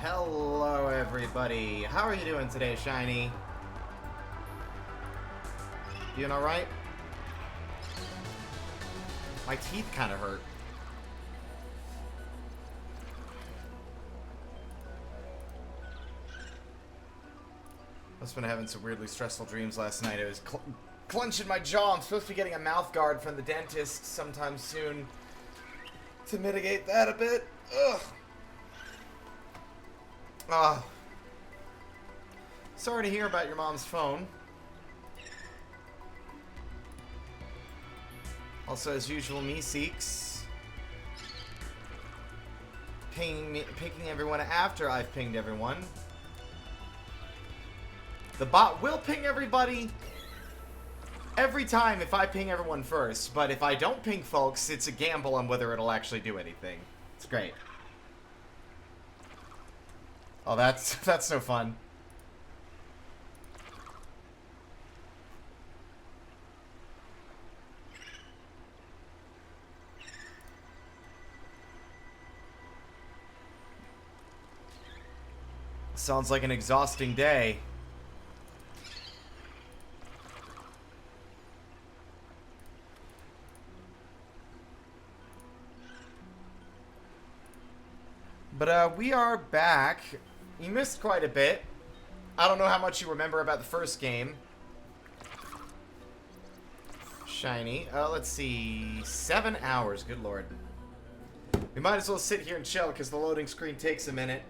Hello, everybody. How are you doing today, Shiny? Doing alright? My teeth kind of hurt. Must have been having some weirdly stressful dreams last night. I was clenching my jaw. I'm supposed to be getting a mouth guard from the dentist sometime soon to mitigate that a bit. Ugh. Sorry to hear about your mom's phone. Also, as usual, me seeks pinging everyone after I've pinged everyone. The bot will ping everybody every time if I ping everyone first, but if I don't ping folks, it's a gamble on whether it'll actually do anything. It's great. Oh, that's no fun. Sounds like an exhausting day. But we are back. You missed quite a bit. I don't know how much you remember about the first game. Shiny. Let's see. 7 hours. Good lord. We might as well sit here and chill because the loading screen takes a minute.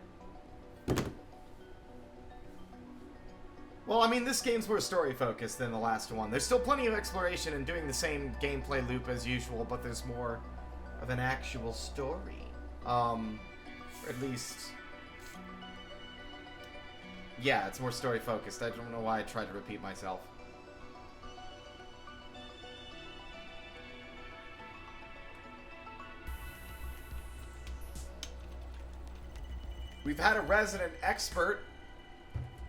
Well, I mean, this game's more story-focused than the last one. There's still plenty of exploration and doing the same gameplay loop as usual, but there's more of an actual story. At least... yeah, it's more story-focused. I don't know why I tried to repeat myself. We've had a resident expert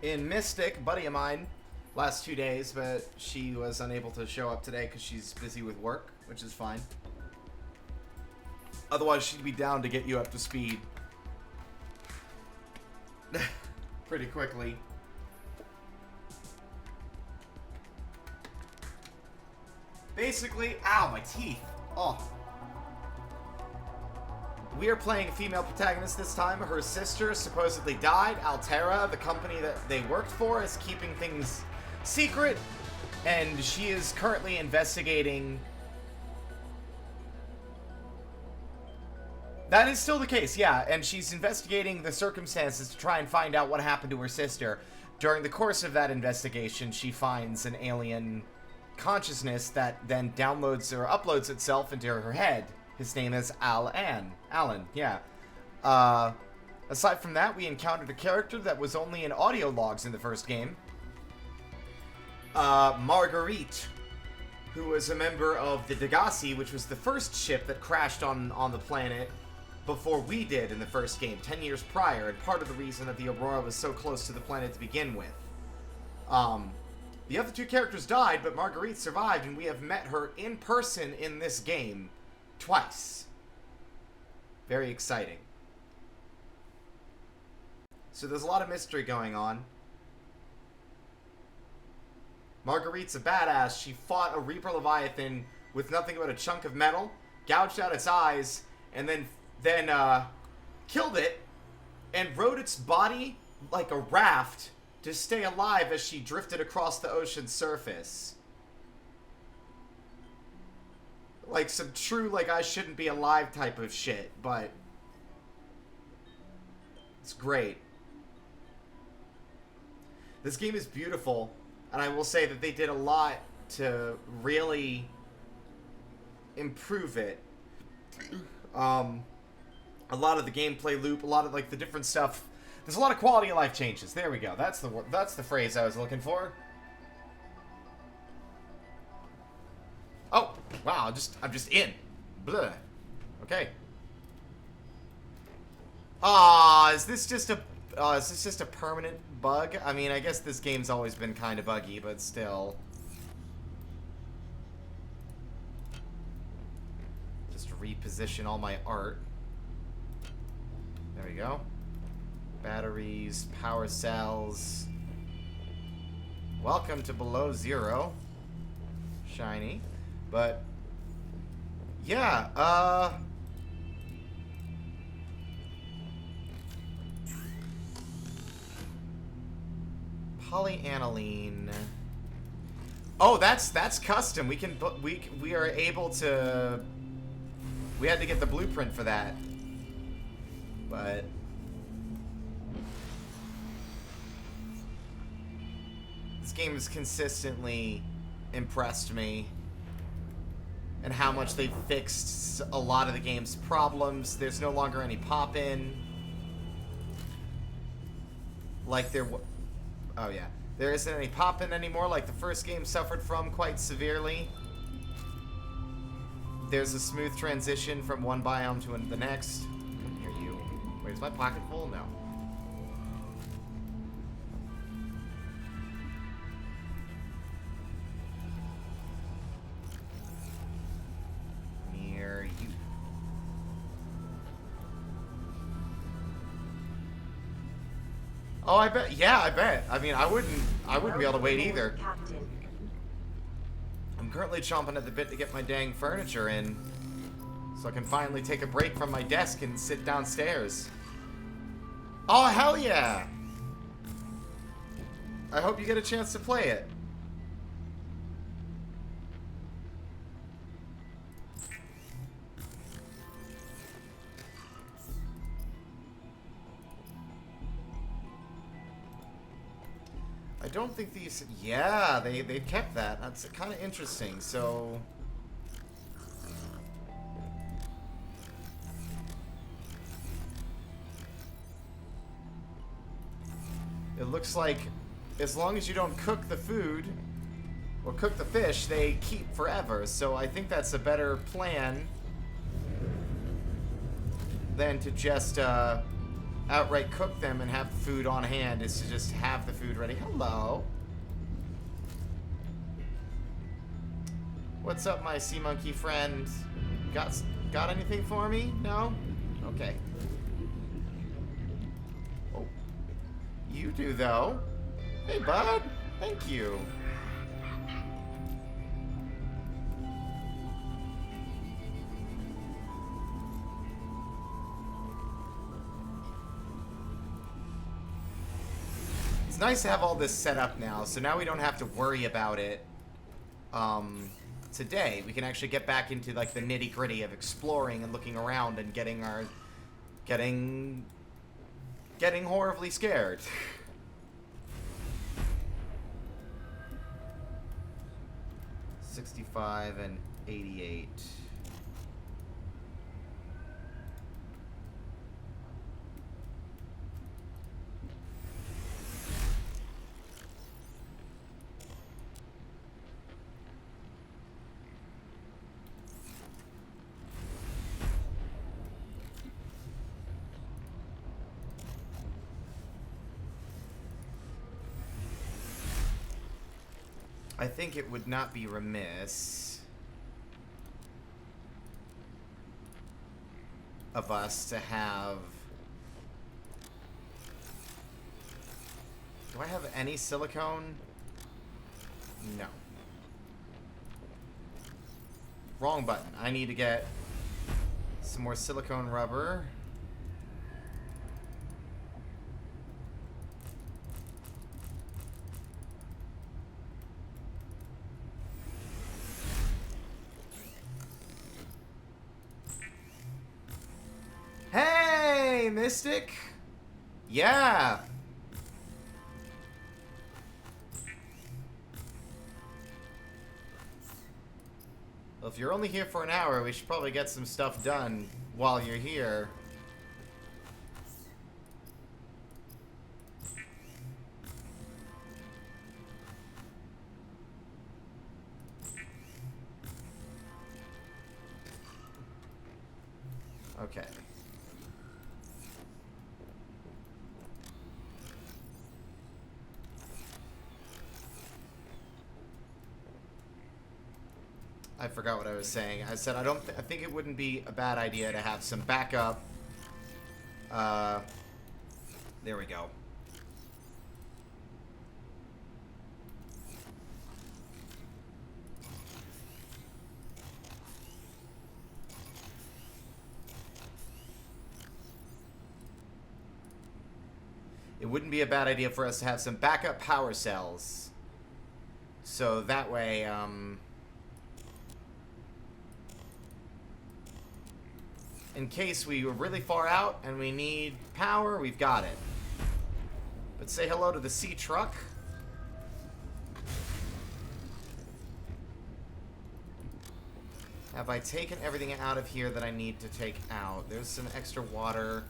in Mystic, buddy of mine, last 2 days, but she was unable to show up today because she's busy with work, which is fine. Otherwise, she'd be down to get you up to speed pretty quickly. Basically, ow, my teeth. Oh. We are playing a female protagonist this time. Her sister supposedly died. Altera, the company that they worked for, is keeping things secret. And she is currently investigating... That is still the case, yeah. And she's investigating the circumstances to try and find out what happened to her sister. During the course of that investigation, she finds an alien consciousness that then downloads or uploads itself into her head. His name is Alan, yeah. Aside from that, we encountered a character that was only in audio logs in the first game. Marguerite, who was a member of the Degassi, which was the first ship that crashed on the planet before we did in the first game, 10 years prior, and part of the reason that the Aurora was so close to the planet to begin with. The other two characters died, but Marguerite survived, and we have met her in person in this game twice. Very exciting. So there's a lot of mystery going on. Marguerite's a badass. She fought a Reaper Leviathan with nothing but a chunk of metal, gouged out its eyes, and then killed it, and rode its body like a raft to stay alive as she drifted across the ocean's surface. Like some true, like, I shouldn't be alive type of shit, but it's great. This game is beautiful, and I will say that they did a lot to really improve it. A lot of the gameplay loop, a lot of, like, the different stuff. There's a lot of quality of life changes. There we go. That's the phrase I was looking for. Oh, wow, I'm just in. Blah. Okay. Is this just a permanent bug? I mean, I guess this game's always been kind of buggy, but still. Just reposition all my art. There we go. Batteries, power cells. Welcome to below zero. Shiny. But yeah, polyaniline. Oh, that's custom. We are able to. We had to get the blueprint for that, but this game has consistently impressed me, and how much they've fixed a lot of the game's problems. There's no longer any pop-in. Like oh yeah. There isn't any pop-in anymore like the first game suffered from quite severely. There's a smooth transition from one biome to the next. Here you. Wait, is my pocket full? No. Near you. Oh, I bet. Yeah, I bet. I mean, I wouldn't be able to wait either. I'm currently chomping at the bit to get my dang furniture in, so I can finally take a break from my desk and sit downstairs. Oh, hell yeah! I hope you get a chance to play it. I don't think these... Yeah, they've kept that. That's kind of interesting, so... It looks like as long as you don't cook the food or cook the fish, they keep forever. So I think that's a better plan than to just outright cook them and have the food on hand, is to just have the food ready. Hello. What's up, my sea monkey friend? Got anything for me? No? Okay. Oh. You do, though. Hey, bud. Thank you. It's nice to have all this set up now, so now we don't have to worry about it today. We can actually get back into like the nitty-gritty of exploring and looking around and getting horribly scared. 65 and 88. I think it would not be remiss of us to have... Do I have any silicone? No. Wrong button. I need to get some more silicone rubber. Hey, Mystic! Yeah! Well, if you're only here for an hour, we should probably get some stuff done while you're here. Okay. I forgot what I was saying. I said I think it wouldn't be a bad idea to have some backup There we go. It wouldn't be a bad idea for us to have some backup power cells. So that way, in case we were really far out and we need power, we've got it. But say hello to the sea truck. Have I taken everything out of here that I need to take out? There's some extra water.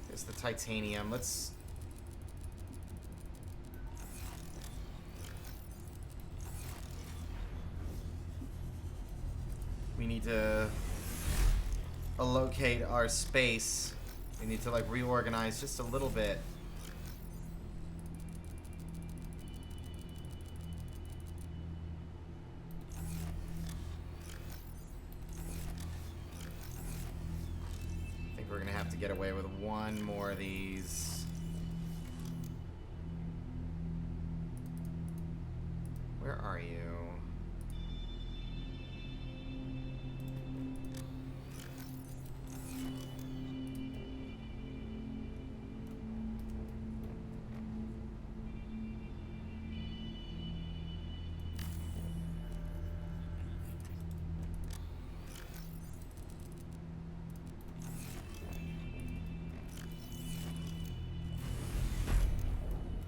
There's the titanium. Let's... We need to allocate our space. We need to, like, reorganize just a little bit. I think we're gonna have to get away with one more of these. Where are you?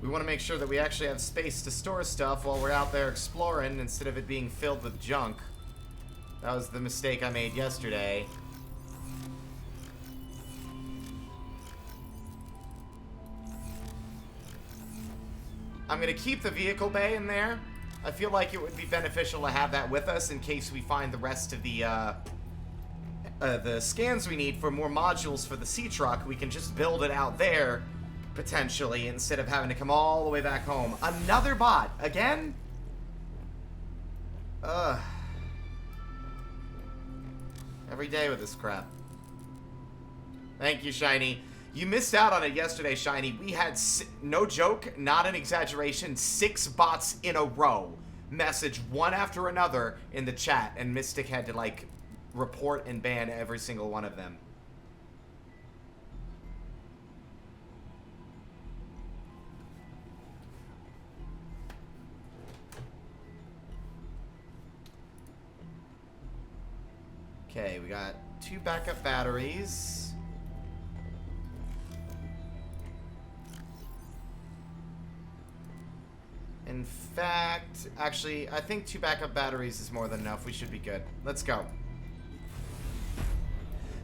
We want to make sure that we actually have space to store stuff while we're out there exploring instead of it being filled with junk. That was the mistake I made yesterday. I'm going to keep the vehicle bay in there. I feel like it would be beneficial to have that with us in case we find the rest of the scans we need for more modules for the sea truck. We can just build it out there, potentially, instead of having to come all the way back home. Another bot. Again? Ugh. Every day with this crap. Thank you, Shiny. You missed out on it yesterday, Shiny. We had, no joke, not an exaggeration, 6 bots in a row message one after another in the chat, and Mystic had to, like, report and ban every single one of them. Okay, we got 2 backup batteries. In fact, actually, I think 2 backup batteries is more than enough. We should be good. Let's go.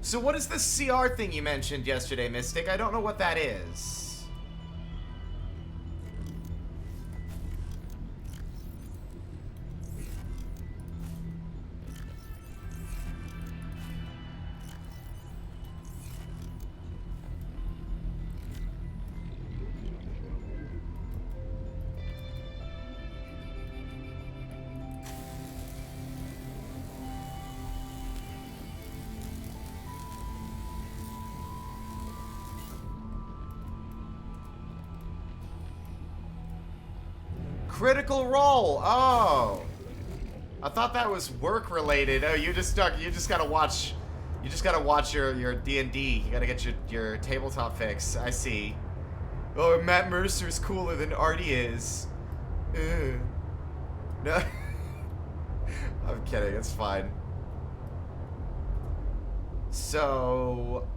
So what is this CR thing you mentioned yesterday, Mystic? I don't know what that is. Critical Role. Oh, I thought that was work related. Oh, you just gotta watch your D&D. You gotta get your tabletop fix. I see. Oh, Matt Mercer's cooler than Arti is. Ugh. No, I'm kidding. It's fine. So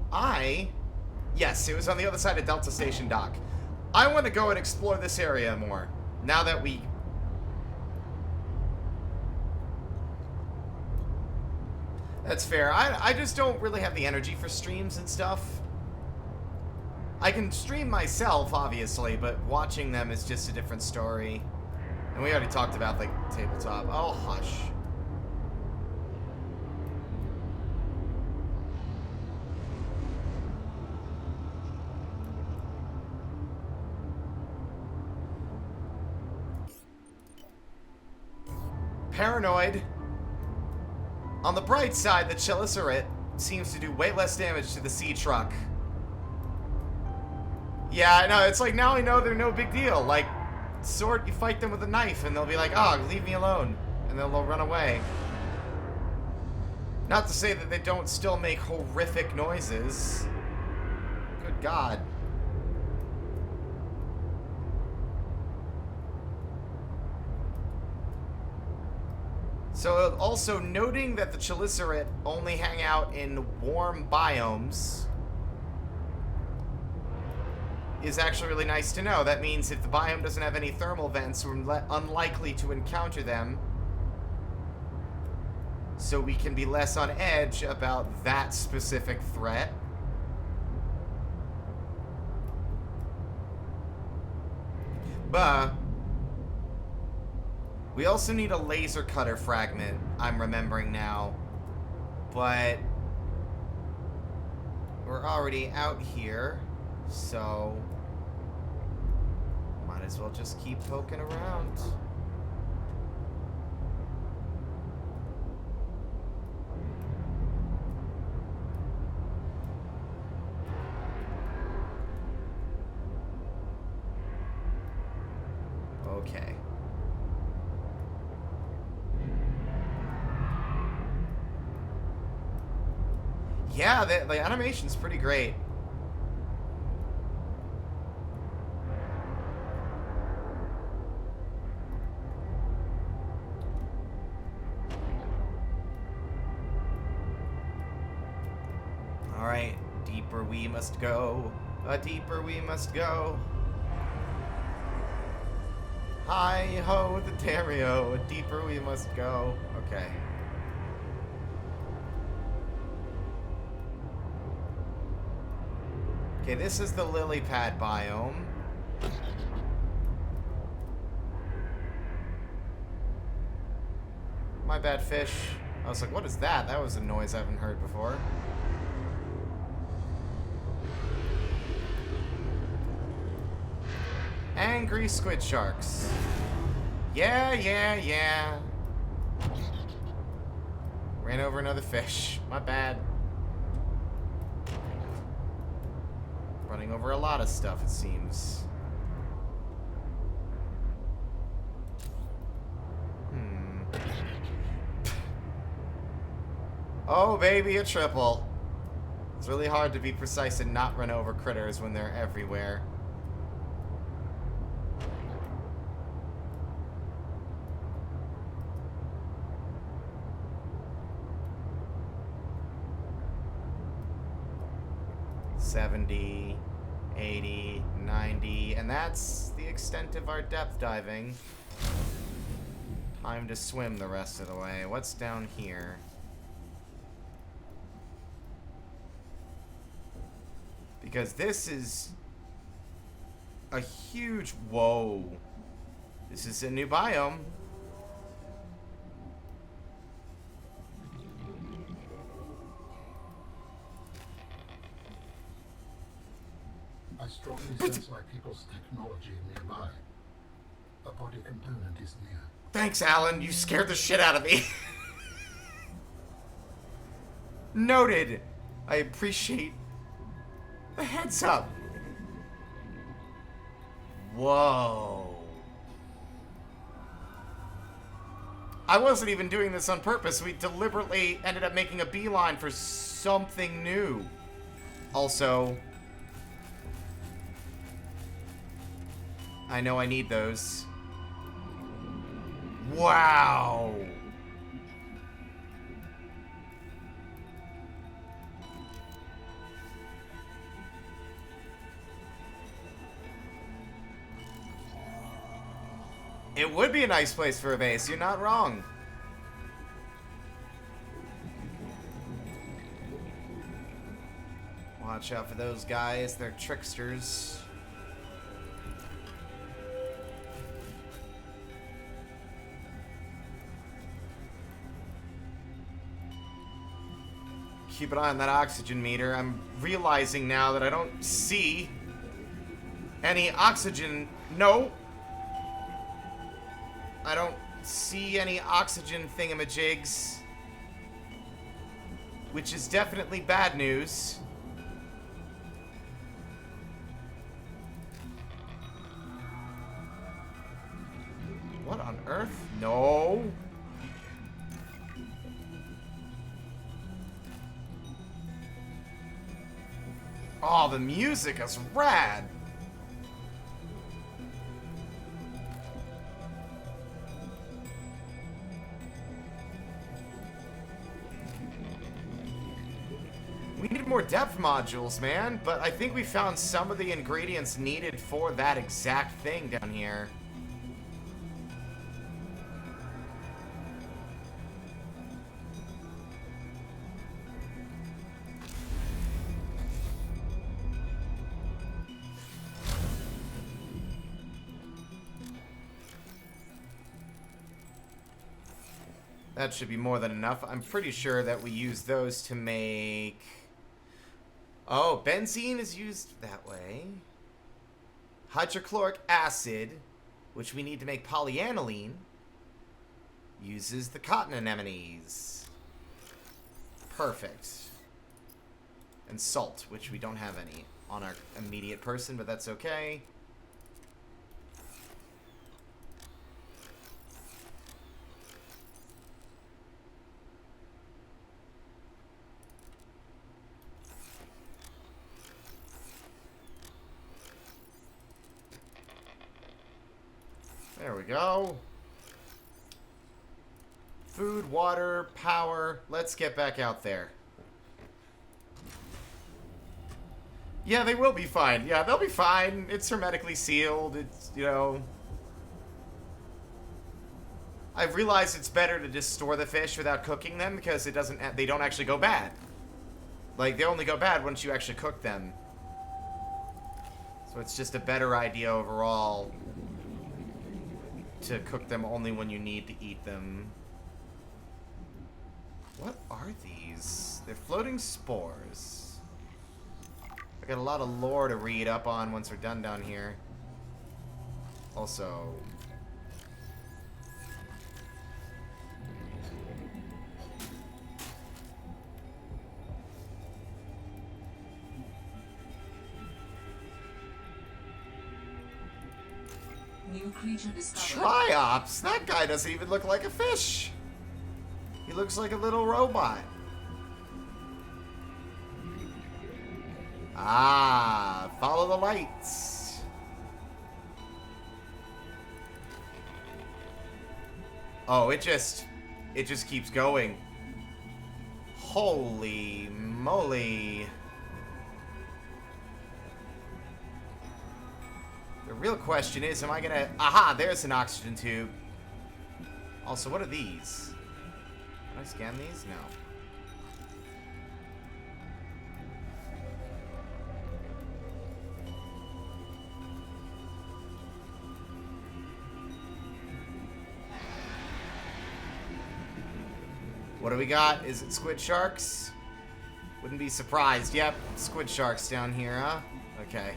yes, it was on the other side of Delta Station Dock. I want to go and explore this area more. Now that we... That's fair. I just don't really have the energy for streams and stuff. I can stream myself, obviously, but watching them is just a different story. And we already talked about, like, tabletop. Oh, hush. Paranoid. On the bright side, the Chelicerates seems to do way less damage to the sea truck. Yeah, no, it's like now I know they're no big deal. Like, sword, you fight them with a knife and they'll be like, oh, leave me alone. And then they'll run away. Not to say that they don't still make horrific noises. Good God. So, also noting that the Chelicerae only hang out in warm biomes is actually really nice to know. That means if the biome doesn't have any thermal vents, we're unlikely to encounter them. So we can be less on edge about that specific threat. But we also need a laser cutter fragment, I'm remembering now. But we're already out here, so might as well just keep poking around. Okay. Yeah, the animation's pretty great. Alright, deeper we must go. Deeper we must go. Hi-ho, the Dario. Deeper we must go. Okay. Okay, this is the lily pad biome. My bad, fish. I was like, what is that? That was a noise I haven't heard before. Angry squid sharks. Yeah, yeah, yeah. Ran over another fish. My bad. Running over a lot of stuff, it seems. Oh, baby, a triple. It's really hard to be precise and not run over critters when they're everywhere. $70, $80, $90, and that's the extent of our depth diving. Time to swim the rest of the way. What's down here? Because this is a huge... Whoa. This is a new biome. I strongly sense my people's technology nearby. A body component is near. Thanks, Alan. You scared the shit out of me. Noted. I appreciate the heads up. Whoa. I wasn't even doing this on purpose. We deliberately ended up making a beeline for something new. Also, I know I need those. Wow. It would be a nice place for a base. You're not wrong. Watch out for those guys. They're tricksters. Keep an eye on that oxygen meter. I'm realizing now that I don't see any oxygen. No. I don't see any oxygen thingamajigs. Which is definitely bad news. Earth? No. Oh, the music is rad. We need more depth modules, man, but I think we found some of the ingredients needed for that exact thing down here. That should be more than enough. I'm pretty sure that we use those to make... Oh, benzene is used that way. Hydrochloric acid, which we need to make polyaniline, uses the cotton anemones. Perfect. And salt, which we don't have any on our immediate person, but that's okay. There we go. Food, water, power. Let's get back out there. Yeah, they will be fine. Yeah, they'll be fine. It's hermetically sealed. It's, you know... I've realized it's better to just store the fish without cooking them because it doesn't... They don't actually go bad. Like, they only go bad once you actually cook them. So it's just a better idea overall to cook them only when you need to eat them. What are these? They're floating spores. I got a lot of lore to read up on once we're done down here. Also... New creature discovered. Triops? That guy doesn't even look like a fish. He looks like a little robot. Ah, follow the lights. Oh, it just keeps going. Holy moly. The real question is, am I gonna... Aha, there's an oxygen tube. Also, what are these? Can I scan these? No. What do we got? Is it Squid Sharks? Wouldn't be surprised. Yep, Squid Sharks down here, huh? Okay.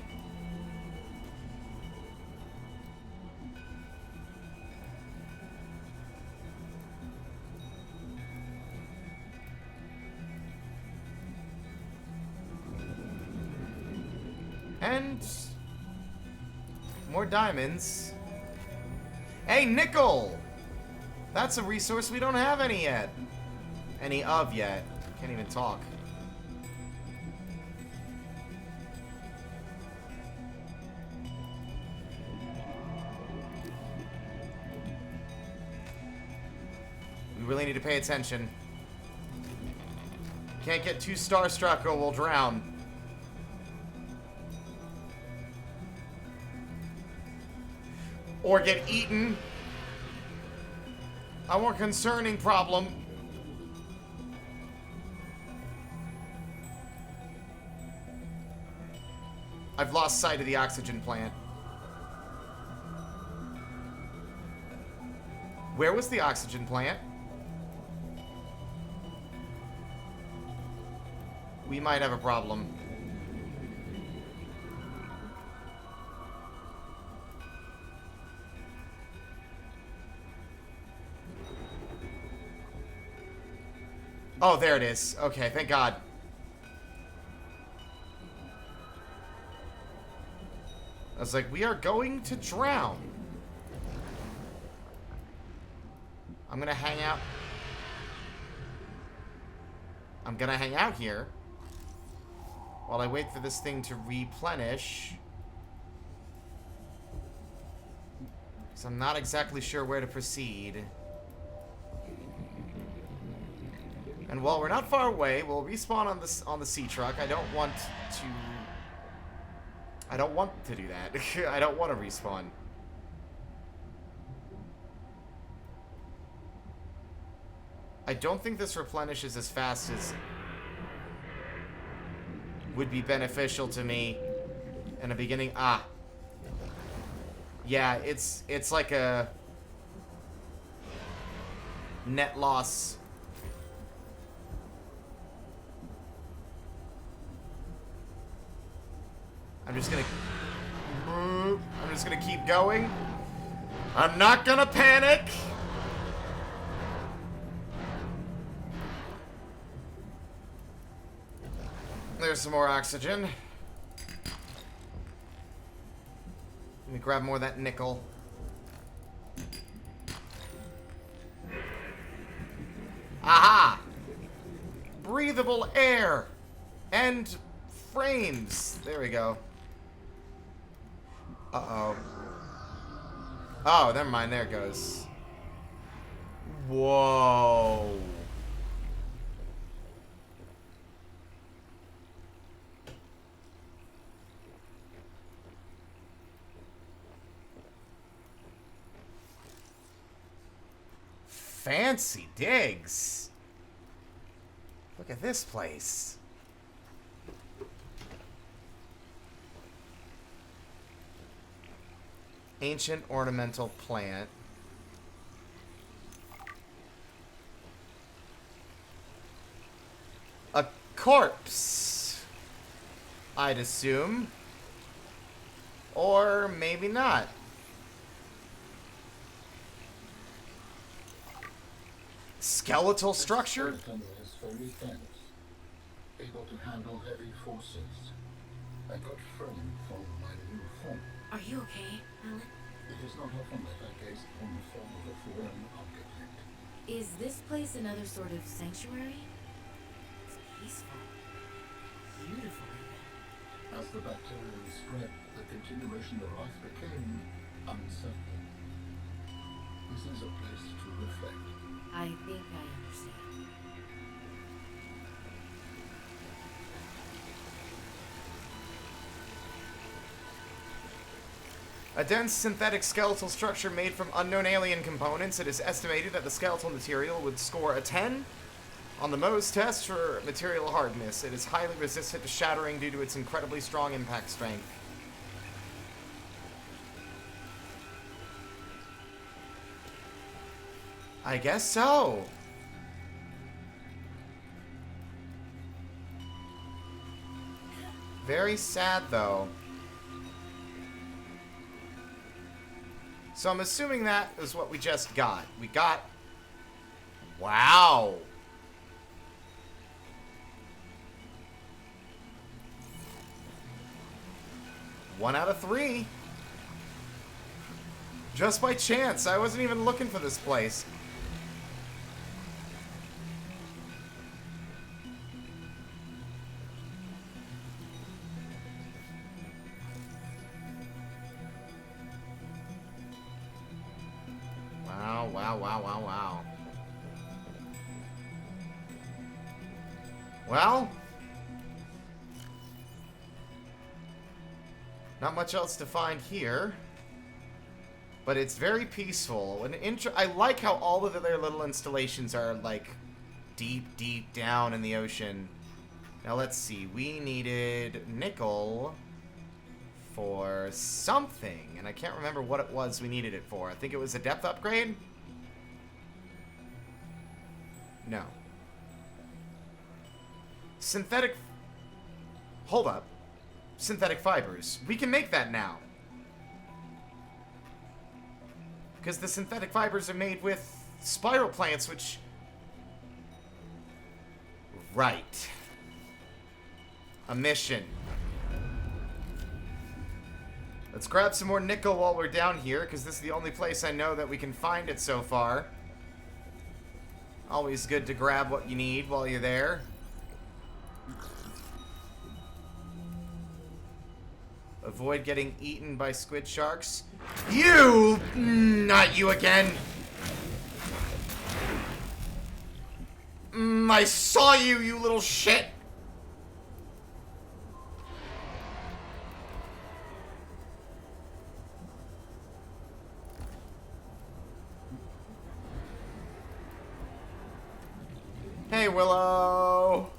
And more diamonds. Hey, nickel! That's a resource we don't have any yet. Any of yet. Can't even talk. We really need to pay attention. Can't get too starstruck or we'll drown. Or get eaten. A more concerning problem. I've lost sight of the oxygen plant. Where was the oxygen plant? We might have a problem. Oh, there it is. Okay, thank God. I was like, we are going to drown. I'm gonna hang out. I'm gonna hang out here while I wait for this thing to replenish. So I'm not exactly sure where to proceed. And while we're not far away, we'll respawn on the sea truck. I don't want to do that. I don't want to respawn. I don't think this replenishes as fast as would be beneficial to me in the beginning. Ah. Yeah, it's like a net loss. I'm just gonna keep going. I'm not gonna panic. There's some more oxygen. Let me grab more of that nickel. Aha! Breathable air and frames. There we go. Uh-oh. Oh, never mind. There it goes. Whoa. Fancy digs. Look at this place. Ancient ornamental plant. A corpse, I'd assume. Or maybe not. Skeletal structure? The skeleton is very dense, able to handle heavy forces. I got framed from my new form. Are you okay, Alan? It is not often that I gaze upon the form of a foreign architect. Is this place another sort of sanctuary? It's peaceful. Beautiful even. As the bacteria spread, the continuation of life became uncertain. This is a place to reflect. I think I understand. A dense synthetic skeletal structure made from unknown alien components. It is estimated that the skeletal material would score a 10 on the Mohs test for material hardness. It is highly resistant to shattering due to its incredibly strong impact strength. I guess so. Very sad, though. So I'm assuming that is what we just got. We got... Wow. One out of 3. Just by chance. I wasn't even looking for this place. Wow. Well, not much else to find here, but it's very peaceful. I like how all of their little installations are like deep down in the ocean. Now let's see. We needed nickel for something, and I can't remember what it was we needed it for. I think it was a depth upgrade? No. Synthetic... Hold up. Synthetic fibers. We can make that now. Because the synthetic fibers are made with spiral plants, which... Right. A mission. Let's grab some more nickel while we're down here, because this is the only place I know that we can find it so far. Always good to grab what you need while you're there. Avoid getting eaten by squid sharks. You! Not you again! I saw you, you little shit! Hey, Willow!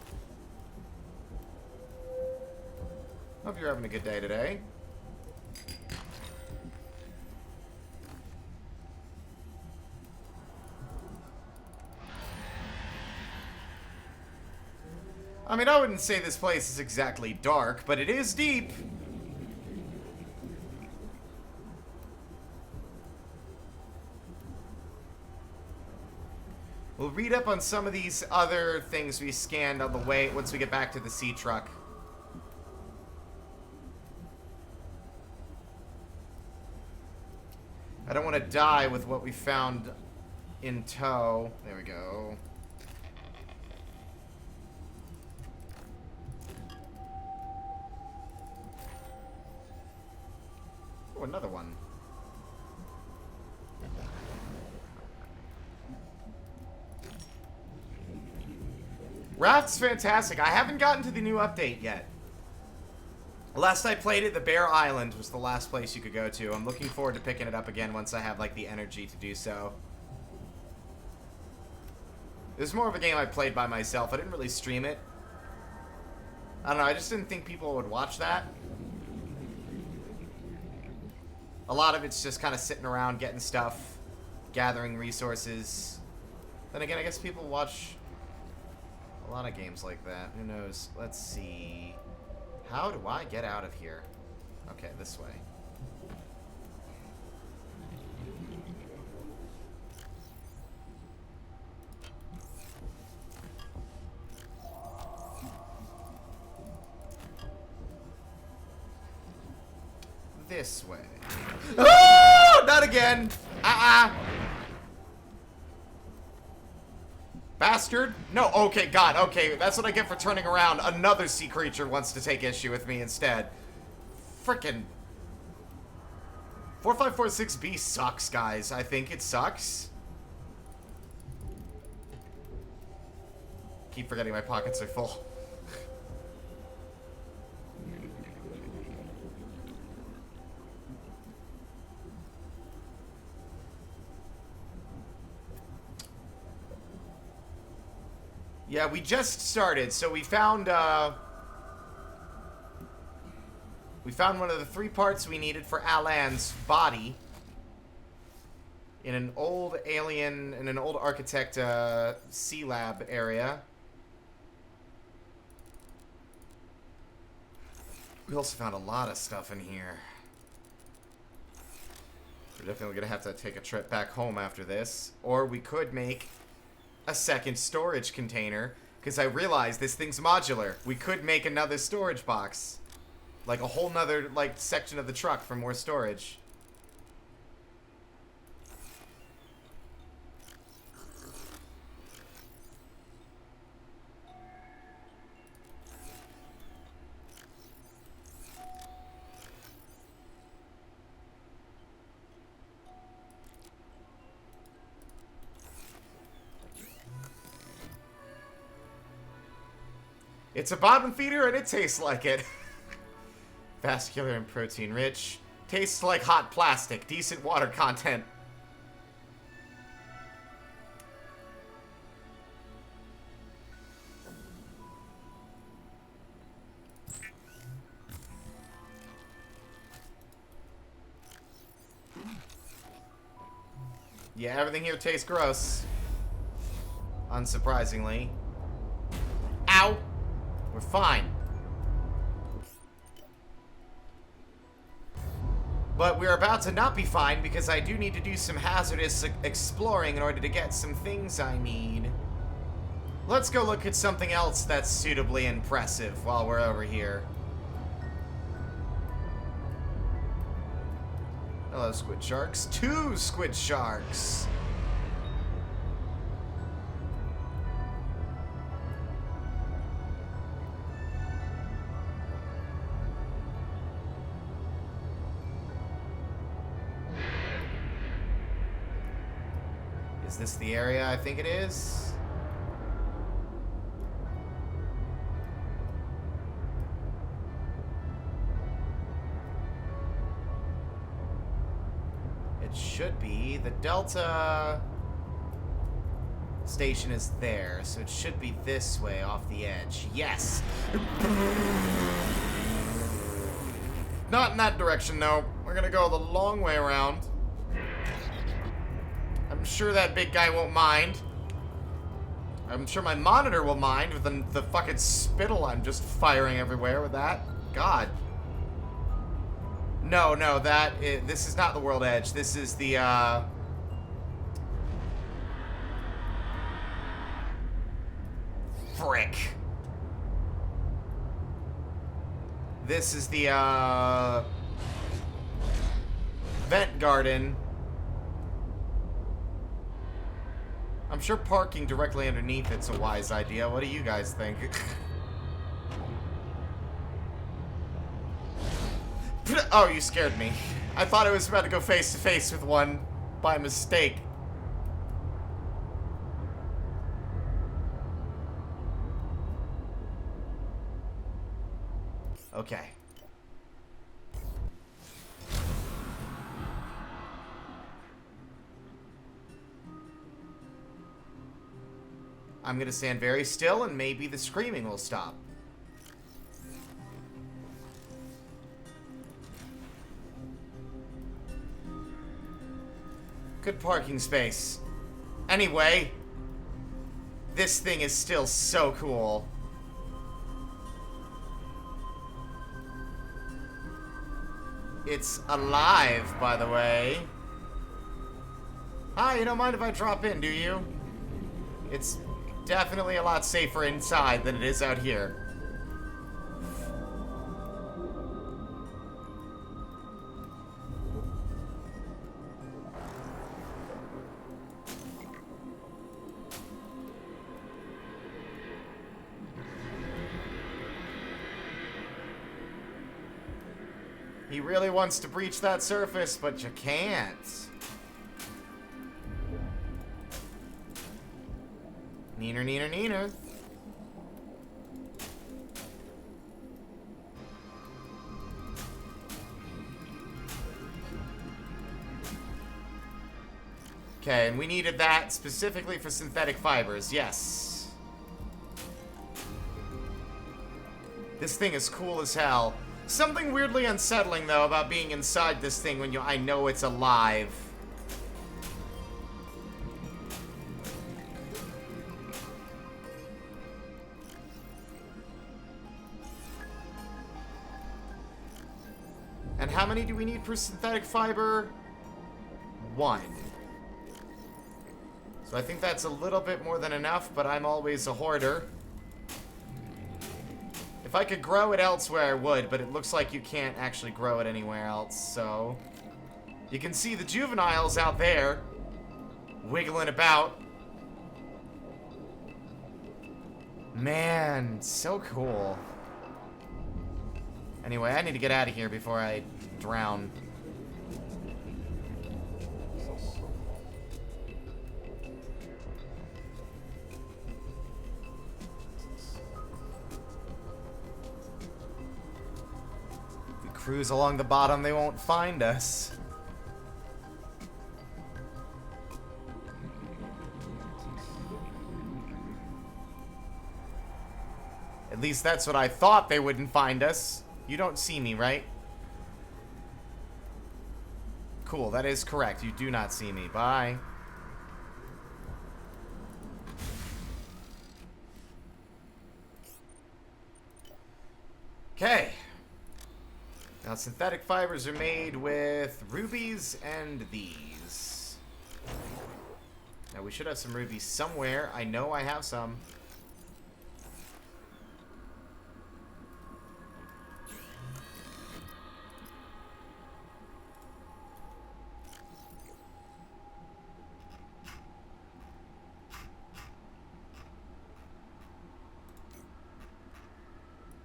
Hope you're having a good day today. I mean, I wouldn't say this place is exactly dark, but it is deep. We'll read up on some of these other things we scanned on the way once we get back to the sea truck. I don't want to die with what we found in tow. There we go. Oh, another one. Raft's fantastic. I haven't gotten to the new update yet. Last I played it, the Bear Island was the last place you could go to. I'm looking forward to picking it up again once I have, like, the energy to do so. It was more of a game I played by myself. I didn't really stream it. I don't know, I just didn't think people would watch that. A lot of it's just kind of sitting around getting stuff, gathering resources. Then again, I guess people watch a lot of games like that. Who knows? Let's see. How do I get out of here? Okay, this way. This way. Oh, not again! Bastard! No, okay, God, okay, that's what I get for turning around. Another sea creature wants to take issue with me instead. Frickin' 4546B sucks, guys. I think it sucks. Keep forgetting my pockets are full. Yeah, we just started, so we found one of the 3 parts we needed for Alan's body in an old alien, in an old architect sea lab area. We also found a lot of stuff in here. We're definitely gonna have to take a trip back home after this, or we could make a second storage container, because I realized this thing's modular. We could make another storage box. Like a whole nother, like, section of the truck for more storage. It's a bottom feeder and it tastes like it. Vascular and protein rich. Tastes like hot plastic. Decent water content. Yeah, everything here tastes gross. Unsurprisingly. Ow! We're fine. But we're about to not be fine because I do need to do some hazardous exploring in order to get some things I need. Let's go look at something else that's suitably impressive while we're over here. Hello, Squid Sharks. 2 Squid Sharks! Is this the area I think it is? It should be. The Delta station is there, so it should be this way off the edge. Yes! Not in that direction, no. We're gonna go the long way around. I'm sure that big guy won't mind. I'm sure my monitor will mind with the fucking spittle I'm just firing everywhere with that. God. No, this is not the world edge. This is the, frick. This is the, vent garden. I'm sure parking directly underneath it's a wise idea. What do you guys think? Oh, you scared me. I thought I was about to go face to face with one by mistake. Okay. I'm gonna stand very still and maybe the screaming will stop. Good parking space. Anyway, this thing is still so cool. It's alive, by the way. Hi, you don't mind if I drop in, do you? It's definitely a lot safer inside than it is out here. He really wants to breach that surface, but you can't. Neener, neener, neener. Okay, and we needed that specifically for synthetic fibers, yes. This thing is cool as hell. Something weirdly unsettling, though, about being inside this thing when I know it's alive. And how many do we need per synthetic fiber? 1. So I think that's a little bit more than enough, but I'm always a hoarder. If I could grow it elsewhere, I would, but it looks like you can't actually grow it anywhere else, so... You can see the juveniles out there, wiggling about. Man, so cool. Anyway, I need to get out of here before I drown. Cruise along the bottom, they won't find us. At least that's what I thought, they wouldn't find us. You don't see me, right? Cool, that is correct. You do not see me. Bye. Okay. Now, synthetic fibers are made with rubies and these. Now, we should have some rubies somewhere. I know I have some.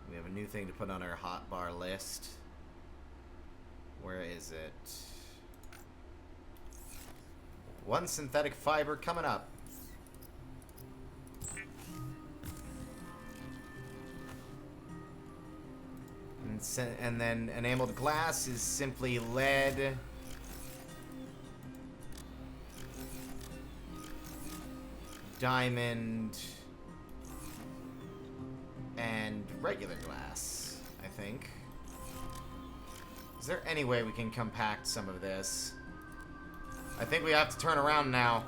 We have a new thing to put on our hotbar list. Where is it? One synthetic fiber coming up. And then enameled glass is simply lead. Diamond. And regular glass, I think. Is there any way we can compact some of this? I think we have to turn around now.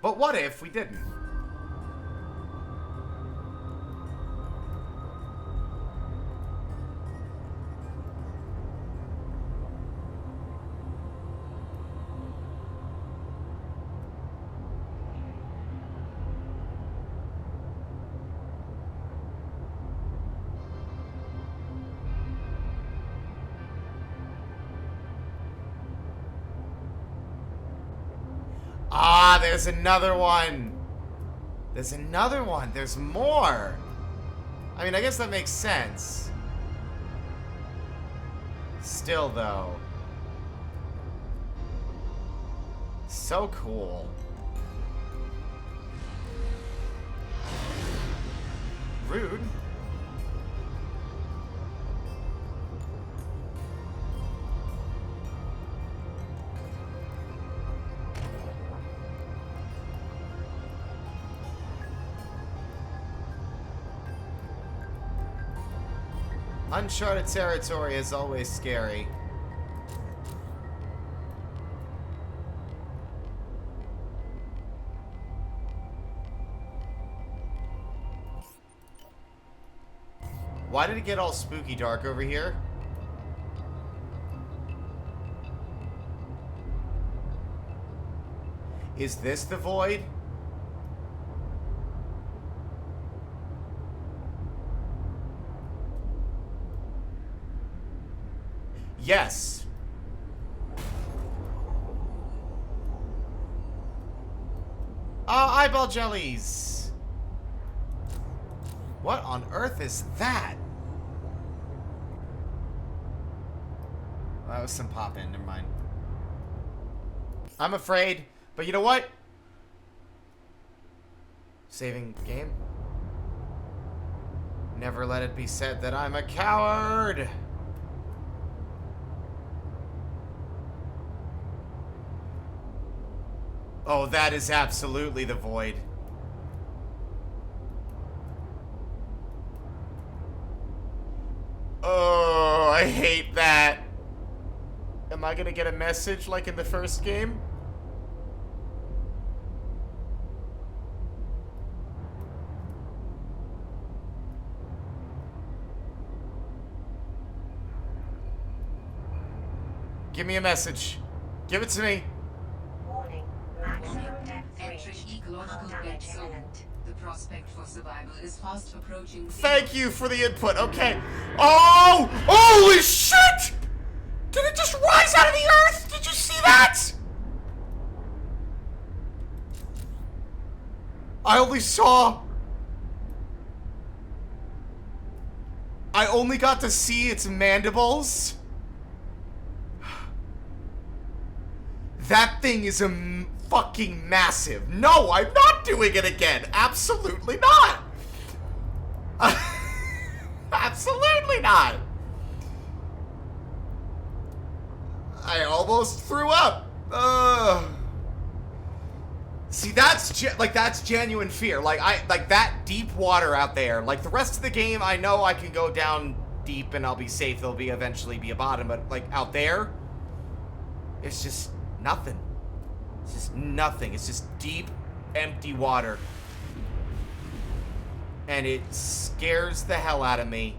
But what if we didn't? Ah, there's another one. There's another one. There's more. I mean, I guess that makes sense. Still, though. So cool. Rude. Uncharted territory is always scary. Why did it get all spooky dark over here? Is this the void? Yes. Oh, eyeball jellies. What on earth is that? That was some pop-in, never mind. I'm afraid, but you know what? Saving game. Never let it be said that I'm a coward. Oh, that is absolutely the void. Oh, I hate that. Am I gonna get a message like in the first game? Give me a message. Give it to me. Entering ecological dead zone. The prospect for survival is fast approaching. Thank you for the input. Okay. Oh! Holy shit! Did it just rise out of the earth? Did you see that? I only got to see its mandibles. That thing is fucking massive. No, I'm not doing it again. Absolutely not. Absolutely not. I almost threw up. See, that's that's genuine fear. Like that deep water out there. Like the rest of the game, I know I can go down deep and I'll be safe. There'll eventually be a bottom, but like out there, it's just nothing. It's just nothing. It's just deep, empty water. And it scares the hell out of me.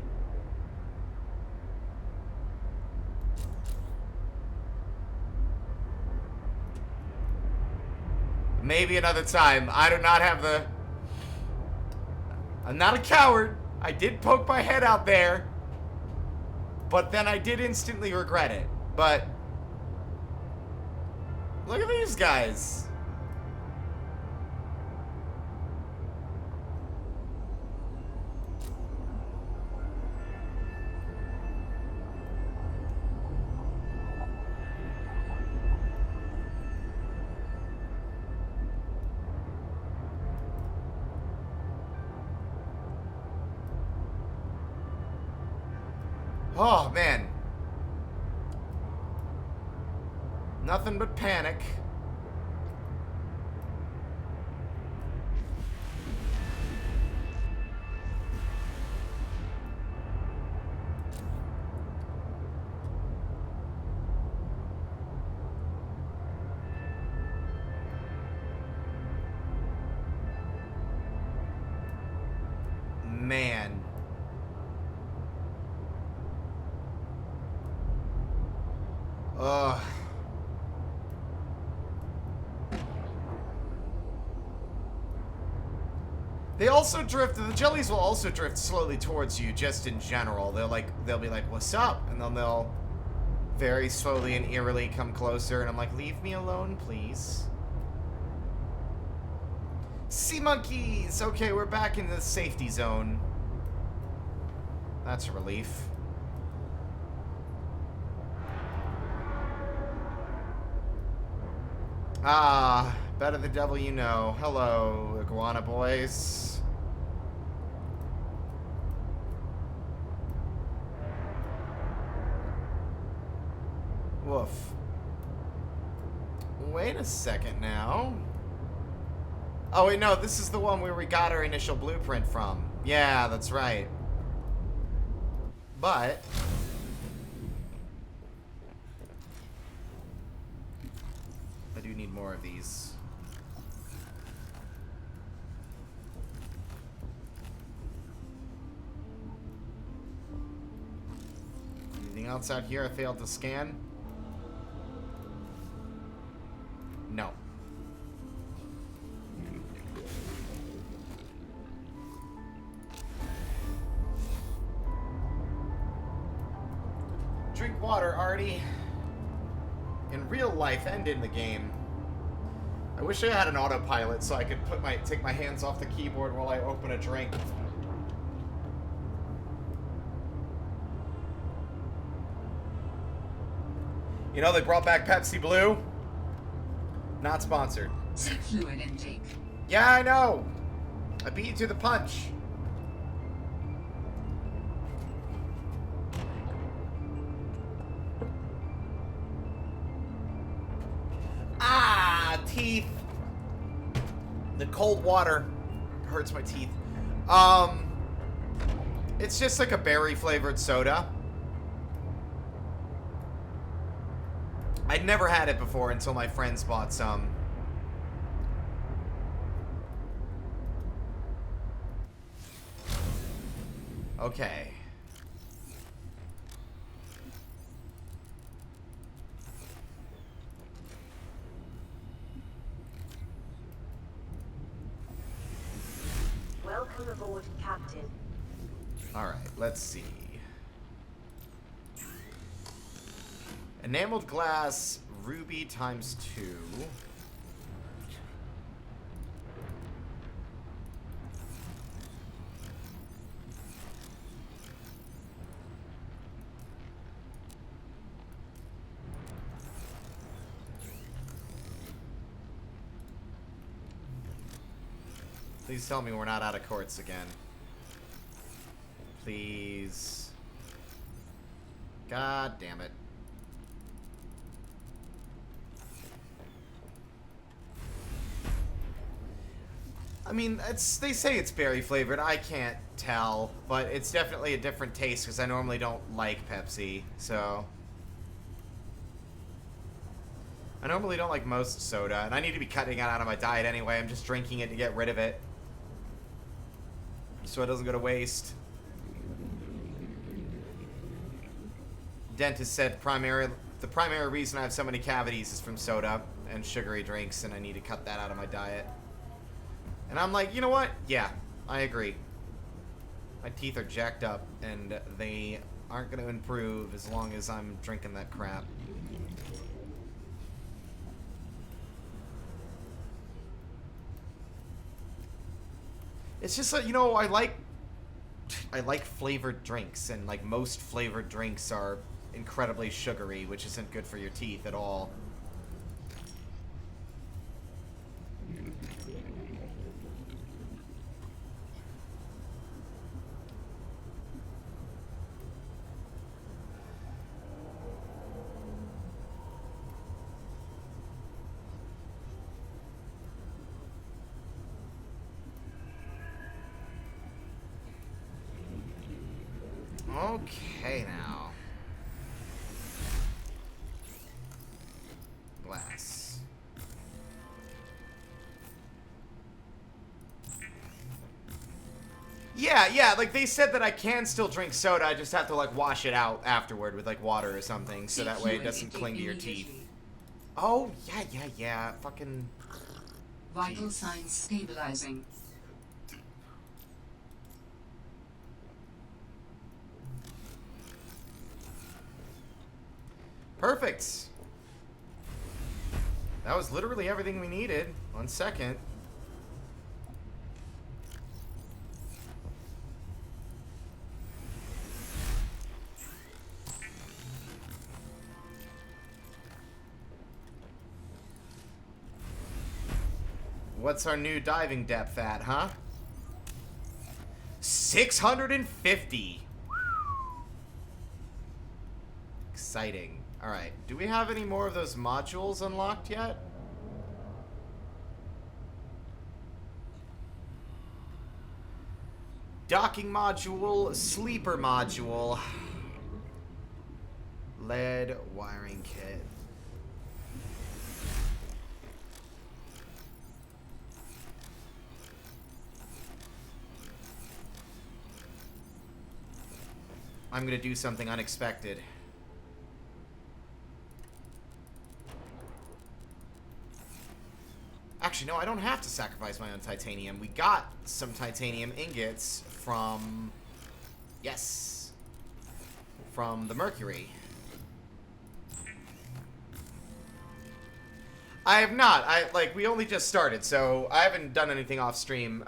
Maybe another time. I do not have the... I'm not a coward. I did poke my head out there. But then I did instantly regret it. But... look at these guys. Oh, man. Nothing but panic. Man. Ugh. They also drift, the jellies will also drift slowly towards you, just in general. They'll be like, what's up? And then they'll very slowly and eerily come closer, and I'm like, leave me alone, please. Sea monkeys! Okay, we're back in the safety zone. That's a relief. Ah, better the devil you know. Hello, iguana boys. Woof. Wait a second now. Oh, wait, no, this is the one where we got our initial blueprint from. Yeah, that's right. But I do need more of these. Anything else out here I failed to scan? No. Drink water, Arti. In real life and in the game. I wish I had an autopilot so I could take my hands off the keyboard while I open a drink. You know, they brought back Pepsi Blue. Not sponsored. Check fluid intake. Yeah, I know. I beat you to the punch. Ah, teeth. The cold water hurts my teeth. It's just like a berry flavored soda. I'd never had it before until my friends bought some. Okay. Welcome aboard, Captain. Alright, let's see. Enameled glass, ruby times 2. Please tell me we're not out of quartz again. Please. God damn it. I mean, they say it's berry flavored. I can't tell, but it's definitely a different taste because I normally don't like Pepsi, so. I normally don't like most soda, and I need to be cutting it out of my diet anyway. I'm just drinking it to get rid of it, so it doesn't go to waste. Dentist said the primary reason I have so many cavities is from soda and sugary drinks, and I need to cut that out of my diet. And I'm like, you know what? Yeah, I agree. My teeth are jacked up, and they aren't going to improve as long as I'm drinking that crap. It's just that, you know, I like flavored drinks, and like most flavored drinks are incredibly sugary, which isn't good for your teeth at all. Okay, now. Glass. Yeah, like they said that I can still drink soda, I just have to like wash it out afterward with like water or something, so that way it doesn't cling to your teeth. Oh, yeah, fucking... Vital signs stabilizing. Perfect. That was literally everything we needed. 1 second. What's our new diving depth at, huh? 650. Exciting. Alright, do we have any more of those modules unlocked yet? Docking module, sleeper module. Lead wiring kit. I'm gonna do something unexpected. Actually, no, I don't have to sacrifice my own titanium. We got some titanium ingots from... Yes. From the Mercury. I have not. We only just started, so I haven't done anything off stream.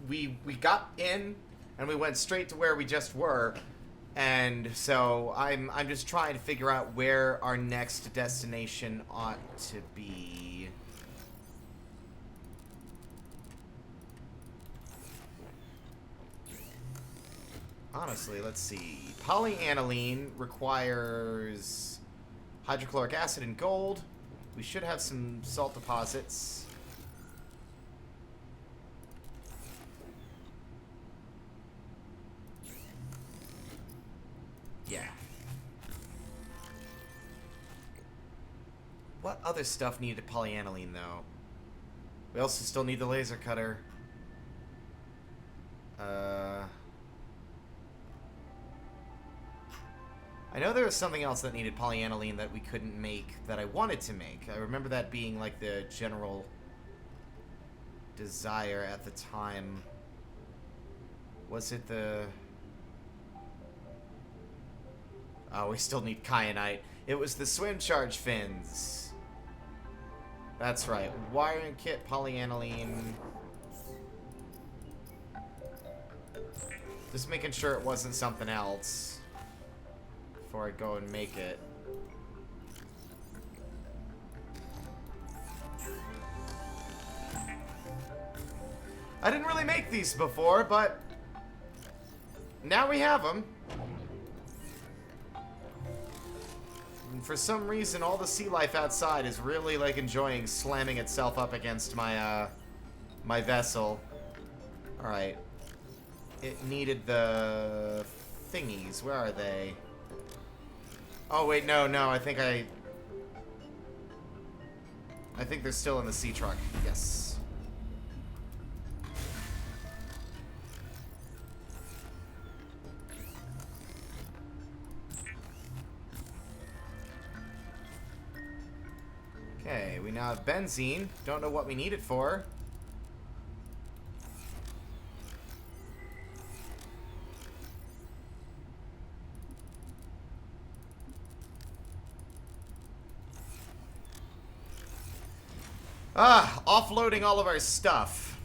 We got in, and we went straight to where we just were. And so I'm just trying to figure out where our next destination ought to be. Honestly, let's see. Polyaniline requires hydrochloric acid and gold. We should have some salt deposits. Yeah. What other stuff needed polyaniline, though? We also still need the laser cutter. I know there was something else that needed polyaniline that we couldn't make that I wanted to make. I remember that being like the general desire at the time. Was it the... Oh, we still need kyanite. It was the swim charge fins. That's right. Wiring kit, polyaniline. Just making sure it wasn't something else before I go and make it. I didn't really make these before, but now we have them. And for some reason, all the sea life outside is really like enjoying slamming itself up against my my vessel. All right. It needed the thingies. Where are they? Oh wait, no. I think they're still in the sea truck. Yes. Okay, we now have benzene. Don't know what we need it for. Offloading all of our stuff.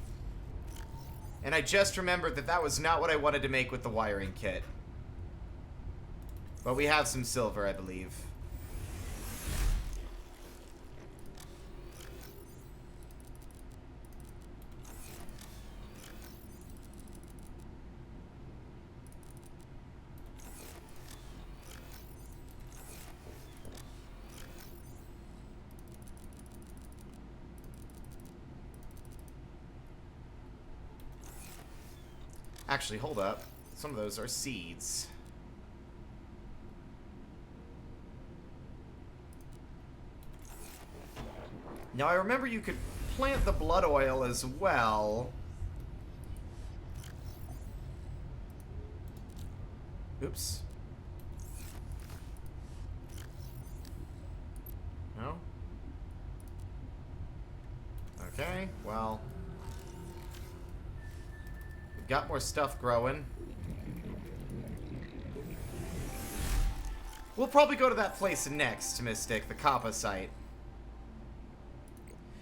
And I just remembered that that was not what I wanted to make with the wiring kit. But we have some silver, I believe. Actually, hold up. Some of those are seeds. Now, I remember you could plant the blood oil as well. Oops. No? Okay, well. We've got more stuff growing. We'll probably go to that place next, Mystic, the Kappa site.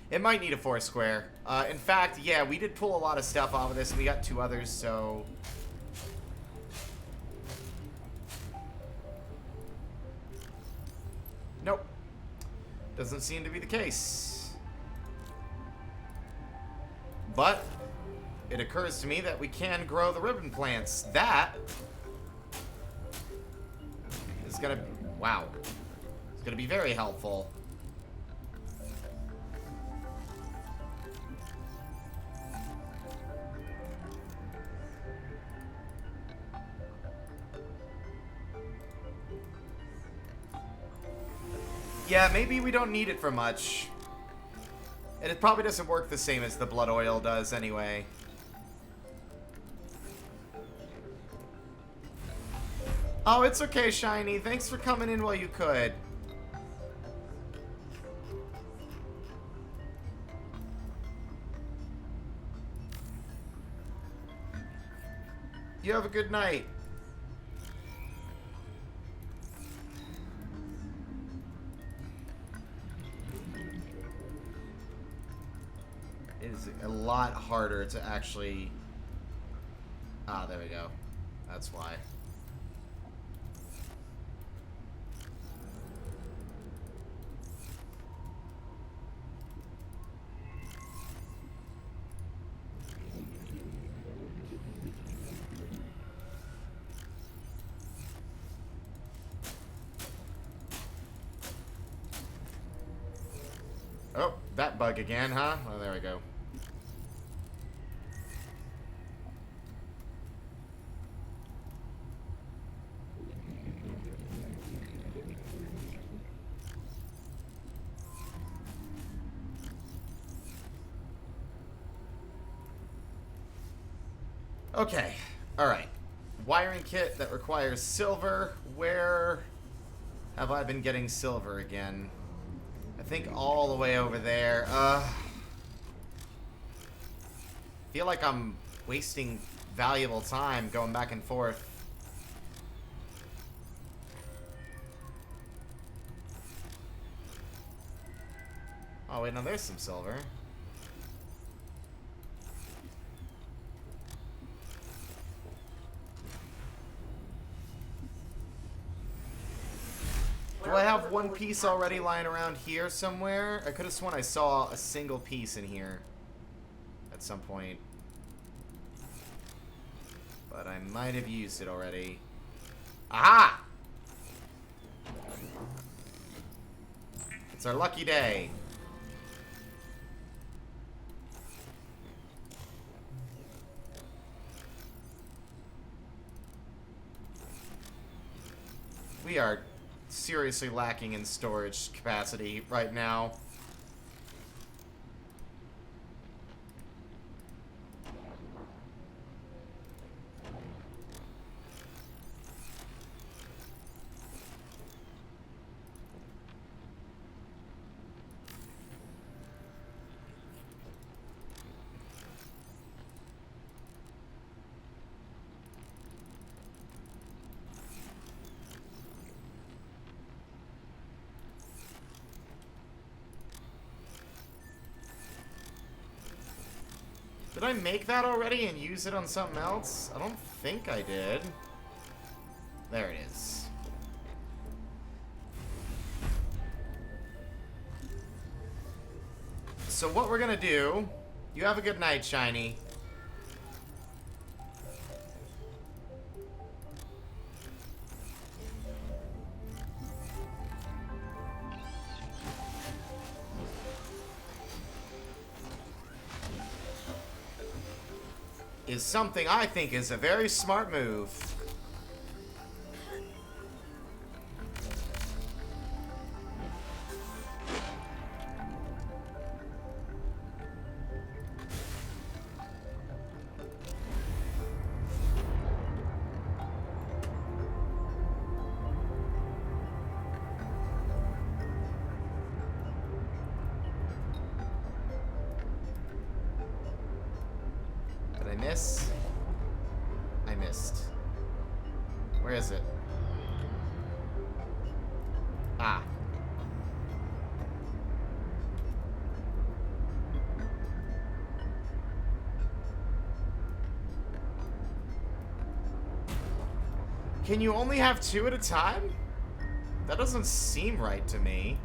It might need a Foursquare. In fact, yeah, we did pull a lot of stuff off of this, and we got 2 others, so... Nope. Doesn't seem to be the case. But it occurs to me that we can grow the ribbon plants. That is gonna... Wow. It's gonna be very helpful. Yeah, maybe we don't need it for much. And it probably doesn't work the same as the blood oil does anyway. Oh, it's okay, Shiny. Thanks for coming in while you could. You have a good night. It is a lot harder to actually... Ah, there we go. That's why. Oh, that bug again, huh? Oh, there we go. Okay, alright. Wiring kit that requires silver. Where have I been getting silver again? I think all the way over there. Feel like I'm wasting valuable time going back and forth. Oh wait, no, there's some silver. Do I have one piece already lying around here somewhere? I could have sworn I saw a single piece in here at some point. But I might have used it already. Aha! It's our lucky day. We are seriously lacking in storage capacity right now. Did I make that already and use it on something else? I don't think I did. There it is. So what we're gonna do... You have a good night, Shiny. Is something I think is a very smart move. miss? I missed. Where is it? Ah. Can you only have 2 at a time? That doesn't seem right to me.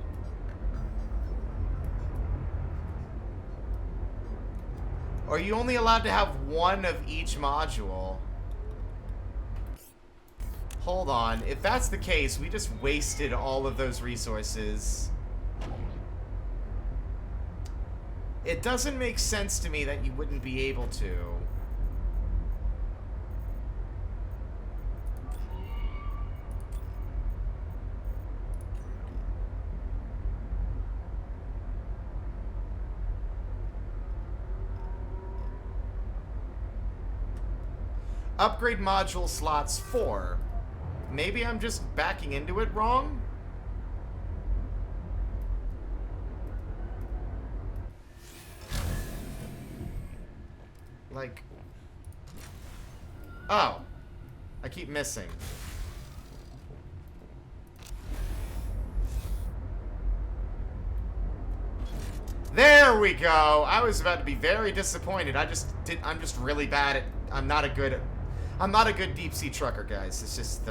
Or are you only allowed to have 1 of each module? Hold on. If that's the case, we just wasted all of those resources. It doesn't make sense to me that you wouldn't be able to. Upgrade module slots 4. Maybe I'm just backing into it wrong? Like... Oh. I keep missing. There we go! I was about to be very disappointed. I'm just really bad at... I'm not a good deep sea trucker, guys. It's just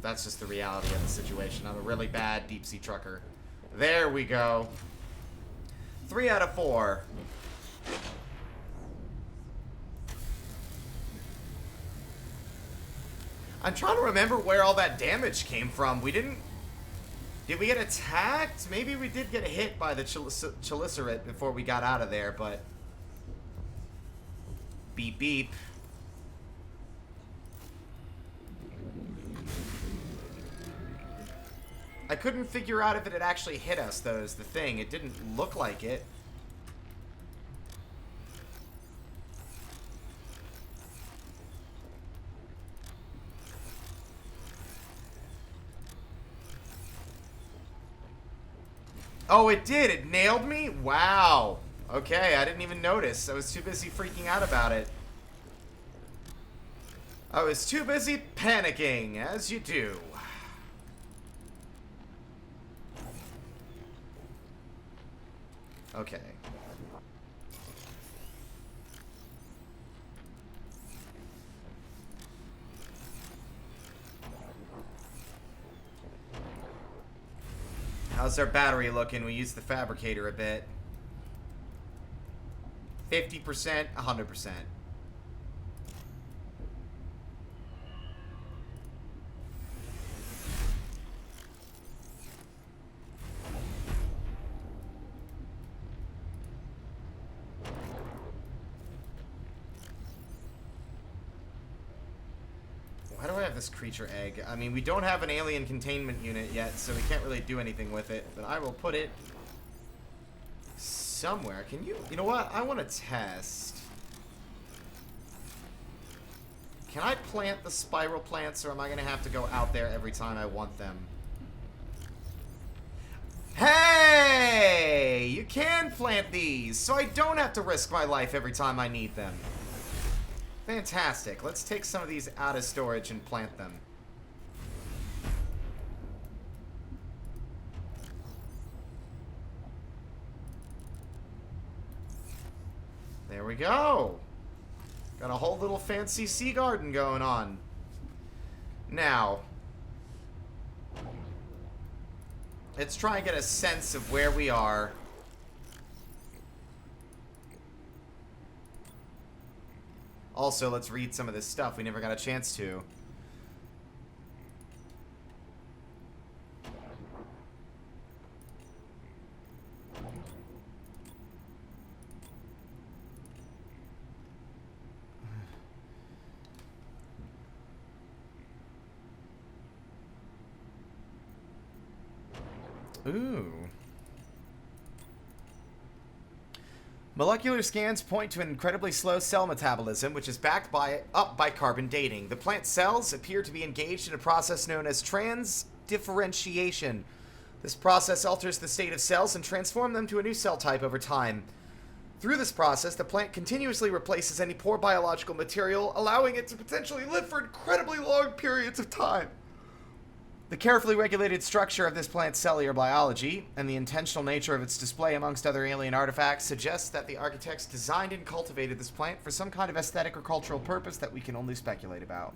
that's just the reality of the situation. I'm a really bad deep sea trucker. There we go. 3 out of 4. I'm trying to remember where all that damage came from. Did we get attacked? Maybe we did get hit by the Chelicerate before we got out of there, but... Beep beep. I couldn't figure out if it had actually hit us, though, is the thing. It didn't look like it. Oh, it did! It nailed me? Wow. Okay, I didn't even notice. I was too busy freaking out about it. I was too busy panicking, as you do. Okay. How's our battery looking? We used the fabricator a bit. 50%, 100%. Why do I have this creature egg? I mean, we don't have an alien containment unit yet, so we can't really do anything with it. But I will put it somewhere. Can you... You know what? I want to test. Can I plant the spiral plants, or am I going to have to go out there every time I want them? Hey! You can plant these, so I don't have to risk my life every time I need them. Fantastic. Let's take some of these out of storage and plant them. There we go. Got a whole little fancy sea garden going on. Now, let's try and get a sense of where we are. Also, let's read some of this stuff. We never got a chance to. Ooh. Molecular scans point to an incredibly slow cell metabolism, which is backed up by carbon dating. The plant cells appear to be engaged in a process known as transdifferentiation. This process alters the state of cells and transforms them to a new cell type over time. Through this process, the plant continuously replaces any poor biological material, allowing it to potentially live for incredibly long periods of time. The carefully regulated structure of this plant's cellular biology, and the intentional nature of its display amongst other alien artifacts, suggests that the architects designed and cultivated this plant for some kind of aesthetic or cultural purpose that we can only speculate about.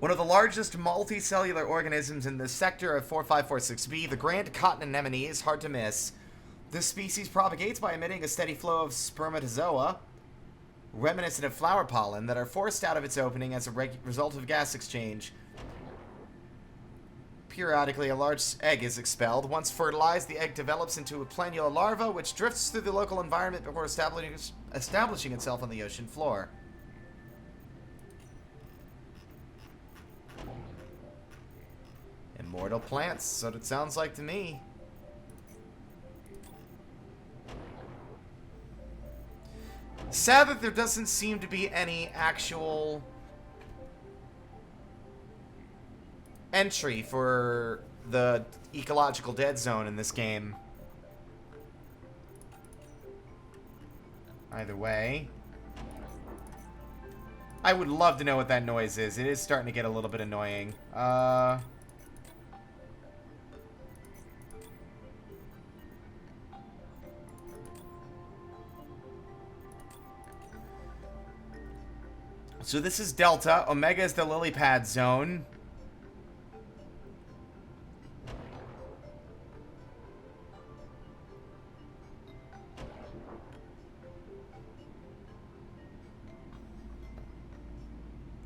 One of the largest multicellular organisms in the sector of 4546b, the grand cotton anemone, is hard to miss. This species propagates by emitting a steady flow of spermatozoa, reminiscent of flower pollen, that are forced out of its opening as a result of gas exchange. Periodically, a large egg is expelled. Once fertilized, the egg develops into a planula larva, which drifts through the local environment before establishing itself on the ocean floor. Immortal plants, so it sounds like to me. Sad that there doesn't seem to be any actual entry for the ecological dead zone in this game. Either way, I would love to know what that noise is. It is starting to get a little bit annoying. So this is Delta. Omega is the lily pad zone.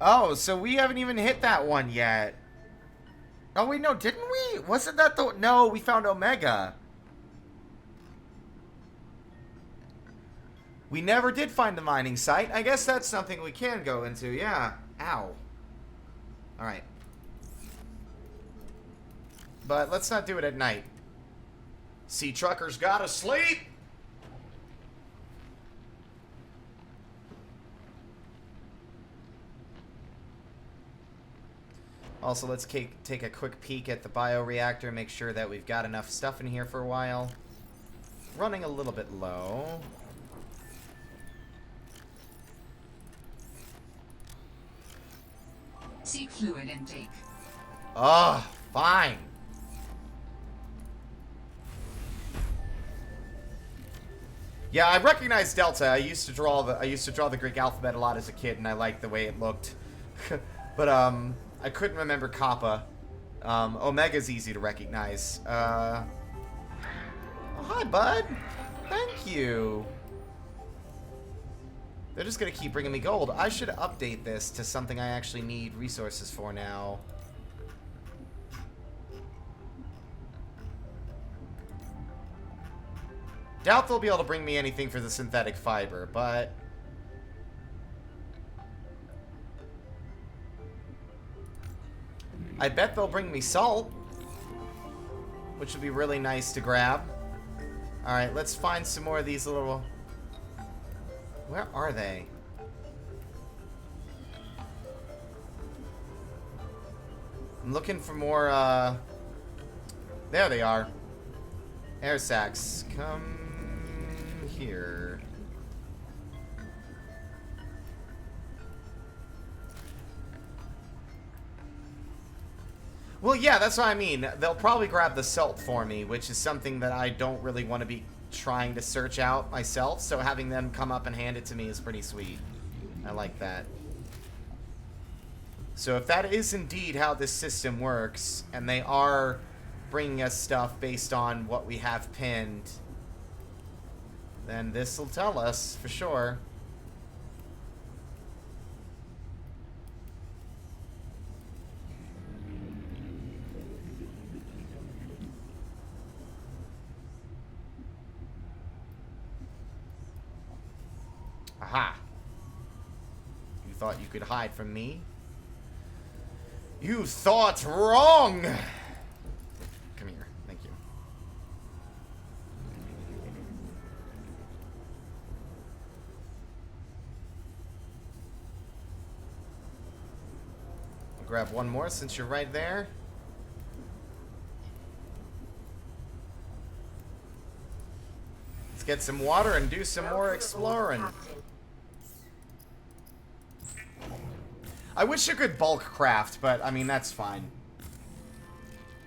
Oh, so we haven't even hit that one yet. Oh, wait, no, didn't we? Wasn't that the... No, we found Omega. We never did find the mining site. I guess that's something we can go into, yeah. Ow. Alright. But let's not do it at night. Sea truckers gotta sleep! Also, let's take a quick peek at the bioreactor, make sure that we've got enough stuff in here for a while. Running a little bit low. Seek fluid intake. Oh, fine. Yeah, I recognize Delta. I used to draw the Greek alphabet a lot as a kid, and I liked the way it looked. But I couldn't remember Kappa. Omega's easy to recognize. Oh, hi, bud. Thank you. They're just gonna keep bringing me gold. I should update this to something I actually need resources for now. Doubt they'll be able to bring me anything for the synthetic fiber, but... I bet they'll bring me salt, which would be really nice to grab. Alright, let's find some more of these little... Where are they? I'm looking for more, There they are. Air sacs. Come here. Well, yeah, that's what I mean. They'll probably grab the salt for me, which is something that I don't really want to be trying to search out myself, so having them come up and hand it to me is pretty sweet. I like that. So if that is indeed how this system works, and they are bringing us stuff based on what we have pinned, then this will tell us for sure. Aha! You thought you could hide from me? You thought wrong! Come here. Thank you. I'll grab one more since you're right there. get some water and do some more exploring. I wish you could bulk craft, but I mean, that's fine.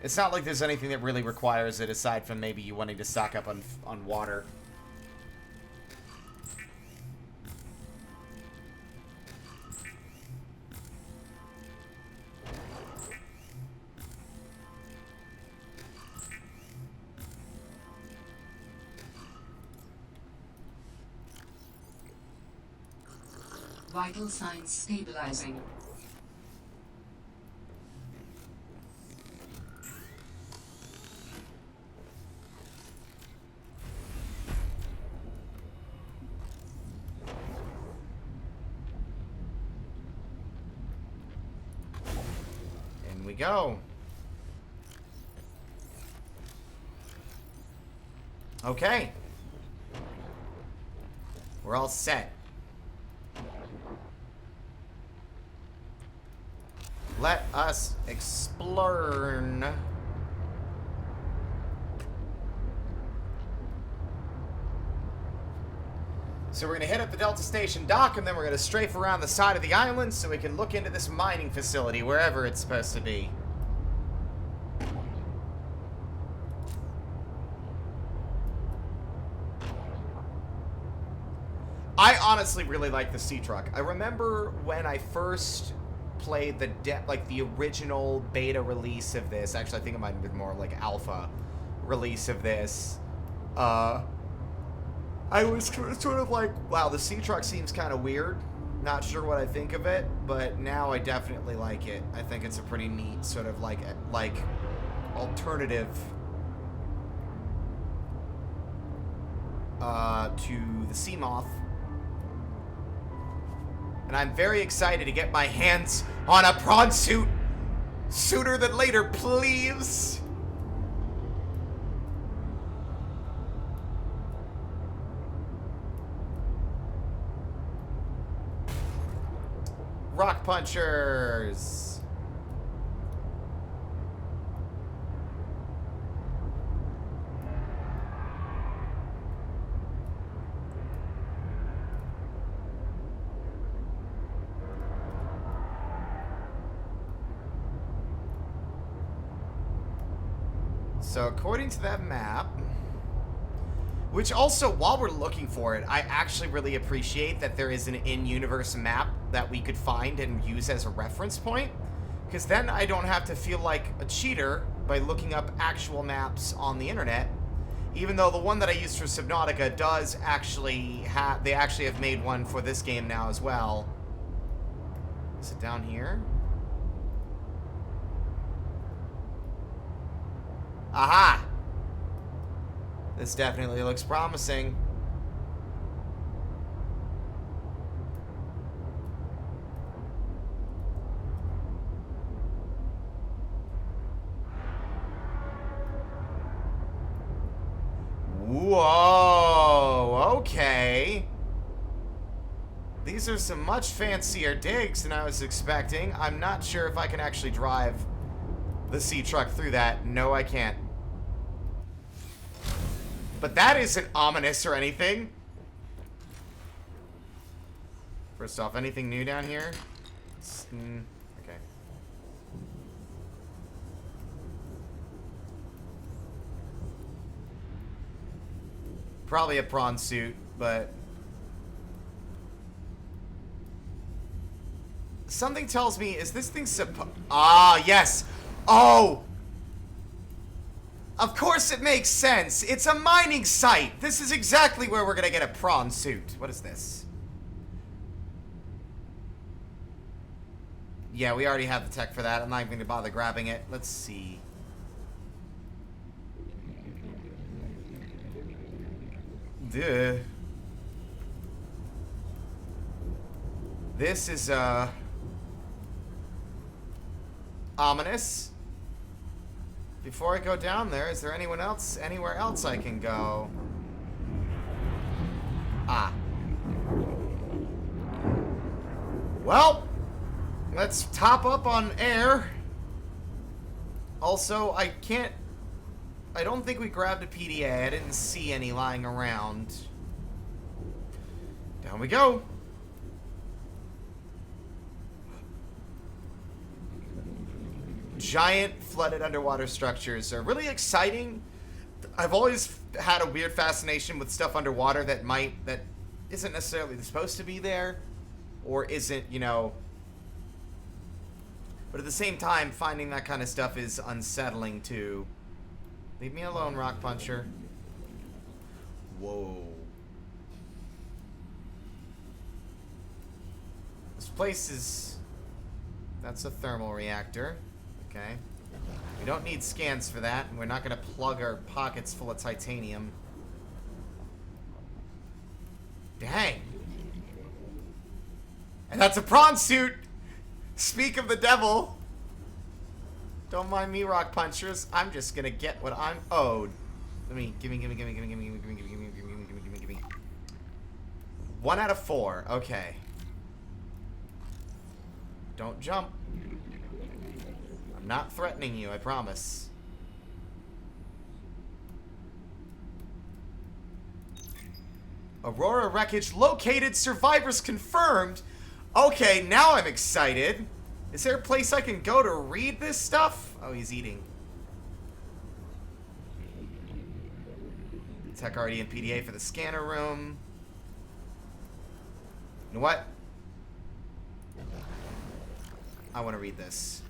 It's not like there's anything that really requires it aside from maybe you wanting to stock up on water. Vital signs stabilizing. In we go. Okay. We're all set. Let us explore. So we're going to hit up the Delta Station dock, and then we're going to strafe around the side of the island so we can look into this mining facility, wherever it's supposed to be. I honestly really like the sea truck. I remember when I first played the original beta release of this. Actually, I think it might have been more like alpha release of this. I was sort of like, wow, the sea truck seems kind of weird. Not sure what I think of it, but now I definitely like it. I think it's a pretty neat sort of like alternative to the sea moth. And I'm very excited to get my hands on a prawn suit sooner than later, please. Rock punchers. So according to that map, which also, while we're looking for it, I actually really appreciate that there is an in-universe map that we could find and use as a reference point, because then I don't have to feel like a cheater by looking up actual maps on the internet, even though the one that I used for Subnautica does actually have, they actually have made one for this game now as well. Is it down here? Aha! This definitely looks promising. Whoa, okay. These are some much fancier digs than I was expecting. I'm not sure if I can actually drive the sea truck through that. No, I can't. But that isn't ominous or anything. First off, anything new down here? Okay. Probably a prawn suit, but something tells me, is this thing Ah, yes. Oh! Of course it makes sense. It's a mining site. This is exactly where we're gonna get a prawn suit. What is this? Yeah, we already have the tech for that. I'm not even gonna bother grabbing it. Let's see. Duh. This is, ominous. Before I go down there, is there anywhere else I can go? Ah. Well, let's top up on air. Also, I can't I don't think we grabbed a PDA. I didn't see any lying around. Down we go. Giant flooded underwater structures are really exciting. I've always had a weird fascination with stuff underwater that isn't necessarily supposed to be there, or isn't, you know. But at the same time, finding that kind of stuff is unsettling too. Leave me alone, Rock Puncher. Whoa. This place is... That's a thermal reactor. Okay. We don't need scans for that, and we're not going to plug our pockets full of titanium. Dang. And that's a prawn suit! Speak of the devil. Don't mind me, Rock Punchers. I'm just gonna get what I'm owed. Gimme. 1 out of 4. Okay. Don't jump. I'm not threatening you, I promise. Aurora wreckage located. Survivors confirmed. Okay, now I'm excited. Is there a place I can go to read this stuff? Oh, he's eating. Tech Arti and PDA for the scanner room. You know what? I want to read this.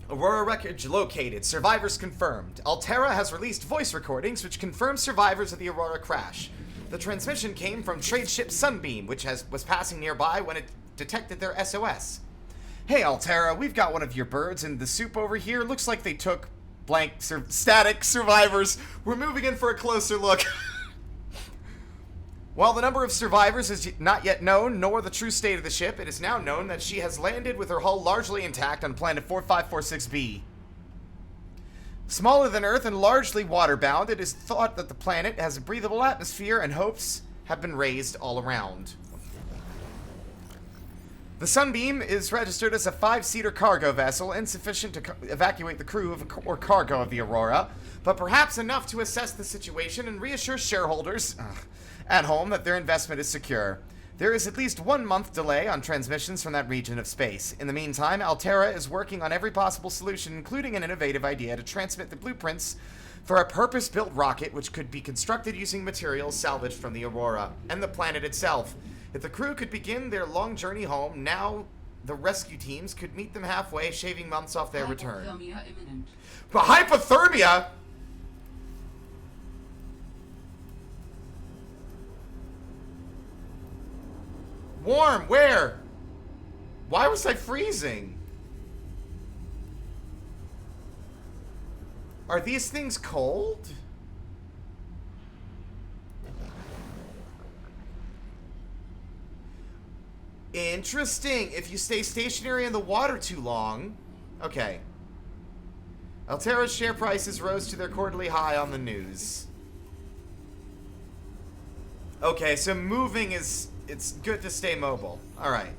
Aurora wreckage located. Survivors confirmed. Altera has released voice recordings which confirm survivors of the Aurora crash. The transmission came from trade ship Sunbeam, which was passing nearby when it detected their SOS. Hey, Altera, we've got one of your birds in the soup over here. Looks like they took blank static survivors. We're moving in for a closer look. While the number of survivors is not yet known, nor the true state of the ship, it is now known that she has landed with her hull largely intact on planet 4546b. Smaller than Earth and largely waterbound, it is thought that the planet has a breathable atmosphere, and hopes have been raised all around. The Sunbeam is registered as a 5-seater cargo vessel, insufficient to evacuate the crew or cargo of the Aurora, but perhaps enough to assess the situation and reassure shareholders at home that their investment is secure. There is at least 1 month delay on transmissions from that region of space. In the meantime, Altera is working on every possible solution, including an innovative idea to transmit the blueprints for a purpose-built rocket which could be constructed using materials salvaged from the Aurora and the planet itself. If the crew could begin their long journey home, now the rescue teams could meet them halfway, shaving months off their return. Hypothermia imminent. But hypothermia? Warm, where? Why was I freezing? Are these things cold? Interesting. If you stay stationary in the water too long. Okay. Altera's share prices rose to their quarterly high on the news. Okay, so moving is... It's good to stay mobile. Alright.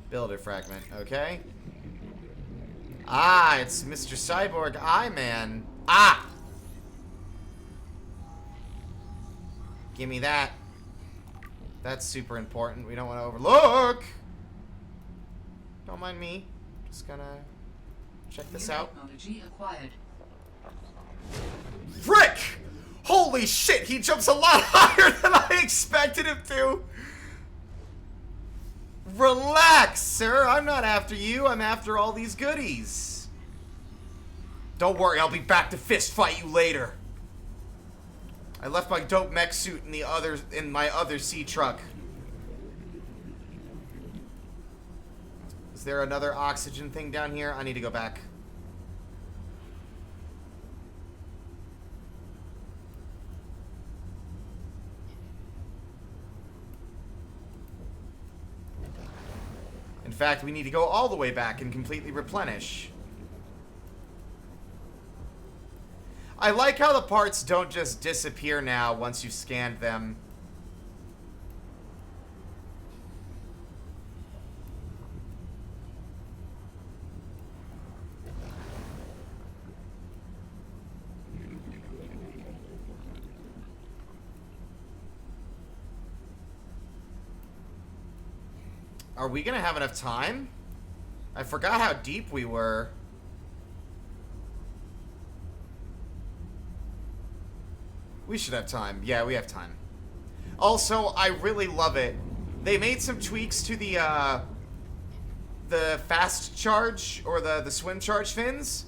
Builder fragment, okay. Ah, it's Mr. Cyborg Eye-Man. Ah! Gimme that. That's super important. We don't want to overlook. Don't mind me. Just gonna check this out. Technology acquired. Frick! Holy shit, he jumps a lot higher than I expected him to. Relax, sir. I'm not after you. I'm after all these goodies. Don't worry, I'll be back to fist fight you later. I left my dope mech suit in my other sea truck. Is there another oxygen thing down here? I need to go back. In fact, we need to go all the way back and completely replenish. I like how the parts don't just disappear now once you've scanned them. Are we gonna have enough time? I forgot how deep we were. We should have time. Yeah, we have time. Also, I really love it. They made some tweaks to the fast charge, or the swim charge fins.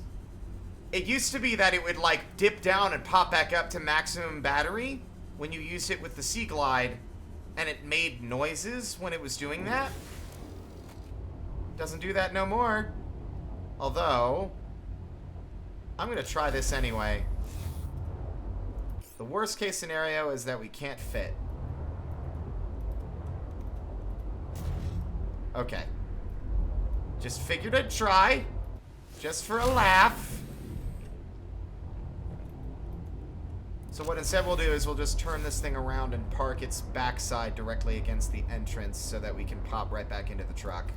It used to be that it would, like, dip down and pop back up to maximum battery when you used it with the Sea Glide, and it made noises when it was doing that. Doesn't do that no more. Although, I'm gonna try this anyway. The worst case scenario is that we can't fit. Okay. Just figured I'd try. Just for a laugh. So what instead we'll do is we'll just turn this thing around and park its backside directly against the entrance so that we can pop right back into the truck.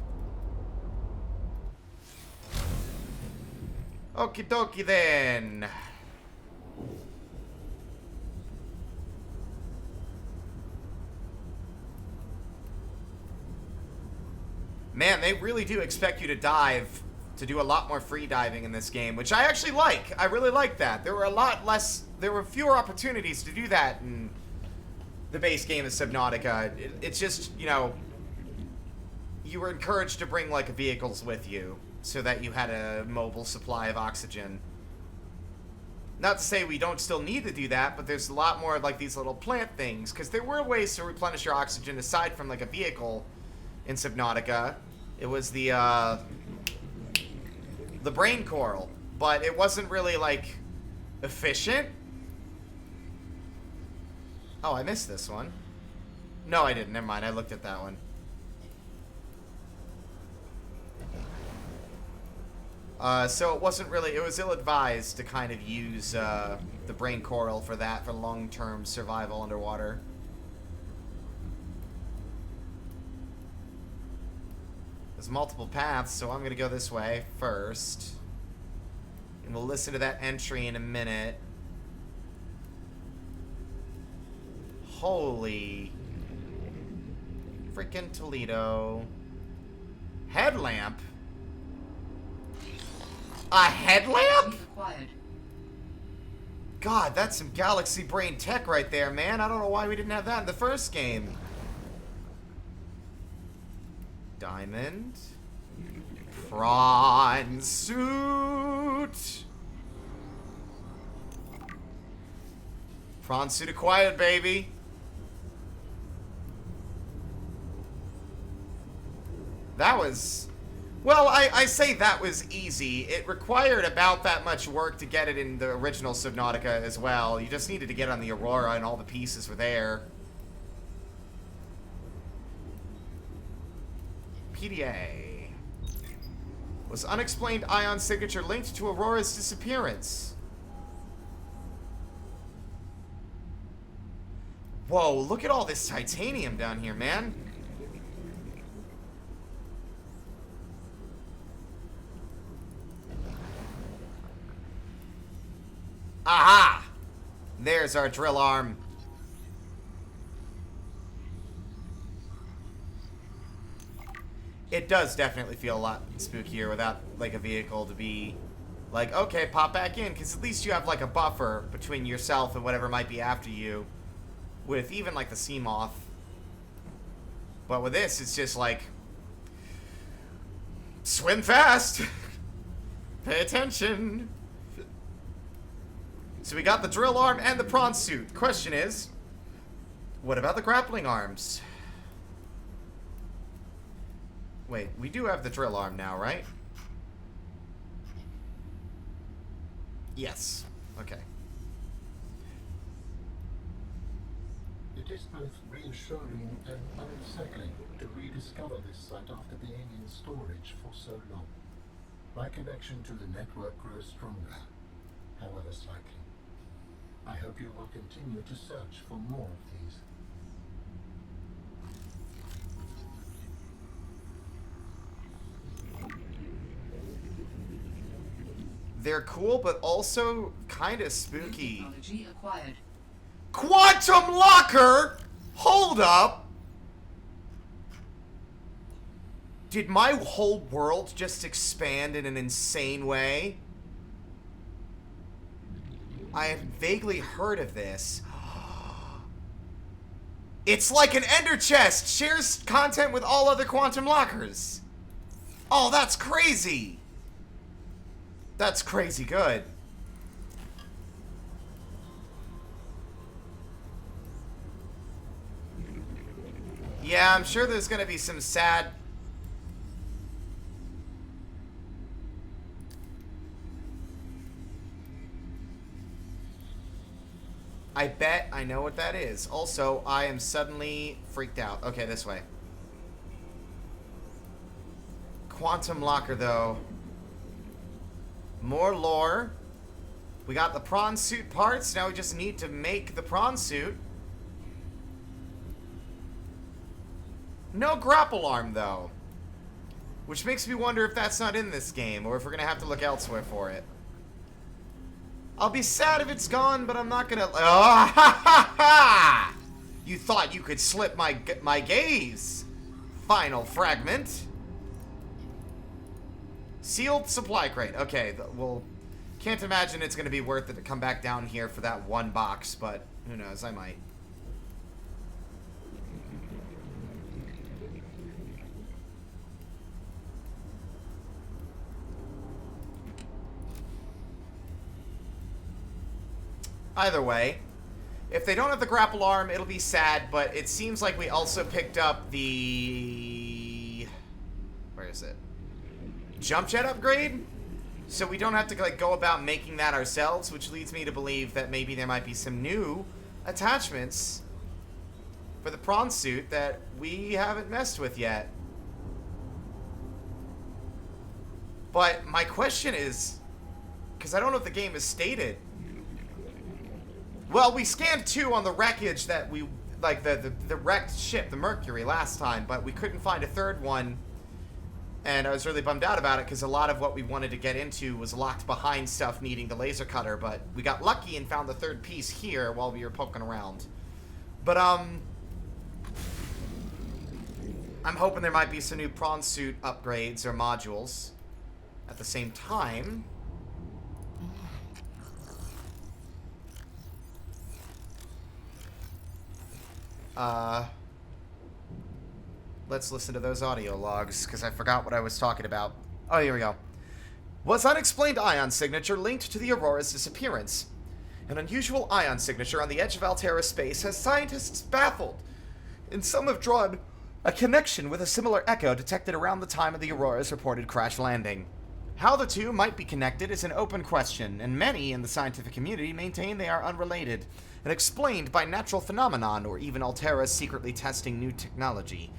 Okie dokie then. Man, they really do expect you to dive, to do a lot more free diving in this game, which I actually like. I really like that. There were fewer opportunities to do that in the base game of Subnautica. It's just, you know, you were encouraged to bring, like, vehicles with you so that you had a mobile supply of oxygen. Not to say we don't still need to do that, but there's a lot more, like, these little plant things, because there were ways to replenish your oxygen aside from, like, a vehicle in Subnautica. It was the brain coral, but it wasn't really, like, efficient. Oh, I missed this one. No, I didn't. Never mind. I looked at that one. So it wasn't really, it was ill-advised to kind of use the brain coral for that, for long-term survival underwater. There's multiple paths, so I'm gonna go this way first. And we'll listen to that entry in a minute. Holy freaking Toledo. Headlamp? A headlamp? God, that's some galaxy brain tech right there, man. I don't know why we didn't have that in the first game. Diamond. Prawn suit. Prawn suit acquired, baby. That was... Well, I say that was easy. It required about that much work to get it in the original Subnautica as well. You just needed to get on the Aurora and all the pieces were there. PDA. Was unexplained ion signature linked to Aurora's disappearance? Whoa, look at all this titanium down here, man. Aha! There's our drill arm. It does definitely feel a lot spookier without, like, a vehicle to be like, okay, pop back in, because at least you have, like, a buffer between yourself and whatever might be after you, with even, like, the sea moth. But with this, it's just like, swim fast! Pay attention! So we got the drill arm and the prawn suit. Question is, what about the grappling arms? Wait, we do have the drill arm now, right? Yes. Okay. It is both reassuring and unsettling to rediscover this site after being in storage for so long. My connection to the network grows stronger, however slightly. I hope you will continue to search for more of these. They're cool, but also kind of spooky. Technology acquired. Quantum locker? Hold up. Did my whole world just expand in an insane way? I have vaguely heard of this. It's like an Ender Chest! Shares content with all other quantum lockers! Oh, that's crazy! That's crazy good. Yeah, I'm sure there's gonna be some sad... I bet I know what that is. Also, I am suddenly freaked out. Okay, this way. Quantum locker, though. More lore. We got the prawn suit parts. Now we just need to make the prawn suit. No grapple arm, though. Which makes me wonder if that's not in this game, or if we're going to have to look elsewhere for it. I'll be sad if it's gone, but I'm not going to... Oh, ha, ha, ha! You thought you could slip my gaze. Final fragment. Sealed supply crate. Okay, well, can't imagine it's going to be worth it to come back down here for that one box, but who knows, I might. Either way, if they don't have the grapple arm, it'll be sad, but it seems like we also picked up the... Where is it? Jump jet upgrade? So we don't have to like go about making that ourselves, which leads me to believe that maybe there might be some new attachments for the prawn suit that we haven't messed with yet. But my question is, because I don't know if the game is stated. Well, we scanned 2 on the wreckage that we, like the wrecked ship, the Mercury, last time, but we couldn't find a third one. And I was really bummed out about it because a lot of what we wanted to get into was locked behind stuff needing the laser cutter, but we got lucky and found the third piece here while we were poking around. But, I'm hoping there might be some new prawn suit upgrades or modules. At the same time... Let's listen to those audio logs, because I forgot what I was talking about. Oh, here we go. Was unexplained ion signature linked to the Aurora's disappearance? An unusual ion signature on the edge of Altera space has scientists baffled, and some have drawn a connection with a similar echo detected around the time of the Aurora's reported crash landing. How the two might be connected is an open question, and many in the scientific community maintain they are unrelated, and explained by natural phenomenon or even Altera secretly testing new technology.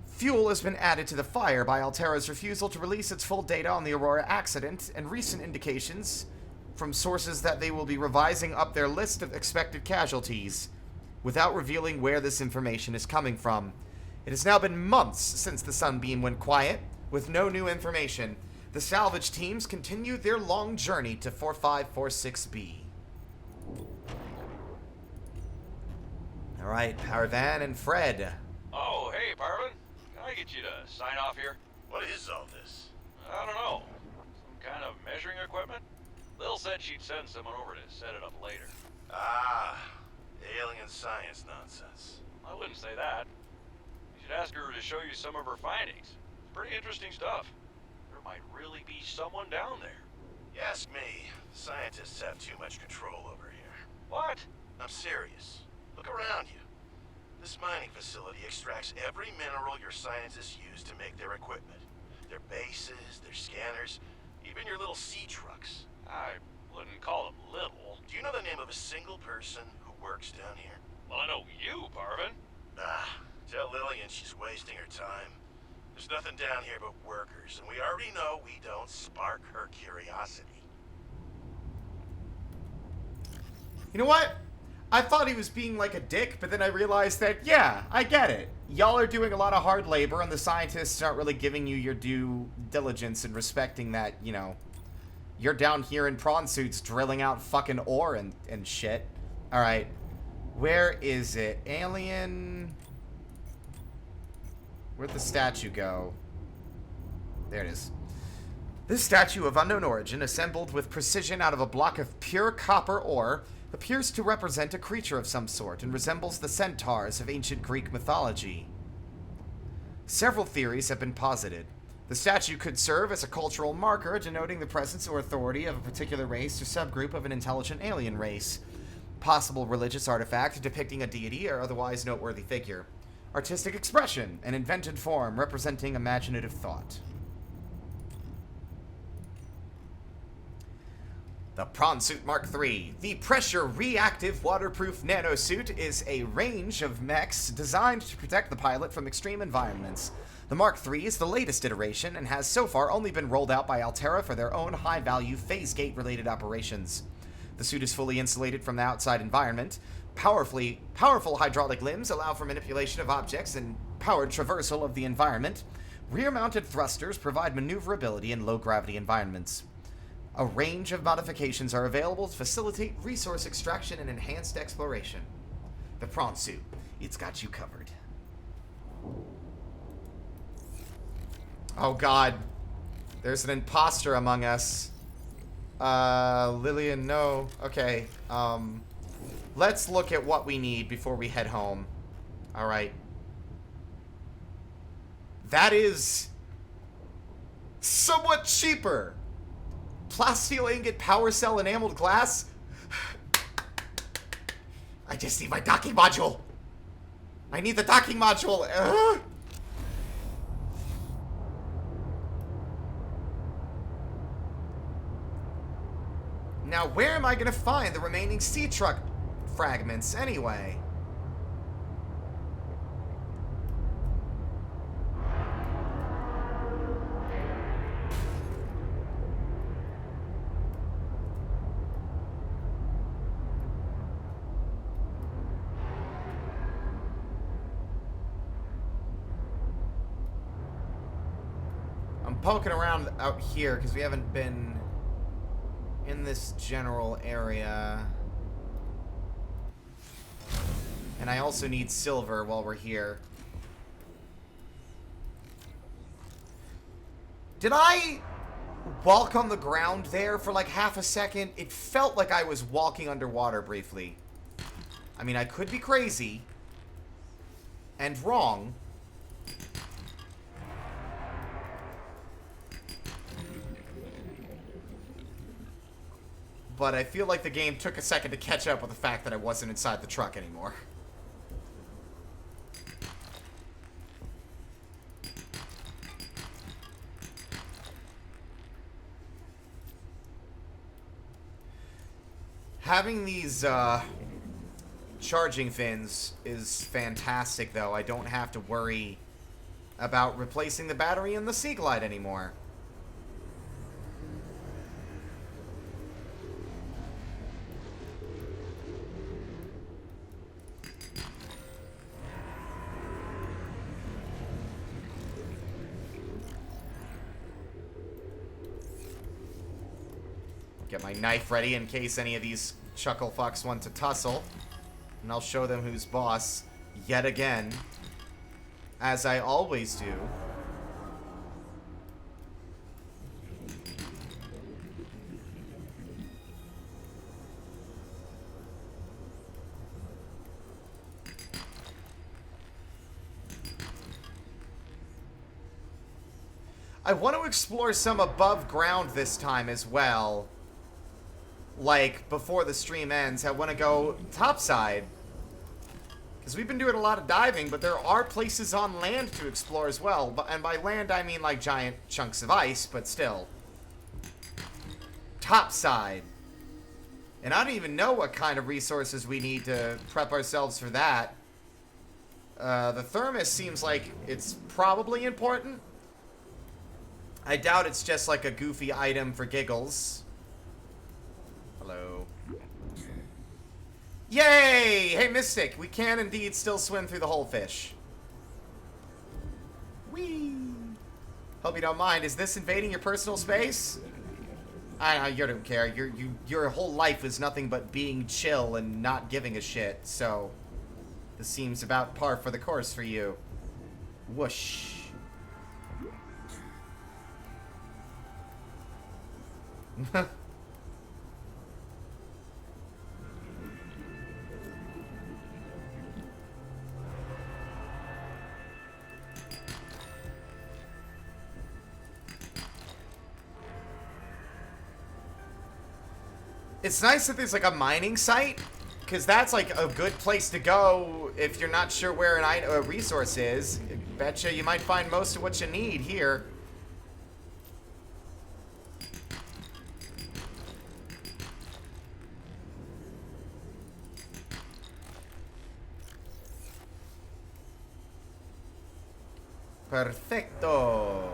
Fuel has been added to the fire by Altera's refusal to release its full data on the Aurora accident, and recent indications from sources that they will be revising up their list of expected casualties, without revealing where this information is coming from. It has now been months since the Sunbeam went quiet, with no new information. The salvage teams continue their long journey to 4546B. Alright, Paravan and Fred. Oh, hey, Parvin. Can I get you to sign off here? What is all this? I don't know. Some kind of measuring equipment? Lil said she'd send someone over to set it up later. Ah, alien science nonsense. I wouldn't say that. You should ask her to show you some of her findings. It's pretty interesting stuff. There might really be someone down there. You ask me, scientists have too much control over here. What? I'm serious. Look around you. This mining facility extracts every mineral your scientists use to make their equipment. Their bases, their scanners, even your little sea trucks. I wouldn't call them little. Do you know the name of a single person who works down here? Well, I know you, Parvin. Ah, tell Lillian she's wasting her time. There's nothing down here but workers, and we already know we don't spark her curiosity. You know what? I thought he was being like a dick, but then I realized that, yeah, I get it. Y'all are doing a lot of hard labor, and the scientists aren't really giving you your due diligence and respecting that, you know, you're down here in prawn suits drilling out fucking ore and shit. Alright. Where is it? Alien... Where'd the statue go? There it is. This statue of unknown origin, assembled with precision out of a block of pure copper ore, appears to represent a creature of some sort and resembles the centaurs of ancient Greek mythology. Several theories have been posited. The statue could serve as a cultural marker denoting the presence or authority of a particular race or subgroup of an intelligent alien race. Possible religious artifact depicting a deity or otherwise noteworthy figure. Artistic expression, an invented form representing imaginative thought. The Prawn Suit Mark III. The pressure reactive waterproof nanosuit is a range of mechs designed to protect the pilot from extreme environments. The Mark III is the latest iteration and has so far only been rolled out by Altera for their own high-value phase gate-related operations. The suit is fully insulated from the outside environment. Powerful hydraulic limbs allow for manipulation of objects and powered traversal of the environment. Rear-mounted thrusters provide maneuverability in low-gravity environments. A range of modifications are available to facilitate resource extraction and enhanced exploration. The Prawn Suit. It's got you covered. Oh god. There's an imposter among us. Lillian, no. Okay. Let's look at what we need before we head home. Alright. That is somewhat cheaper. Plasteel ingot power cell enameled glass? I just need my docking module. I need the docking module. Now, where am I going to find the remaining sea truck fragments anyway? Poking around out here because we haven't been in this general area. And I also need silver while we're here. Did I walk on the ground there for like half a second? It felt like I was walking underwater briefly. I mean, I could be crazy and wrong. But I feel like the game took a second to catch up with the fact that I wasn't inside the truck anymore. Having these charging fins is fantastic, though. I don't have to worry about replacing the battery in the Sea Glide anymore. Get my knife ready in case any of these chuckle fucks want to tussle. And I'll show them who's boss yet again. As I always do. I want to explore some above ground this time as well. Like, before the stream ends, I want to go topside. Because we've been doing a lot of diving, but there are places on land to explore as well. And by land, I mean like giant chunks of ice, but still. Topside. And I don't even know what kind of resources we need to prep ourselves for that. The thermos seems like it's probably important. I doubt it's just like a goofy item for giggles. Hello. Yay! Hey, Mystic, we can indeed still swim through the whole fish. Whee! Hope you don't mind. Is this invading your personal space? You don't care. Your whole life is nothing but being chill and not giving a shit, so this seems about par for the course for you. Whoosh. It's nice that there's like a mining site, because that's like a good place to go if you're not sure where a resource is. Betcha you might find most of what you need here. Perfecto.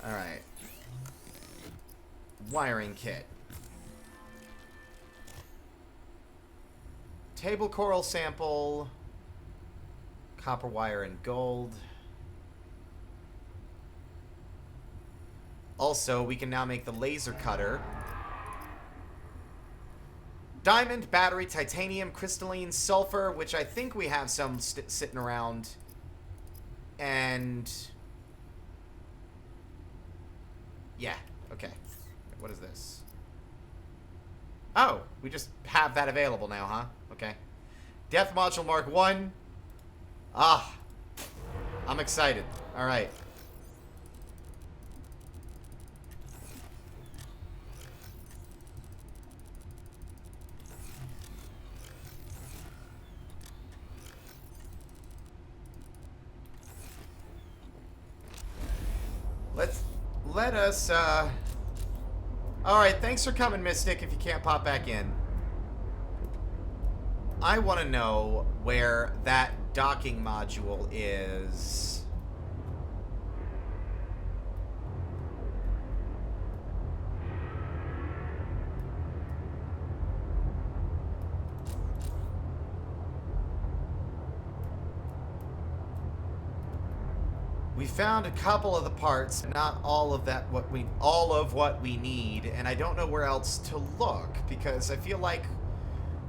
Alright. Wiring kit. Table coral sample. Copper wire and gold. Also, we can now make the laser cutter. Diamond, battery, titanium, crystalline, sulfur, which I think we have some sitting around. And... yeah, okay. What is this? Oh, we just have that available now, huh? Okay. Depth module mark 1. Ah. I'm excited. Alright. Let us, Alright, thanks for coming, Mystic, if you can't pop back in. I want to know where that docking module is. We found a couple of the parts, not all of what we need, and I don't know where else to look, because I feel like,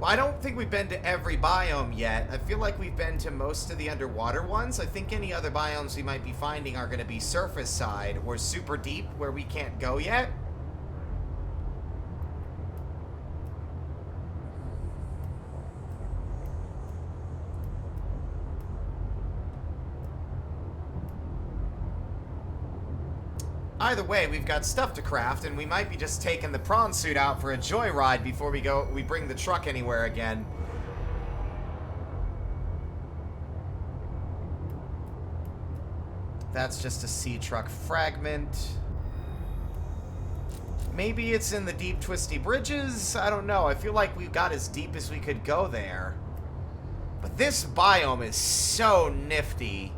well, I don't think we've been to every biome yet. I feel like we've been to most of the underwater ones. I think any other biomes we might be finding are going to be surface side or super deep where we can't go yet. Either way, we've got stuff to craft, and we might be just taking the prawn suit out for a joyride before we bring the truck anywhere again. That's just a sea truck fragment. Maybe it's in the deep, twisty bridges? I don't know. I feel like we got as deep as we could go there. But this biome is so nifty.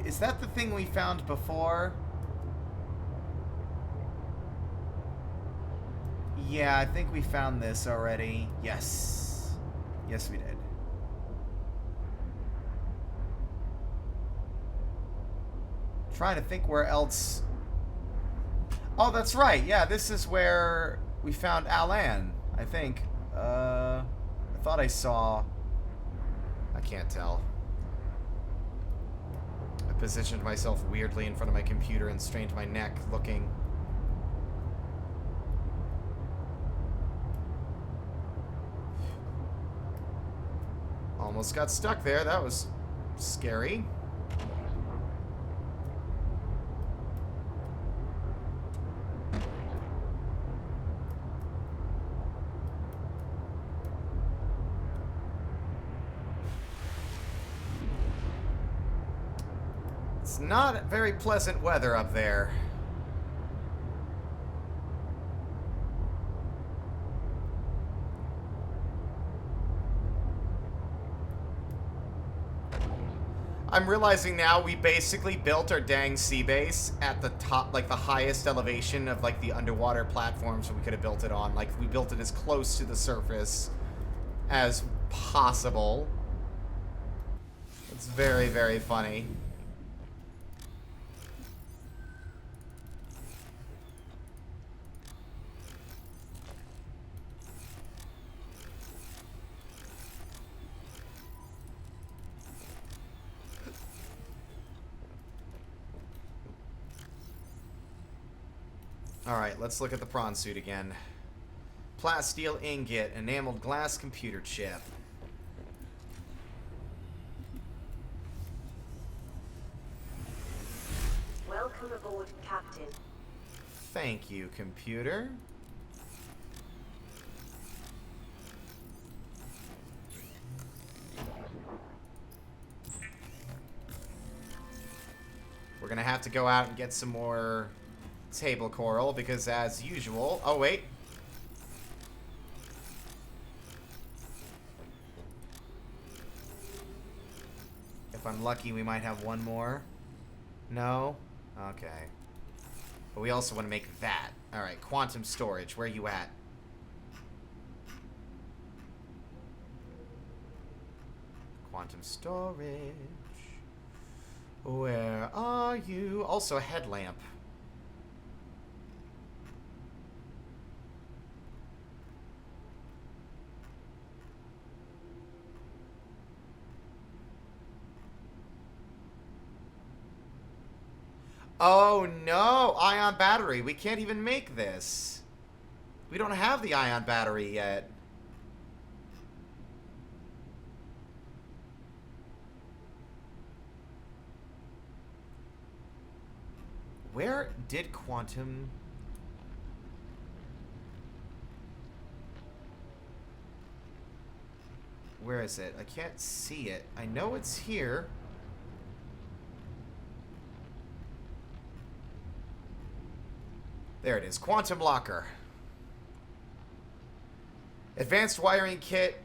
Is that the thing we found before? Yeah, I think we found this already. Yes. Yes, we did. Trying to think where else... oh, that's right. Yeah, this is where we found Alan, I think. I thought I saw... I can't tell. I positioned myself weirdly in front of my computer and strained my neck looking. Almost got stuck there. That was scary. It's not very pleasant weather up there. I'm realizing now we basically built our dang sea base at the top, like the highest elevation of like the underwater platforms we could have built it on. Like we built it as close to the surface as possible. It's very, very funny. Alright, let's look at the prawn suit again. Plasteel ingot, enameled glass computer chip. Welcome aboard, Captain. Thank you, computer. We're gonna have to go out and get some more table coral because, as usual... Oh, wait. If I'm lucky, we might have one more. No? Okay. But we also want to make that. Alright, quantum storage. Where you at? Quantum storage. Where are you? Also a headlamp. Oh no! Ion battery. We can't even make this. We don't have the ion battery yet. Where did quantum... Where is it? I can't see it. I know it's here. There it is. Quantum locker. Advanced wiring kit.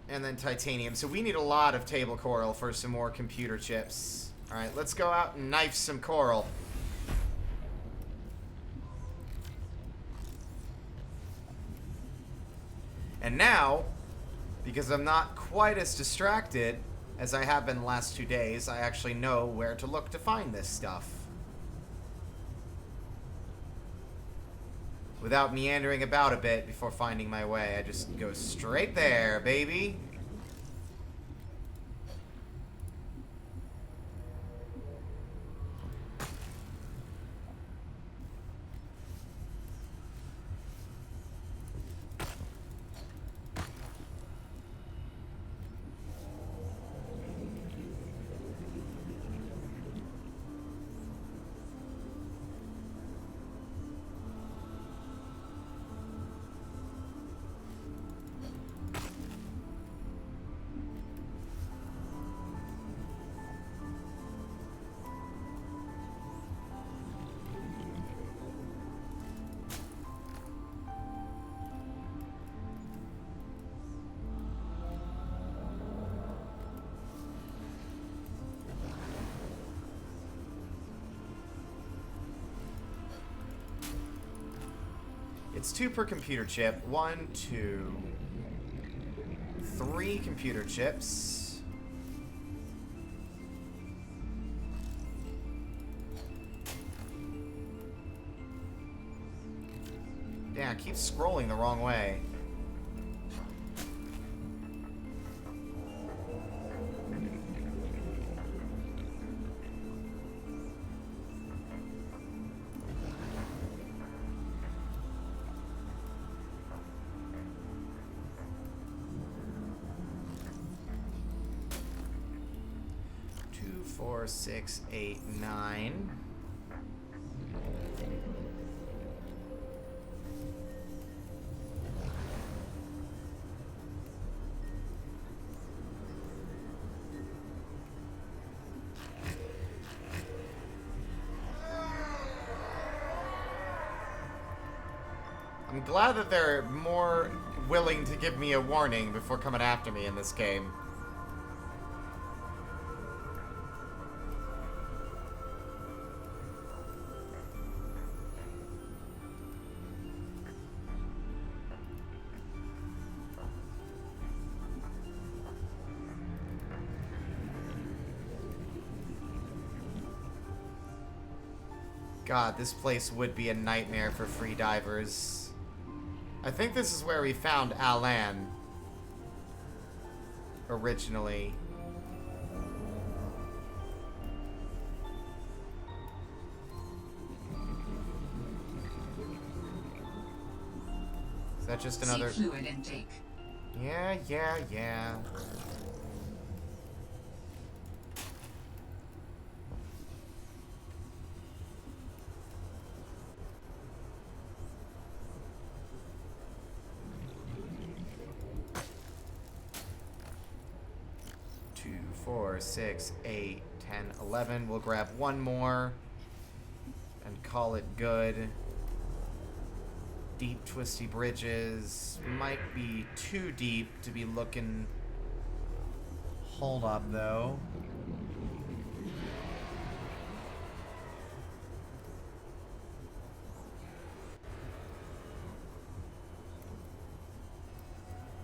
And then titanium. So we need a lot of table coral for some more computer chips. Alright, let's go out and knife some coral. And now, because I'm not quite as distracted as I have been the last 2 days, I actually know where to look to find this stuff. Without meandering about a bit before finding my way, I just go straight there, baby. It's 2 per computer chip. 1, 2, 3 computer chips. Damn, I keep scrolling the wrong way. Four, 6, 8, 9. I'm glad that they're more willing to give me a warning before coming after me in this game. God, this place would be a nightmare for free divers. I think this is where we found Alan originally. Is that just another... See fluid intake. Yeah. 2, 4, 6, 8, 10, 11. We'll grab one more and call it good. Deep, twisty bridges. Might be too deep to be looking... Hold up, though.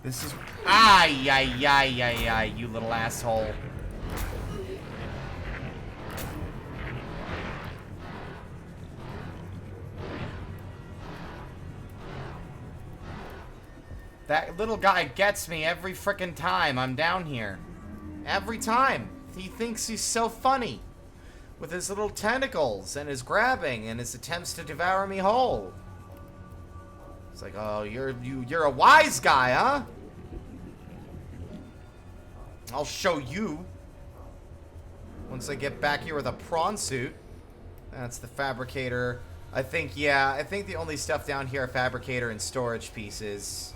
This is... Ay, you little asshole. That little guy gets me every frickin' time I'm down here. Every time. He thinks he's so funny. With his little tentacles and his grabbing and his attempts to devour me whole. It's like, oh, you're a wise guy, huh? I'll show you. Once I get back here with a prawn suit. That's the fabricator. I think the only stuff down here are fabricator and storage pieces.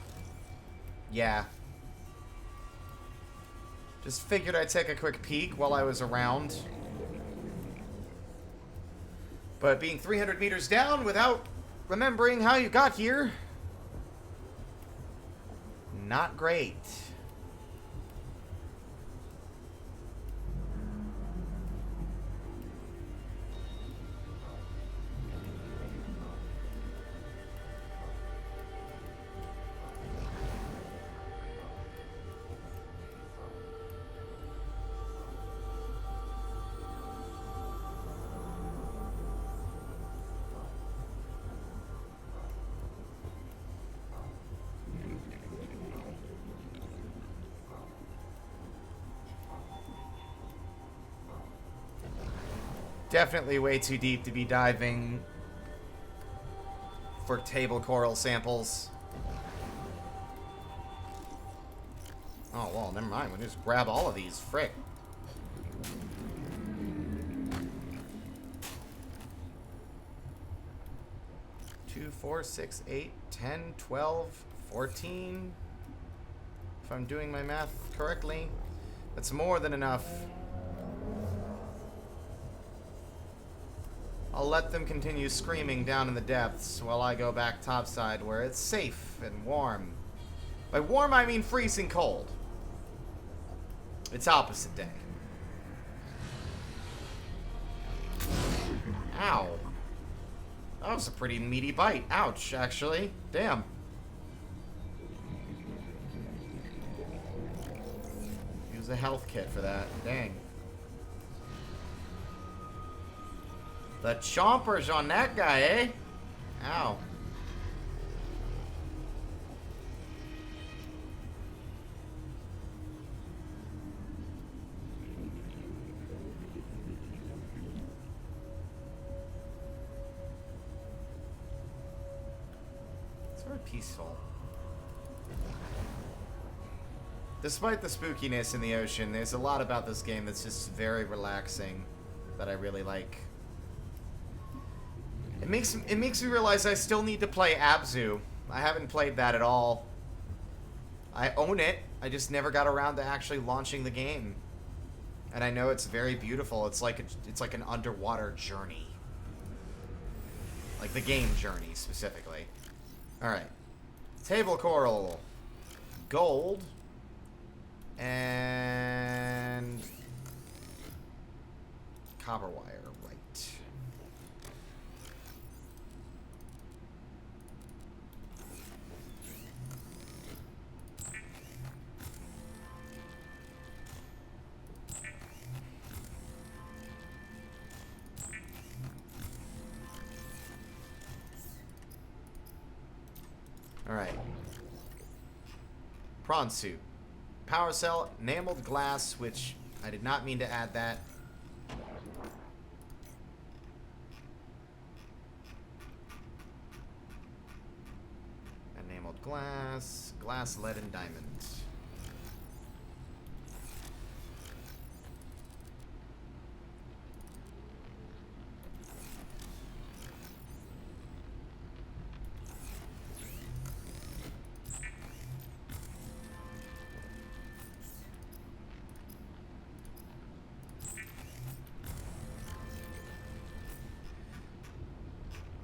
Yeah. Just figured I'd take a quick peek while I was around. But being 300 meters down without remembering how you got here... Not great. Definitely way too deep to be diving for table coral samples. Oh, well, never mind. We'll just grab all of these. Frick. Two, 4, 6, 8, 10, 12, 14. If I'm doing my math correctly, that's more than enough. I'll let them continue screaming down in the depths while I go back topside where it's safe and warm. By warm, I mean freezing cold. It's opposite day. Ow. That was a pretty meaty bite. Ouch, actually. Damn. Use a health kit for that. Dang. The chompers on that guy, eh? Ow. It's very peaceful. Despite the spookiness in the ocean, there's a lot about this game that's just very relaxing that I really like. It makes me realize I still need to play Abzu. I haven't played that at all. I own it. I just never got around to actually launching the game. And I know it's very beautiful. It's like an underwater journey. Like the game journey specifically. All right. Table coral, gold, and copper wire. Alright. Prawn suit. Power cell, enameled glass, which I did not mean to add that. Enameled Glass, lead, and diamond.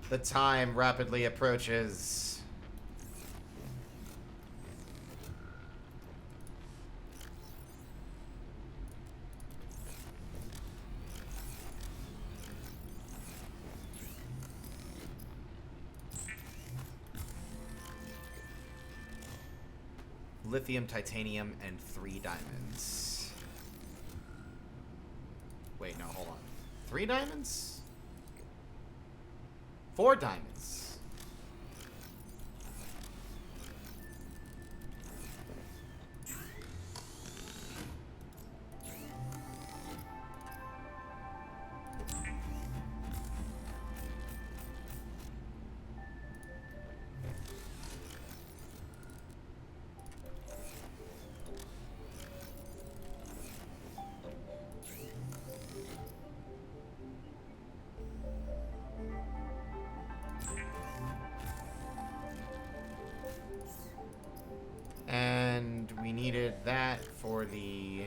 The time rapidly approaches. Lithium, titanium, and 3 diamonds. Wait, no, hold on. 3 diamonds? 4 diamonds. And we needed that for the...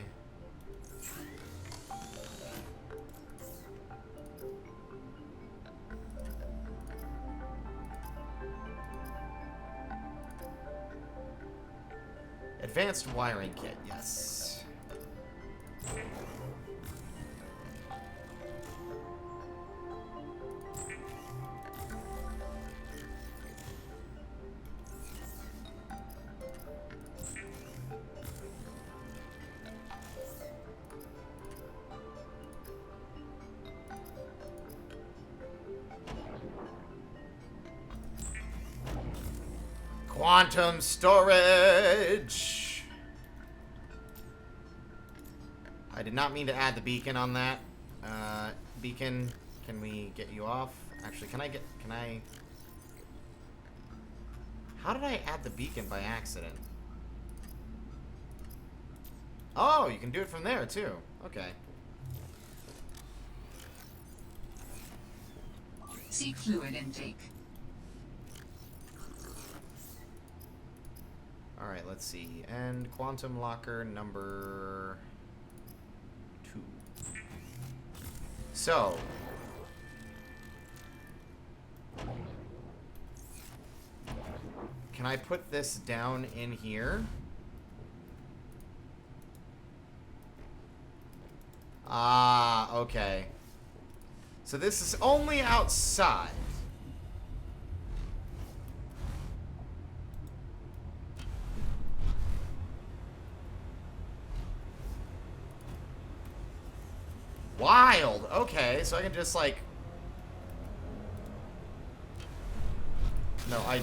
Advanced wiring kit, yes. Quantum storage! I did not mean to add the beacon on that. Beacon, can we get you off? Actually, can I... How did I add the beacon by accident? Oh, you can do it from there, too. Okay. Seek fluid intake. Alright, let's see. And quantum locker number 2. So. Can I put this down in here? Ah, okay. So this is only outside. Wild. Okay, so I can just like... No, I...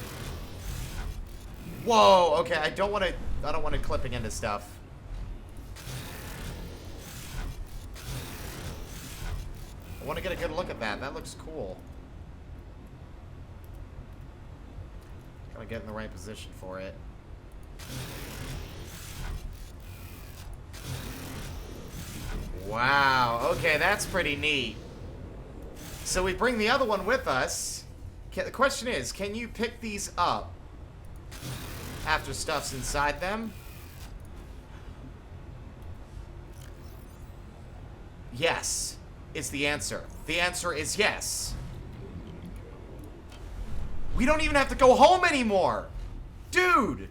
Whoa, okay, I don't want it clipping into stuff. I want to get a good look at that. That looks cool. Gotta get in the right position for it. Wow, okay, that's pretty neat. So we bring the other one with us. The question is, can you pick these up after stuff's inside them? Yes, is the answer. The answer is yes. We don't even have to go home anymore. Dude.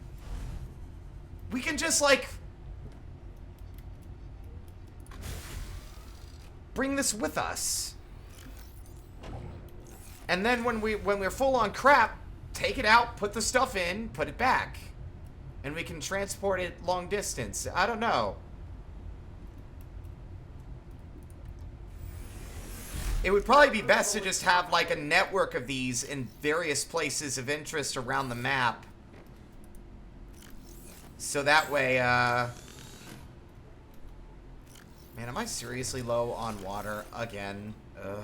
We can just, like... bring this with us. And then when we're full on crap, take it out, put the stuff in, put it back. And we can transport it long distance. I don't know. It would probably be best to just have like a network of these in various places of interest around the map. So that way, man, am I seriously low on water again? Ugh.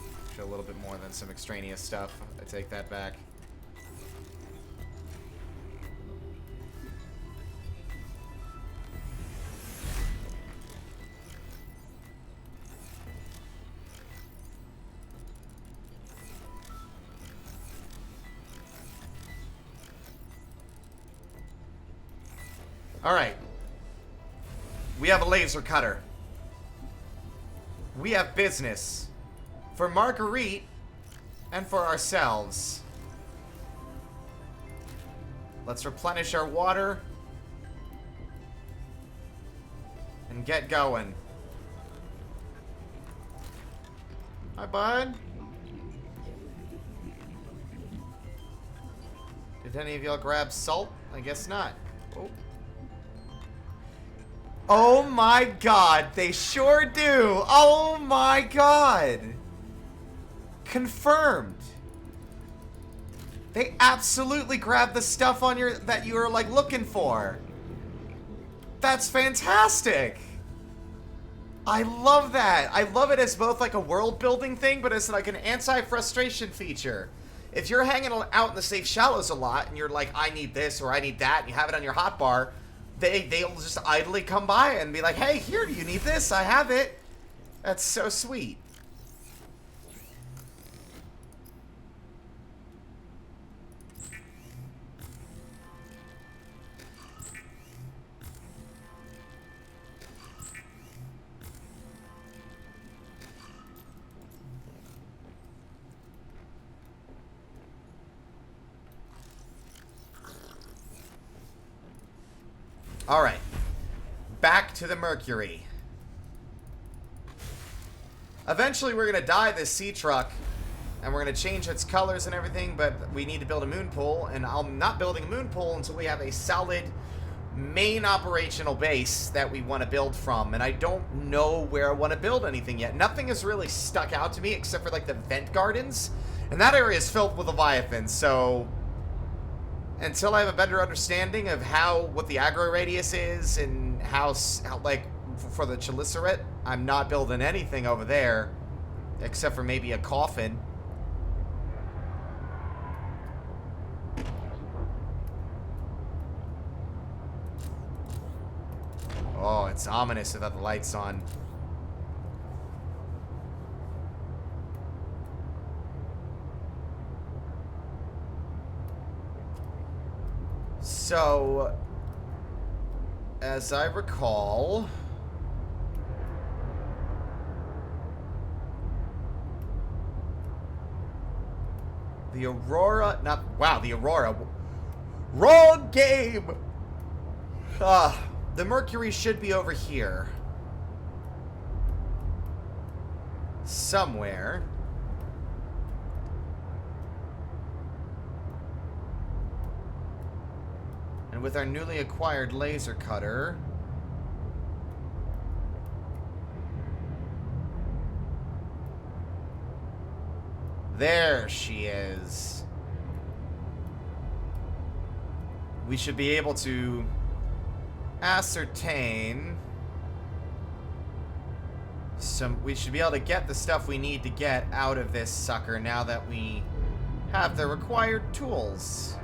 Actually, a little bit more than some extraneous stuff. I take that back. Alright. We have a laser cutter. We have business. For Marguerite and for ourselves. Let's replenish our water and get going. Hi, bud. Did any of y'all grab salt? I guess not. Oh. Oh my god, they sure do. Oh my god. Confirmed. They absolutely grabbed the stuff on your that you were like looking for. That's fantastic. I love that. I love it as both like a world building thing, but as like an anti-frustration feature. If you're hanging out in the safe shallows a lot and you're like, I need this or I need that, and you have it on your hotbar, they'll just idly come by and be like, hey, here, do you need this? I have it. That's so sweet. Alright. Back to the Mercury. Eventually we're going to dye this sea truck, and we're going to change its colors and everything, but we need to build a moon pool, and I'm not building a moon pool until we have a solid main operational base that we want to build from, and I don't know where I want to build anything yet. Nothing has really stuck out to me except for like the vent gardens, and that area is filled with leviathans, so until I have a better understanding of what the aggro radius is and how like for the chelicerae, I'm not building anything over there except for maybe a coffin. Oh, it's ominous without the lights on. So, as I recall, the Aurora, the Aurora, wrong game! The Mercury should be over here. Somewhere. And with our newly acquired laser cutter, there she is. We should be able to ascertain we should be able to get the stuff we need to get out of this sucker now that we have the required tools.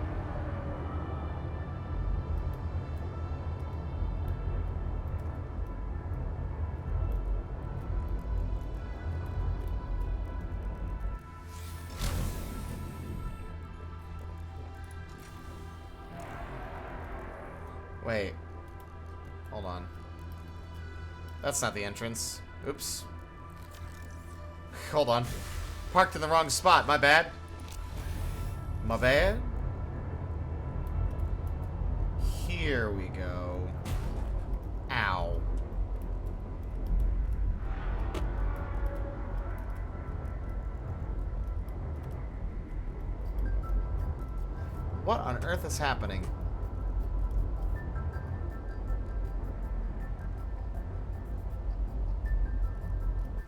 Wait. Hold on. That's not the entrance. Oops. Hold on. Parked in the wrong spot. My bad. My bad. Here we go. Ow. What on earth is happening?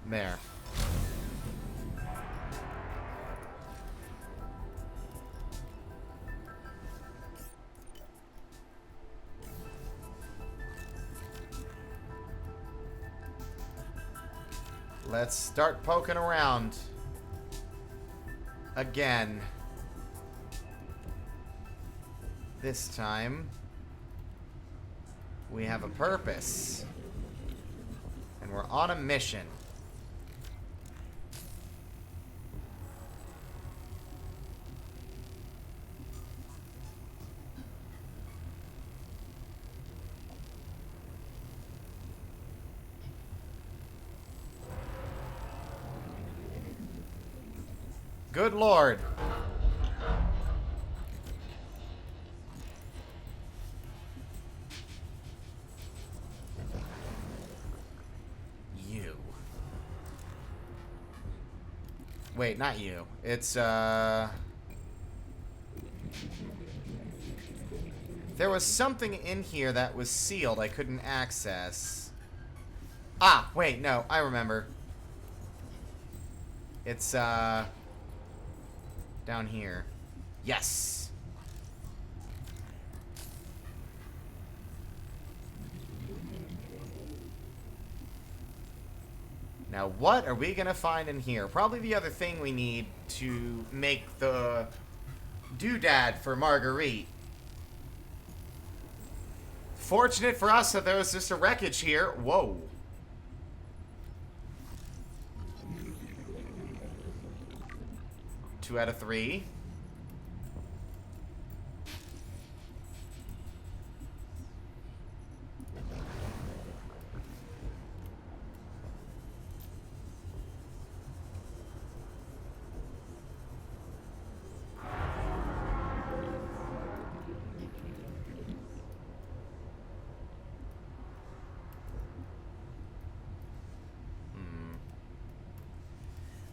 There. Let's start poking around. again. This time, we have a purpose. And we're on a mission. Good Lord. You. Wait, not you. It's, there was something in here that was sealed I couldn't access. Ah, wait, no, I remember. It's, down here. Yes! Now, what are we gonna find in here? Probably the other thing we need to make the doodad for Marguerite. Fortunate for us that there was just a wreckage here. Whoa. Two out of 3.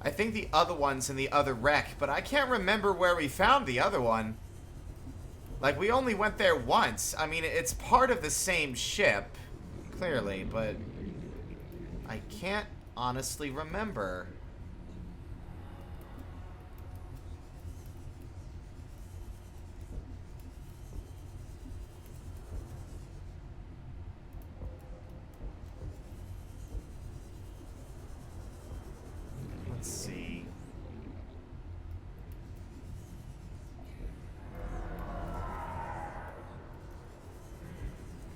I think the other one's in the other wreck, but I can't remember where we found the other one. Like, we only went there once. I mean, it's part of the same ship, clearly, but I can't honestly remember. Let's see.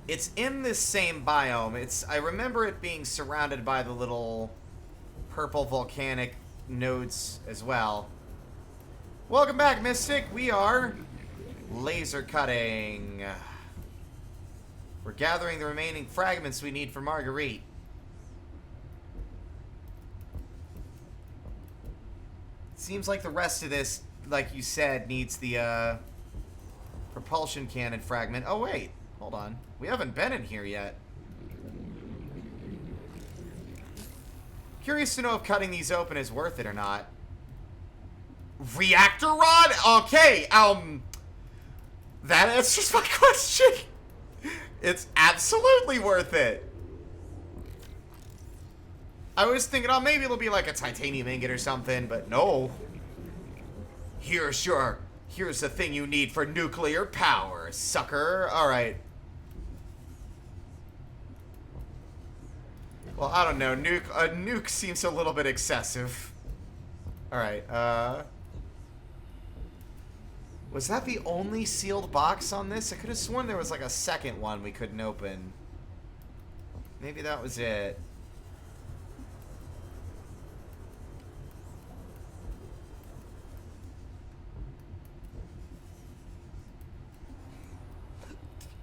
It's in this same biome. I remember it being surrounded by the little purple volcanic nodes as well. Welcome back, Mystic. We are laser cutting. We're gathering the remaining fragments we need for Marguerite. Seems like the rest of this, like you said, needs the propulsion cannon fragment. Oh, wait. Hold on. We haven't been in here yet. Curious to know if cutting these open is worth it or not. Reactor rod? Okay, that answers my question. It's absolutely worth it. I was thinking, oh, maybe it'll be like a titanium ingot or something, but no. Here's the thing you need for nuclear power, sucker. Alright. Well, I don't know. A nuke seems a little bit excessive. Alright, was that the only sealed box on this? I could have sworn there was like a second one we couldn't open. Maybe that was it.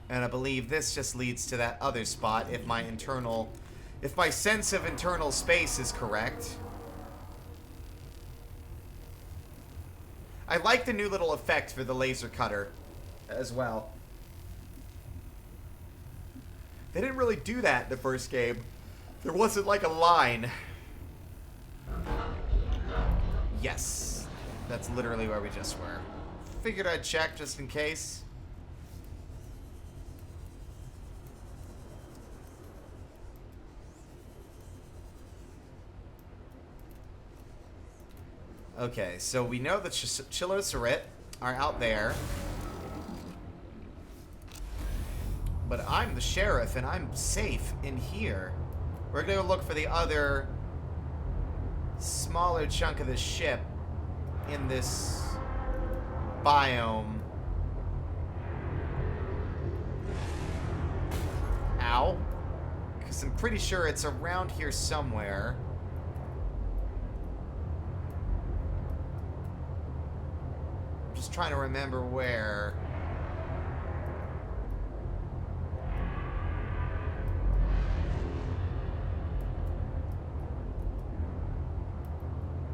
And I believe this just leads to that other spot if my sense of internal space is correct. I like the new little effect for the laser cutter as well. They didn't really do that in the first game. There wasn't like a line. Yes. That's literally where we just were. Figured I'd check just in case. Okay, so we know that Chilosarit are out there. But I'm the sheriff, and I'm safe in here. We're gonna go look for the other smaller chunk of the ship in this biome. Ow. Because I'm pretty sure it's around here somewhere. I'm just trying to remember where.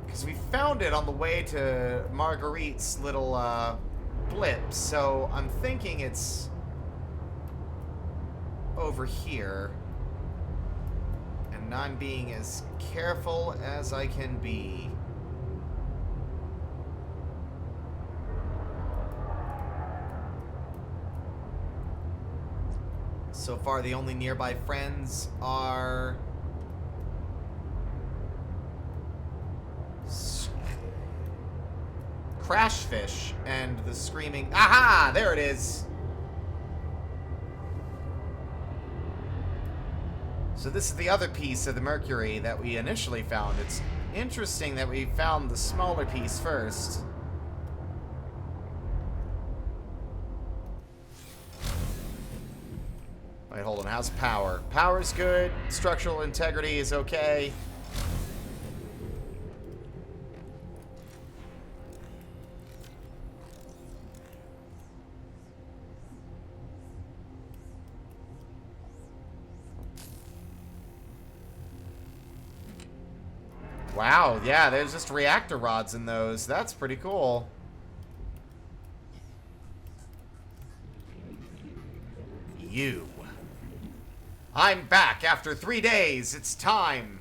Because we found it on the way to Marguerite's little blip, so I'm thinking it's over here. And I'm being as careful as I can be. So far, the only nearby friends are Crashfish and the screaming. Aha! There it is. So this is the other piece of the mercury that we initially found. It's interesting that we found the smaller piece first. Wait, hold on. How's power? Power's good. Structural integrity is okay. Wow, yeah, there's just reactor rods in those. That's pretty cool. You. I'm back after 3 days. It's time.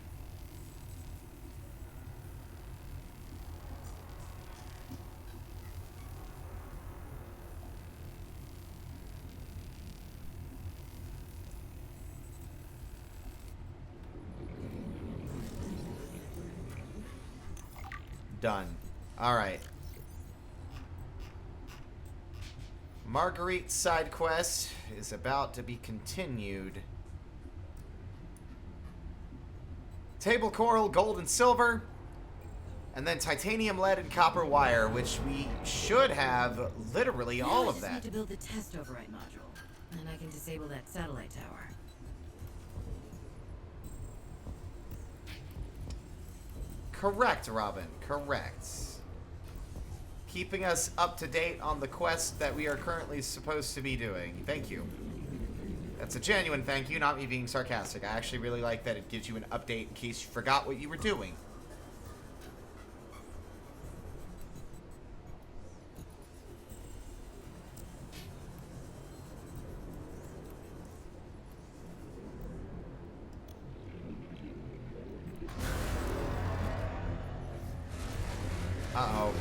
Done. Alright. Marguerite's side quest is about to be continued. Table coral, gold and silver. And then titanium, lead, and copper wire, which we should have literally all of I that. just need to build the test override module. And I can disable that satellite tower. Correct, Robin. Correct. Keeping us up to date on the quest that we are currently supposed to be doing. Thank you. That's a genuine thank you, not me being sarcastic. I actually really like that it gives you an update in case you forgot what you were doing. Uh-oh.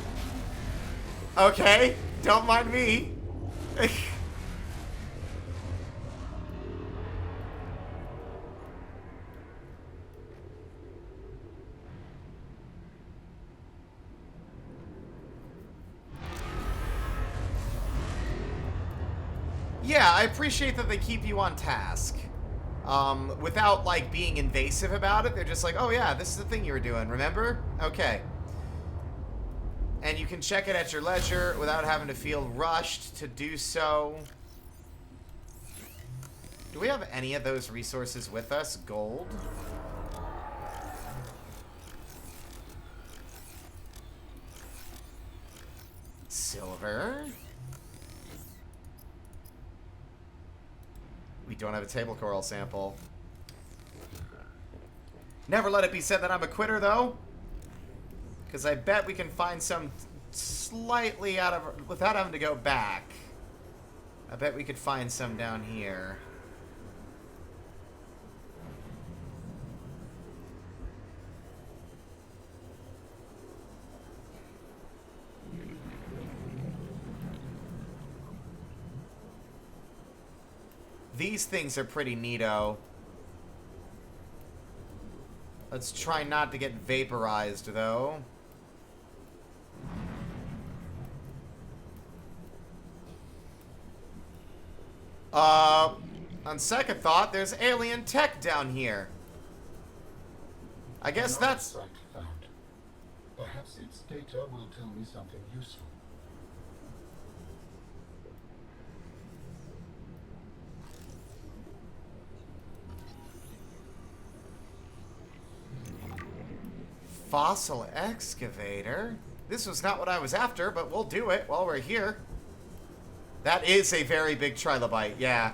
Okay, don't mind me. Yeah, I appreciate that they keep you on task. Without, like, being invasive about it. They're just like, oh yeah, this is the thing you were doing, remember? Okay. And you can check it at your leisure without having to feel rushed to do so. Do we have any of those resources with us? Gold? Silver? We don't have a table coral sample. Never let it be said that I'm a quitter, though. Because I bet we can find some slightly out of... without having to go back. I bet we could find some down here. These things are pretty neato. Let's try not to get vaporized, though. On second thought, there's alien tech down here. I guess Another that's... site found. Perhaps its data will tell me something useful. Fossil excavator? This was not what I was after, but we'll do it while we're here. That is a very big trilobite, yeah.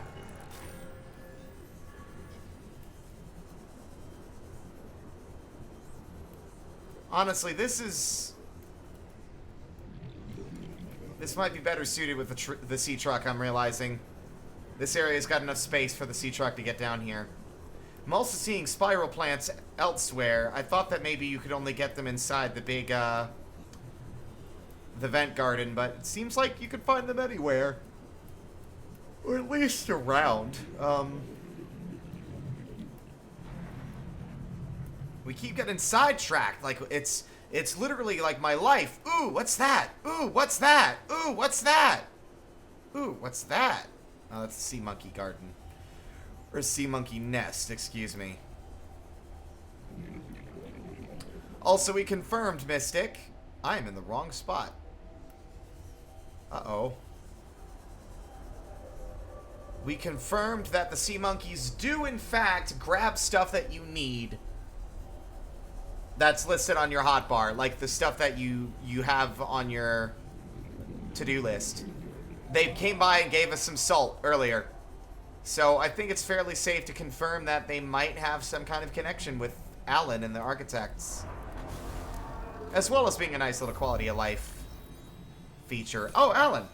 Honestly, this might be better suited with the sea truck, I'm realizing. This area's got enough space for the sea truck to get down here. I'm also seeing spiral plants elsewhere. I thought that maybe you could only get them inside the big, the vent garden, but it seems like you could find them anywhere. Or at least around. We keep getting sidetracked. Like, it's literally like my life. Ooh, what's that? Ooh, what's that? Ooh, what's that? Ooh, what's that? Oh, that's the sea monkey garden. Or sea monkey nest, excuse me. Also, we confirmed, Mystic, I am in the wrong spot. Uh-oh. We confirmed that the sea monkeys do, in fact, grab stuff that you need that's listed on your hotbar, like the stuff that you have on your to-do list. They came by and gave us some salt earlier. So I think it's fairly safe to confirm that they might have some kind of connection with Alan and the architects. As well as being a nice little quality of life feature. Oh, Alan!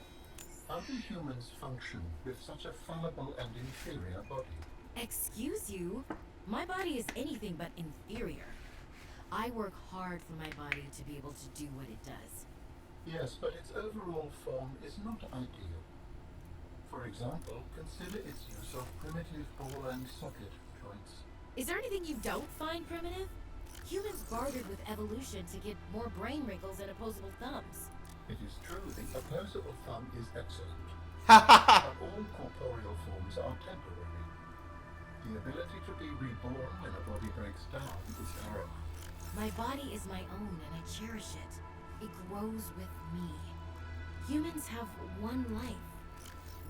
How do humans function with such a fallible and inferior body? Excuse you? My body is anything but inferior. I work hard for my body to be able to do what it does. Yes, but its overall form is not ideal. For example, consider its use of primitive ball and socket joints. Is there anything you don't find primitive? Humans bartered with evolution to get more brain wrinkles and opposable thumbs. It is true, the opposable thumb is excellent. But all corporeal forms are temporary. The ability to be reborn when a body breaks down is paramount. My body is my own and I cherish it. It grows with me. Humans have one life.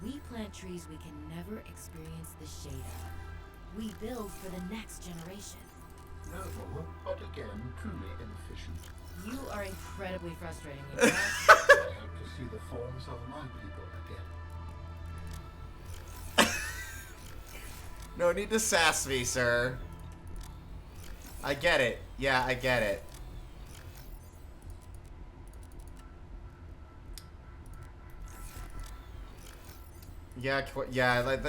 We plant trees we can never experience the shade of. We build for the next generation. Noble, but again, truly inefficient. You are incredibly frustrating. I hope to see the forms of my people again. No need to sass me, sir. I get it. Yeah, I get it. Yeah, like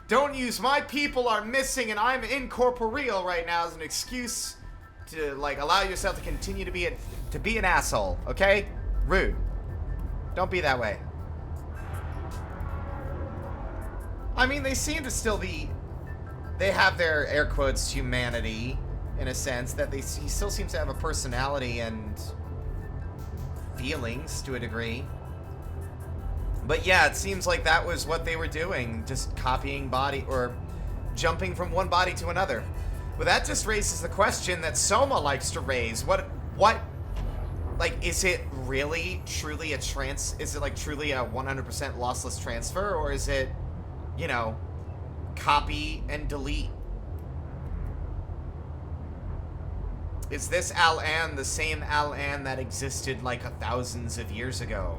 don't use "my people are missing and I'm incorporeal" right now as an excuse to, like, allow yourself to continue to be an asshole, okay? Rude. Don't be that way. I mean, they seem to still be... They have their, air quotes, humanity, in a sense, that he still seems to have a personality and feelings, to a degree. But yeah, it seems like that was what they were doing, just copying body, or jumping from one body to another. But that just raises the question that Soma likes to raise. What, like, is it really, truly is it like truly a 100% lossless transfer, or is it, you know, copy and delete? Is this Al-An the same Al-An that existed like thousands of years ago?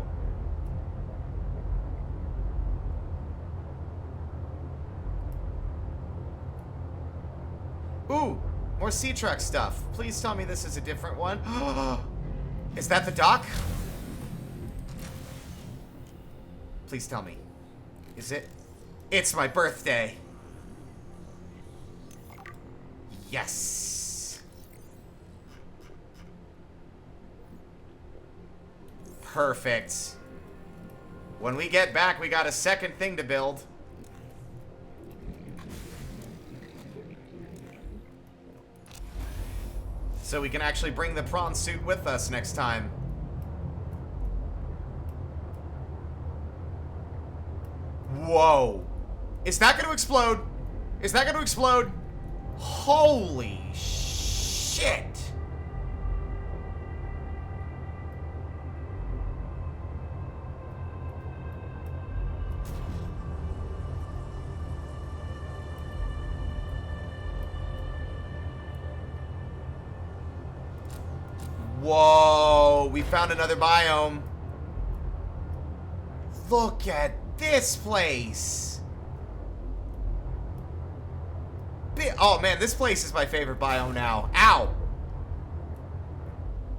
Ooh, more sea truck stuff. Please tell me this is a different one. Is that the dock? Please tell me. Is it? It's my birthday. Yes. Perfect. When we get back, we got a second thing to build. So we can actually bring the prawn suit with us next time. Whoa. Is that going to explode? Is that going to explode? Holy shit. Whoa, we found another biome. Look at this place. Oh man, this place is my favorite biome now. Ow.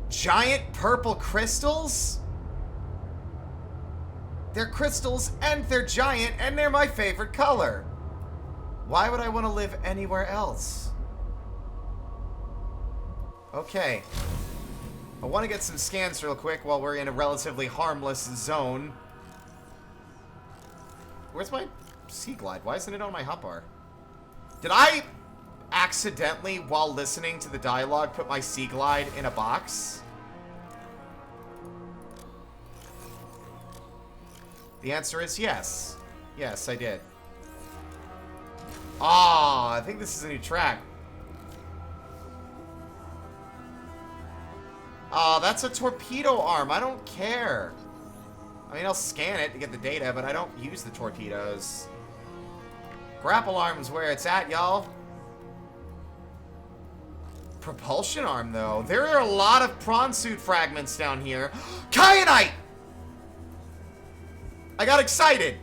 Giant purple crystals? They're crystals and they're giant and they're my favorite color. Why would I want to live anywhere else? Okay. I want to get some scans real quick while we're in a relatively harmless zone. Where's my sea glide? Why isn't it on my hotbar? Did I accidentally, while listening to the dialogue, put my sea glide in a box? The answer is yes. Yes, I did. Ah, I think this is a new track. Oh, that's a torpedo arm. I don't care. I mean, I'll scan it to get the data, but I don't use the torpedoes. Grapple arm's where it's at, y'all. Propulsion arm, though. There are a lot of prawn suit fragments down here. Kyanite! I got excited.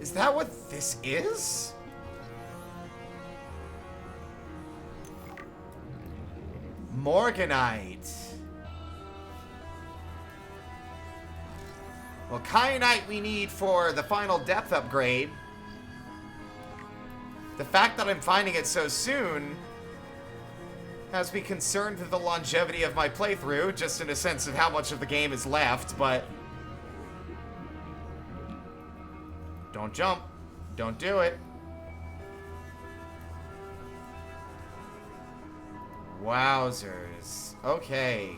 Is that what this is? Morganite. Well, kyanite we need for the final depth upgrade. The fact that I'm finding it so soon has me concerned with the longevity of my playthrough, just in a sense of how much of the game is left, but... Don't jump. Don't do it. Wowzers. Okay.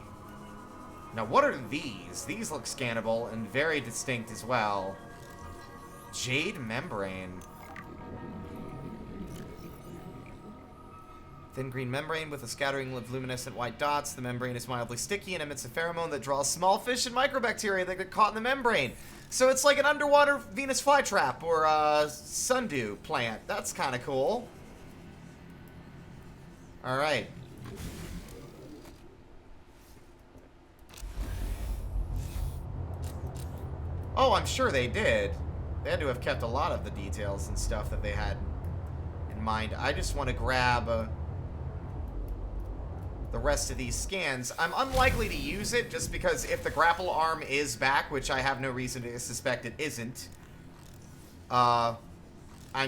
Now, what are these? These look scannable and very distinct as well. Jade Membrane. Thin green membrane with a scattering of luminescent white dots. The membrane is mildly sticky and emits a pheromone that draws small fish and microbacteria that get caught in the membrane. So it's like an underwater Venus flytrap or a sundew plant. That's kind of cool. All right. Oh, I'm sure they did. They had to have kept a lot of the details and stuff that they had in mind. I just want to grab the rest of these scans. I'm unlikely to use it just because if the grapple arm is back, which I have no reason to suspect it isn't, I'm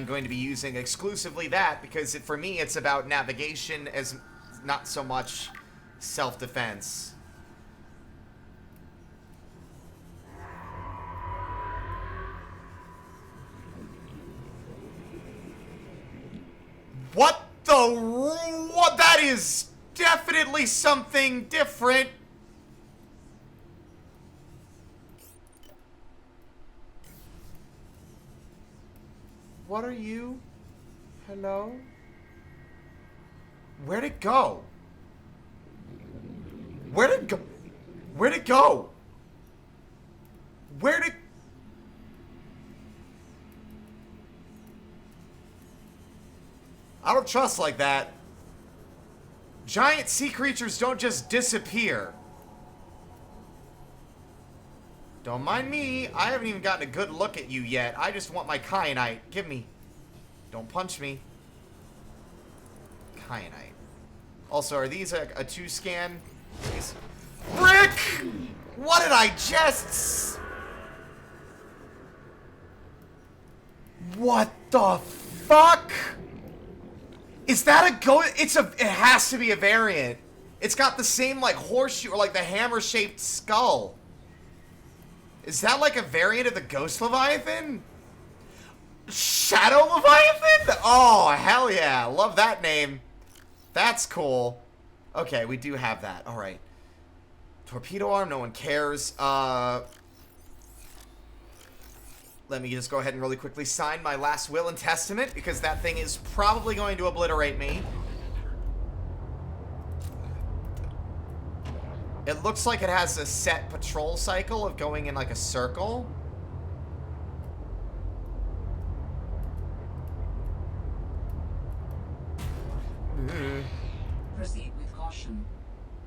going to be using exclusively that because for me it's about navigation as not so much self-defense. What that is definitely something different. What are you? Hello? Where'd it go? Where'd it go? Where'd it go? Where'd it... I don't trust like that. Giant sea creatures don't just disappear. Don't mind me. I haven't even gotten a good look at you yet. I just want my kyanite. Give me. Don't punch me. Kyanite. Also, are these a 2-scan? These... Brick! What did I just... What the fuck? Is that a go? It has to be a variant. It's got the same like horseshoe or like the hammer-shaped skull. Is that like a variant of the Ghost Leviathan? Shadow Leviathan? Oh, hell yeah. Love that name. That's cool. Okay, we do have that. All right. Torpedo arm, no one cares. Let me just go ahead and really quickly sign my last will and testament because that thing is probably going to obliterate me. It looks like it has a set patrol cycle of going in like a circle.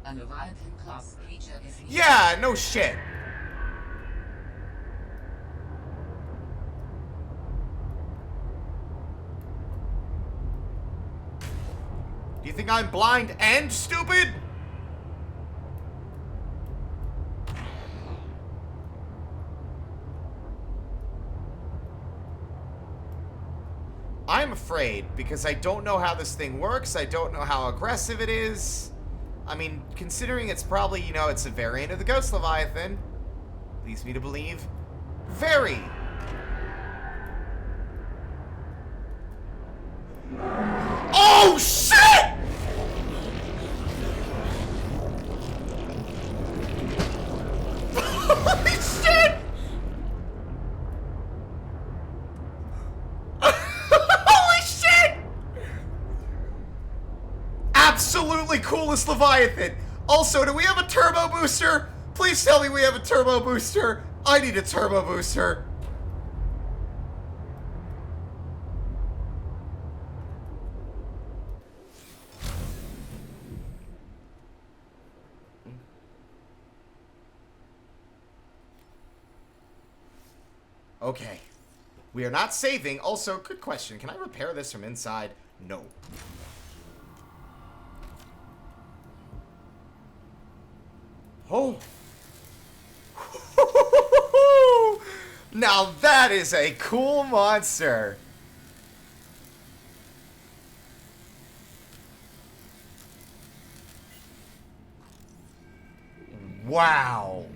A Leviathan class creature is near. Yeah, no shit. Do you think I'm blind and stupid? I'm afraid because I don't know how this thing works. I don't know how aggressive it is. I mean, considering it's probably, you know, it's a variant of the Ghost Leviathan, leads me to believe very. Oh, shit! Holy shit! Holy shit! Absolutely coolest Leviathan. Also, do we have a turbo booster? Please tell me we have a turbo booster. I need a turbo booster. Okay. We are not saving. Also, good question. Can I repair this from inside? No. Oh. Now that is a cool monster. Wow.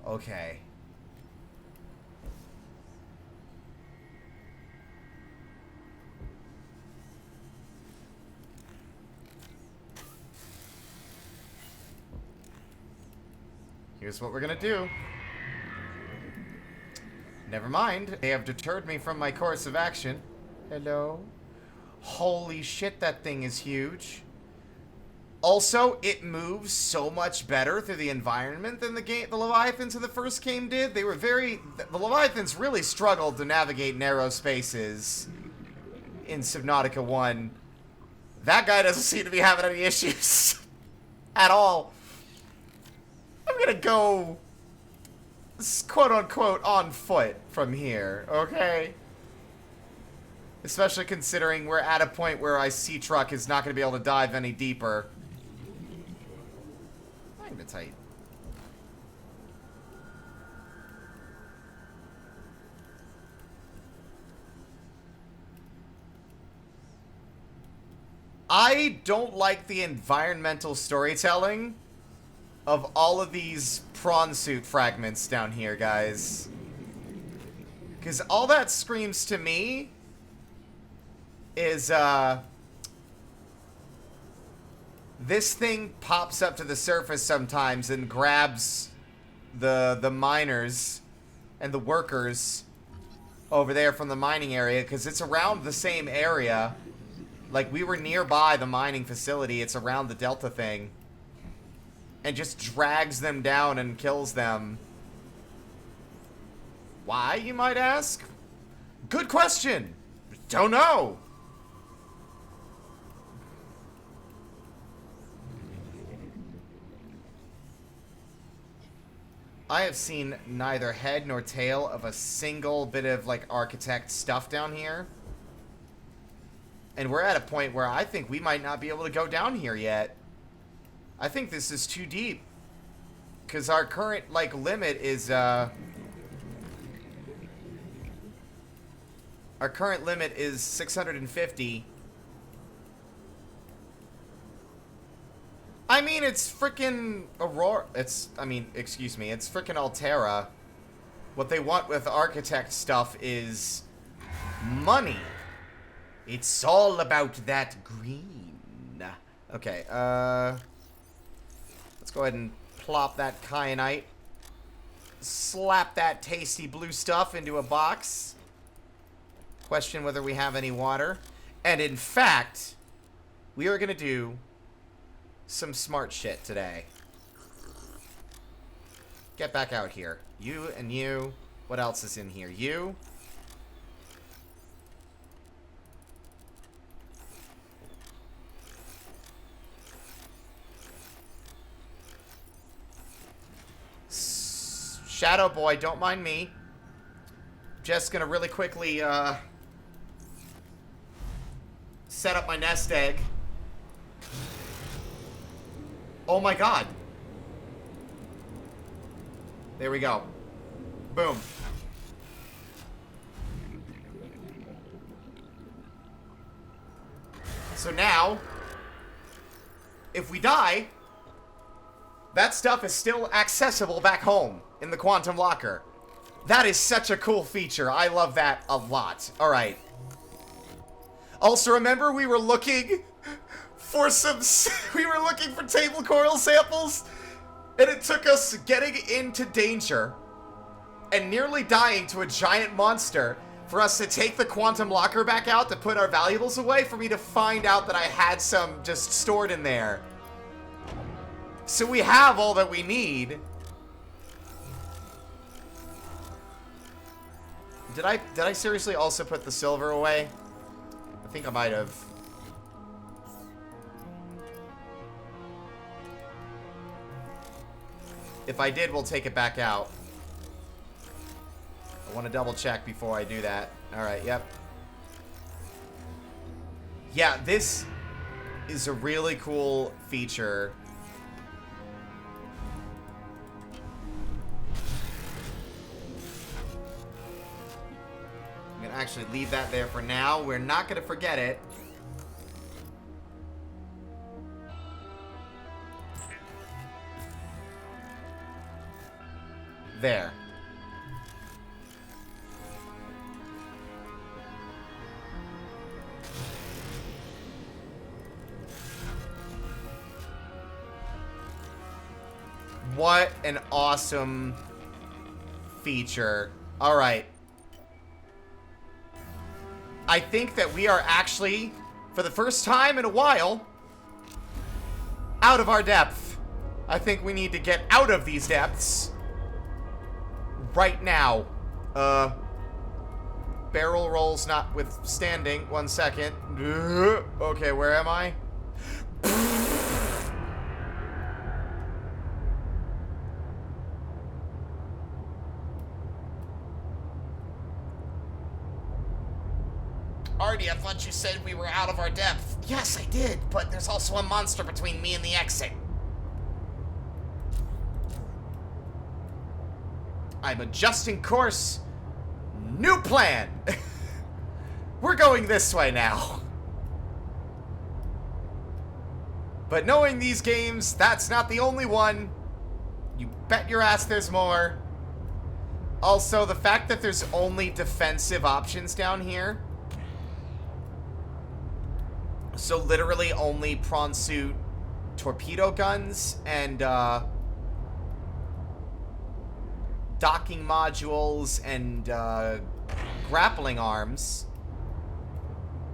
Okay. Here's what we're gonna do. Never mind. They have deterred me from my course of action. Hello? Holy shit, that thing is huge. Also, it moves so much better through the environment than the Leviathans of the first game did. They were very... The Leviathans really struggled to navigate narrow spaces in Subnautica 1. That guy doesn't seem to be having any issues at all. I'm gonna go, quote-unquote, on foot from here, okay? Especially considering we're at a point where I see Truck is not gonna be able to dive any deeper. Tight. I don't like the environmental storytelling of all of these prawn suit fragments down here, guys. Because all that screams to me is, this thing pops up to the surface sometimes and grabs the miners and the workers over there from the mining area, because it's around the same area. Like, we were nearby the mining facility. It's around the Delta thing. And just drags them down and kills them. Why, you might ask? Good question. Don't know. I have seen neither head nor tail of a single bit of, like, architect stuff down here. And we're at a point where I think we might not be able to go down here yet. I think this is too deep. Because our current, like, limit is, Our current limit is 650. I mean, it's frickin' Aurora. It's frickin' Altera. What they want with architect stuff is money. It's all about that green. Okay, let's go ahead and plop that kyanite. Slap that tasty blue stuff into a box. Question whether we have any water. And in fact, we are gonna do some smart shit today. Get back out here. You and you. What else is in here? You. Shadow Boy, don't mind me. Just gonna really quickly, set up my nest egg. Oh my god. There we go. Boom. So now, if we die, that stuff is still accessible back home in the Quantum Locker. That is such a cool feature. I love that a lot. Alright. Also, remember we were looking for we were looking for table coral samples, and it took us getting into danger and nearly dying to a giant monster for us to take the Quantum Locker back out to put our valuables away, for me to find out that I had some just stored in there. So we have all that we need. Did I seriously also put the silver away? I think I might have. If I did, we'll take it back out. I want to double check before I do that. Alright, yep. Yeah, this is a really cool feature. I'm going to actually leave that there for now. We're not going to forget it. There. What an awesome feature. Alright. I think that we are actually, for the first time in a while, out of our depth. I think we need to get out of these depths right now. Barrel rolls notwithstanding. 1 second. Okay, where am I? Arti, I thought you said we were out of our depth. Yes, I did, but there's also a monster between me and the exit. I'm adjusting course. New plan. We're going this way now. But knowing these games, that's not the only one. You bet your ass there's more. Also, the fact that there's only defensive options down here. So literally only prawn suit torpedo guns and docking modules and grappling arms.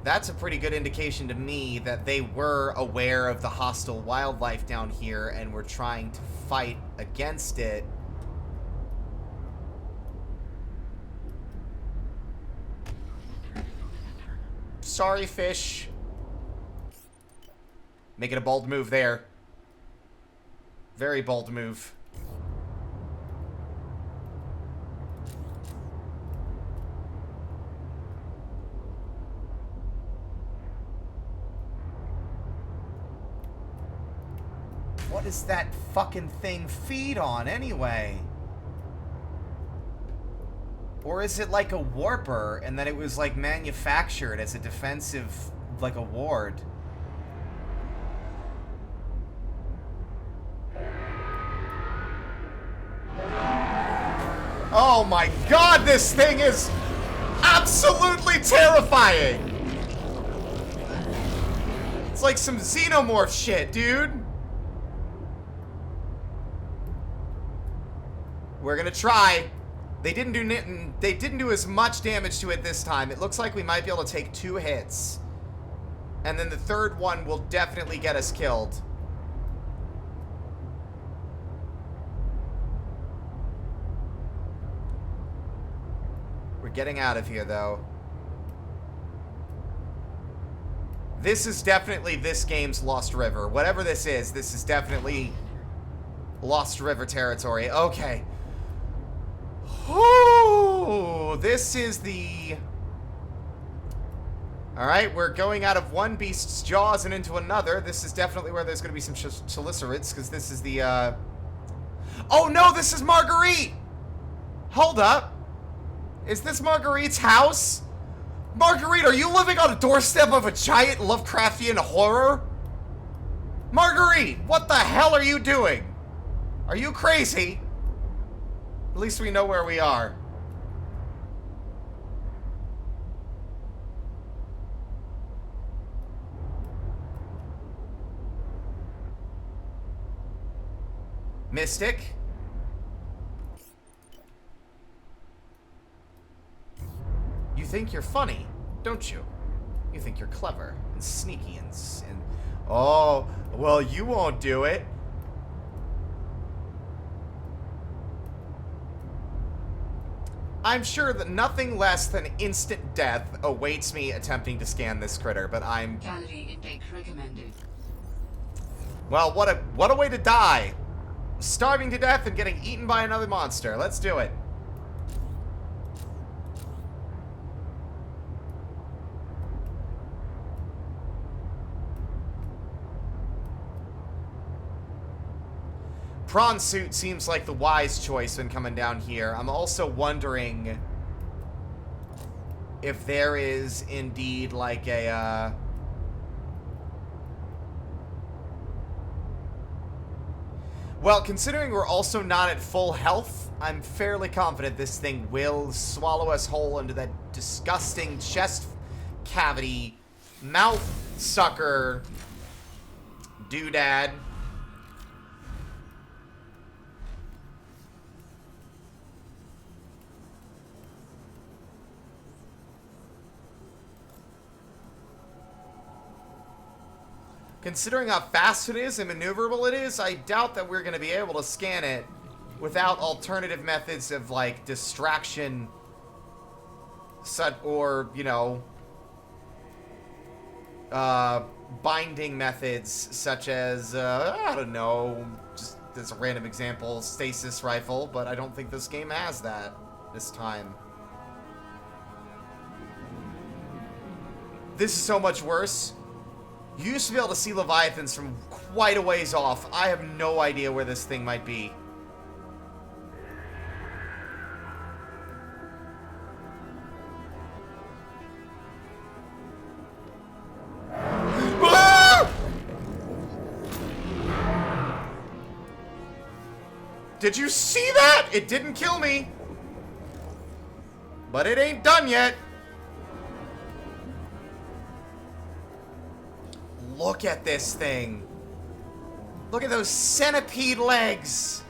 That's a pretty good indication to me that they were aware of the hostile wildlife down here and were trying to fight against it. Sorry, fish. Making a bold move there. Very bold move. What does that fucking thing feed on anyway? Or is it like a warper and then it was like manufactured as a defensive, like a ward? Oh my god, this thing is absolutely terrifying! It's like some xenomorph shit, dude. We're gonna try. They didn't do as much damage to it this time. It looks like we might be able to take 2 hits. And then the third one will definitely get us killed. We're getting out of here, though. This is definitely this game's Lost River. Whatever this is definitely Lost River territory. Okay. Oh, this is the... Alright, we're going out of one beast's jaws and into another. This is definitely where there's going to be some chelicerates, because this is the, Oh, no, this is Marguerite! Hold up. Is this Marguerite's house? Marguerite, are you living on a doorstep of a giant Lovecraftian horror? Marguerite, what the hell are you doing? Are you crazy? At least we know where we are. Mystic. You think you're funny, don't you? You think you're clever and sneaky and oh, well, you won't do it. I'm sure that nothing less than instant death awaits me attempting to scan this critter, but I'm... Calorie intake recommended. Well, what a way to die. Starving to death and getting eaten by another monster. Let's do it. Prawn suit seems like the wise choice when coming down here. I'm also wondering if there is indeed like a, Well, considering we're also not at full health, I'm fairly confident this thing will swallow us whole into that disgusting chest cavity, mouth sucker doodad. Considering how fast it is and maneuverable it is, I doubt that we're going to be able to scan it without alternative methods of, like, distraction, or, you know, binding methods, such as, I don't know, just as a random example, stasis rifle, but I don't think this game has that this time. This is so much worse. You used to be able to see Leviathans from quite a ways off. I have no idea where this thing might be. Ah! Did you see that? It didn't kill me. But it ain't done yet. Look at this thing. Look at those centipede legs.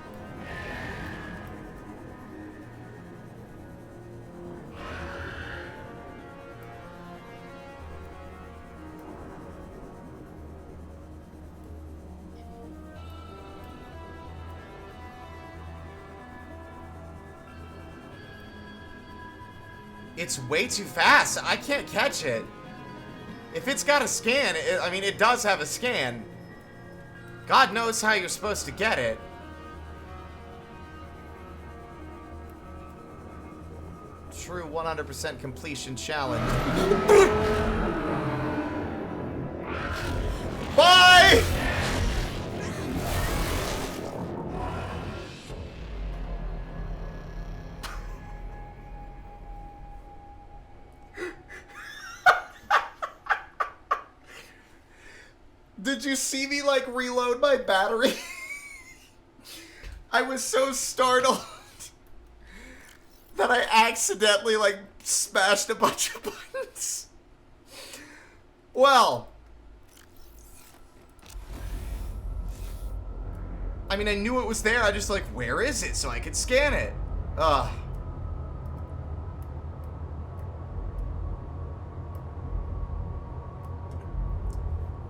It's way too fast. I can't catch it. If it's got a scan, I mean, it does have a scan. God knows how you're supposed to get it. True 100% completion challenge. Bye! Did you see me, like, reload my battery? I was so startled that I accidentally, like, smashed a bunch of buttons. Well. I mean, I knew it was there. I just, like, where is it? So I could scan it. Ugh.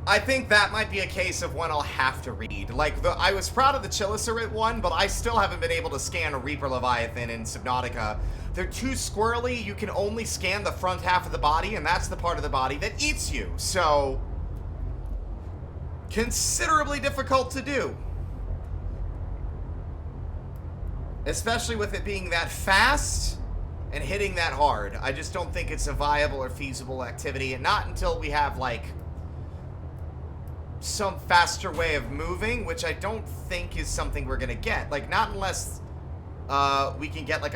I think that might be a case of one I'll have to read. Like, I was proud of the Chilicerate one, but I still haven't been able to scan a Reaper Leviathan in Subnautica. They're too squirrely. You can only scan the front half of the body, and that's the part of the body that eats you. So, considerably difficult to do. Especially with it being that fast and hitting that hard. I just don't think it's a viable or feasible activity, and not until we have, like, some faster way of moving, which I don't think is something we're gonna get. Like, not unless we can get, like,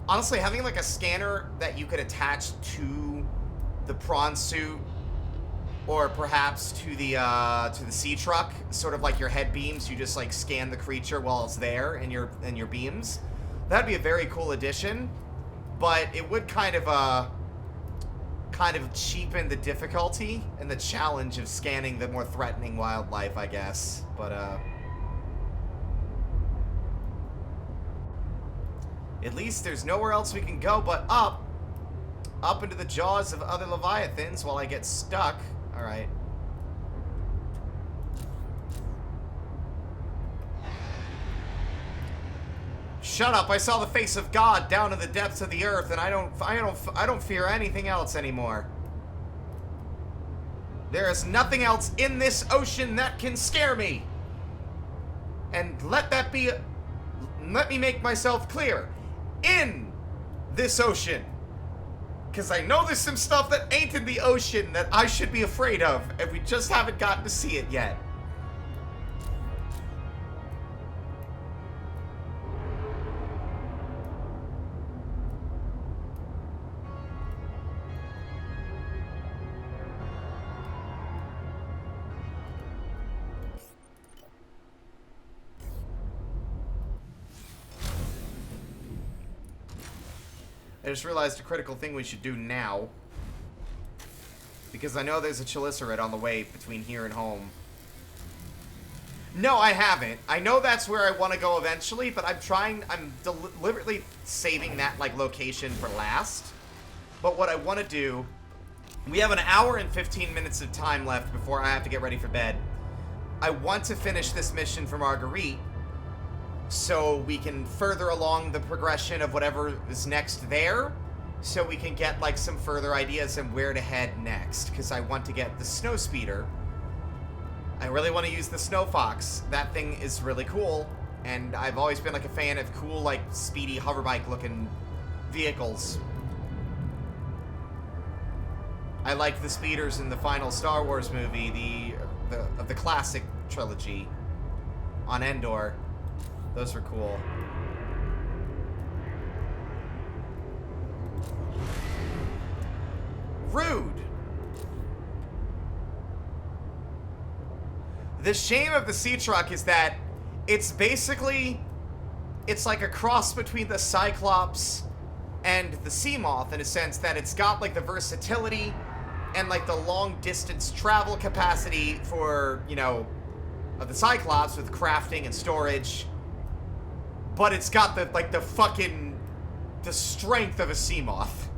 honestly, having, like, a scanner that you could attach to the prawn suit, or perhaps to the sea truck, sort of like your head beams. You just, like, scan the creature while it's there in your beams. That'd be a very cool addition, but it would kind of cheapen the difficulty and the challenge of scanning the more threatening wildlife, I guess. But at least there's nowhere else we can go but up into the jaws of other leviathans while I get stuck. Alright. Shut up, I saw the face of God down in the depths of the earth, and I don't fear anything else anymore. There is nothing else in this ocean that can scare me. And let me make myself clear. In this ocean. Because I know there's some stuff that ain't in the ocean that I should be afraid of, and we just haven't gotten to see it yet. I just realized a critical thing we should do now. Because I know there's a Chelicerate on the way between here and home. No, I haven't. I know that's where I want to go eventually, but I'm deliberately saving that, like, location for last. But what I want to do... We have an hour and 15 minutes of time left before I have to get ready for bed. I want to finish this mission for Marguerite, so we can further along the progression of whatever is next there, so we can get, like, some further ideas on where to head next, because I want to get the snow speeder. I really want to use the snow fox. That thing is really cool, and I've always been, like, a fan of cool, like, speedy hoverbike looking vehicles. I like the speeders in the final Star Wars movie, the classic trilogy on Endor. Those were cool. Rude. The shame of the sea truck is that it's basically, it's like a cross between the Cyclops and the sea moth, in a sense that it's got, like, the versatility and, like, the long distance travel capacity for, you know, of the Cyclops with crafting and storage. But it's got the, like, the strength of a sea moth.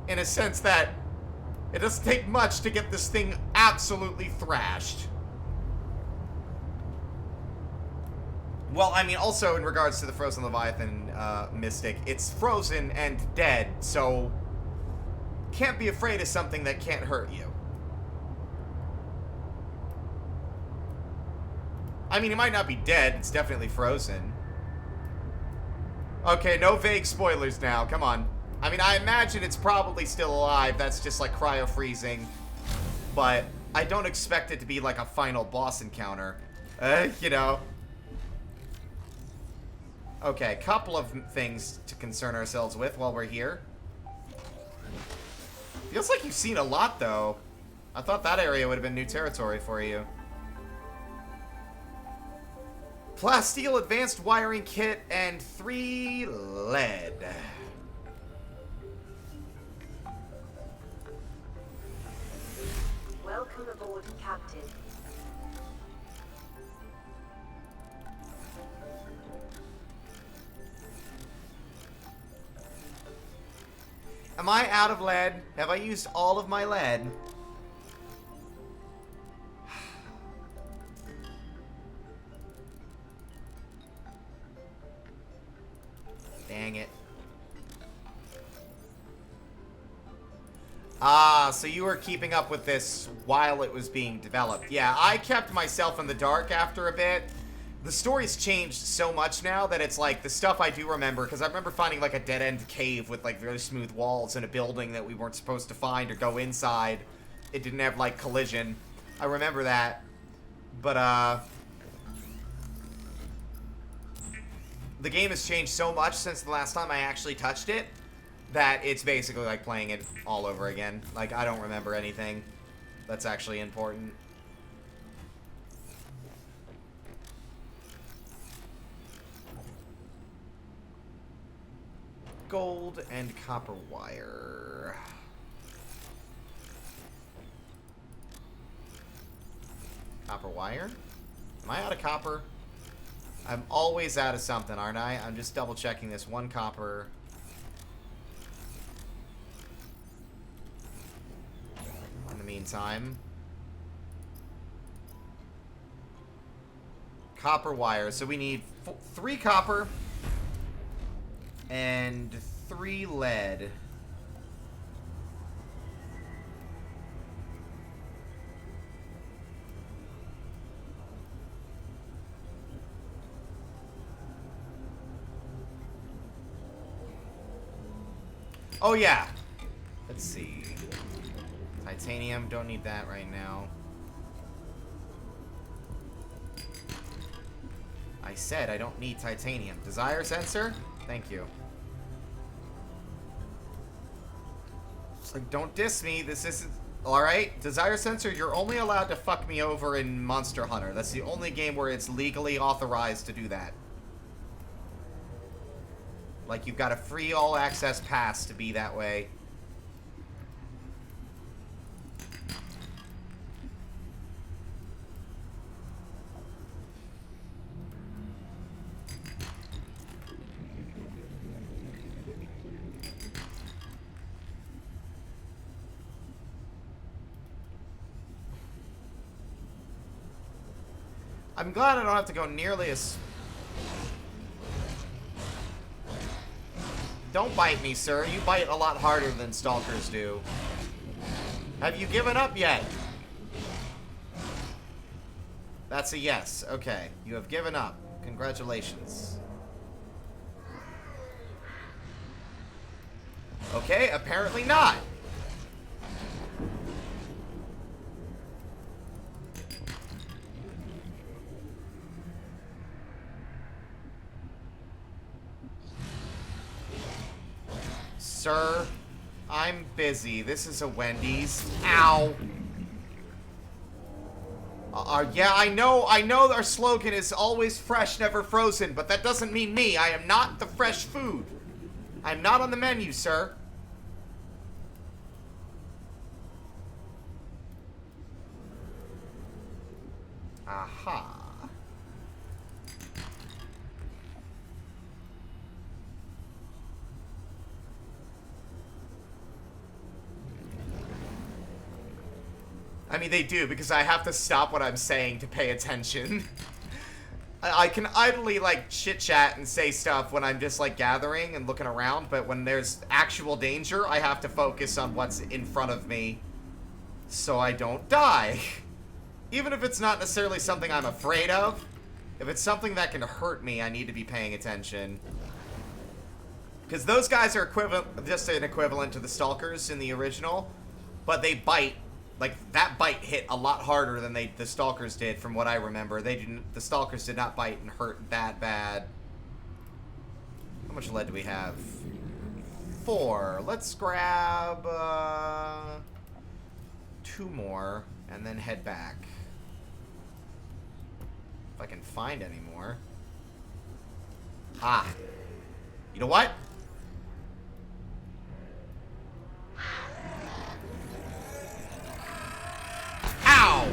In a sense that it doesn't take much to get this thing absolutely thrashed. Well, I mean, also in regards to the Frozen Leviathan mystic, it's frozen and dead, so can't be afraid of something that can't hurt you. I mean, it might not be dead, it's definitely frozen. Okay, no vague spoilers now, come on. I mean, I imagine it's probably still alive, that's just like cryo-freezing. But I don't expect it to be like a final boss encounter. You know. Okay, couple of things to concern ourselves with while we're here. Feels like you've seen a lot, though. I thought that area would have been new territory for you. Plasteel advanced wiring kit and 3 lead. Welcome aboard, Captain. Am I out of lead? Have I used all of my lead? Dang it. Ah, so you were keeping up with this while it was being developed. Yeah, I kept myself in the dark after a bit the story's changed so much now that it's like the stuff I do remember, because I remember finding like a dead-end cave with like very smooth walls in a building that we weren't supposed to find or go inside. It didn't have like collision. I remember that. But the game has changed so much since the last time I actually touched it that it's basically like playing it all over again. Like, I don't remember anything that's actually important. Gold and copper wire. Copper wire? Am I out of copper? I'm always out of something, aren't I? I'm just double checking this. 1 copper. In the meantime. Copper wire. So we need 3 copper and 3 lead. Oh yeah. Let's see. Titanium, don't need that right now. I said I don't need titanium. Desire sensor? Thank you. It's like, don't diss me. This isn't... Alright, desire sensor, you're only allowed to fuck me over in Monster Hunter. That's the only game where it's legally authorized to do that. Like, you've got a free all-access pass to be that way. I'm glad I don't have to go nearly as... Don't bite me, sir. You bite a lot harder than stalkers do. Have you given up yet? That's a yes. Okay. You have given up. Congratulations. Okay, apparently not. Sir, I'm busy. This is a Wendy's. Ow. Yeah, I know our slogan is always fresh, never frozen, but that doesn't mean me. I am not the fresh food. I'm not on the menu, sir. Aha. I mean, they do, because I have to stop what I'm saying to pay attention. I can idly, like, chit-chat and say stuff when I'm just, like, gathering and looking around, but when there's actual danger, I have to focus on what's in front of me so I don't die. Even if it's not necessarily something I'm afraid of, if it's something that can hurt me, I need to be paying attention. Because those guys are just an equivalent to the stalkers in the original, but they bite. Like, that bite hit a lot harder than the stalkers did, from what I remember. The stalkers did not bite and hurt that bad. How much lead do we have? 4. Let's grab 2 more and then head back. If I can find any more. Ah. You know what? Ow!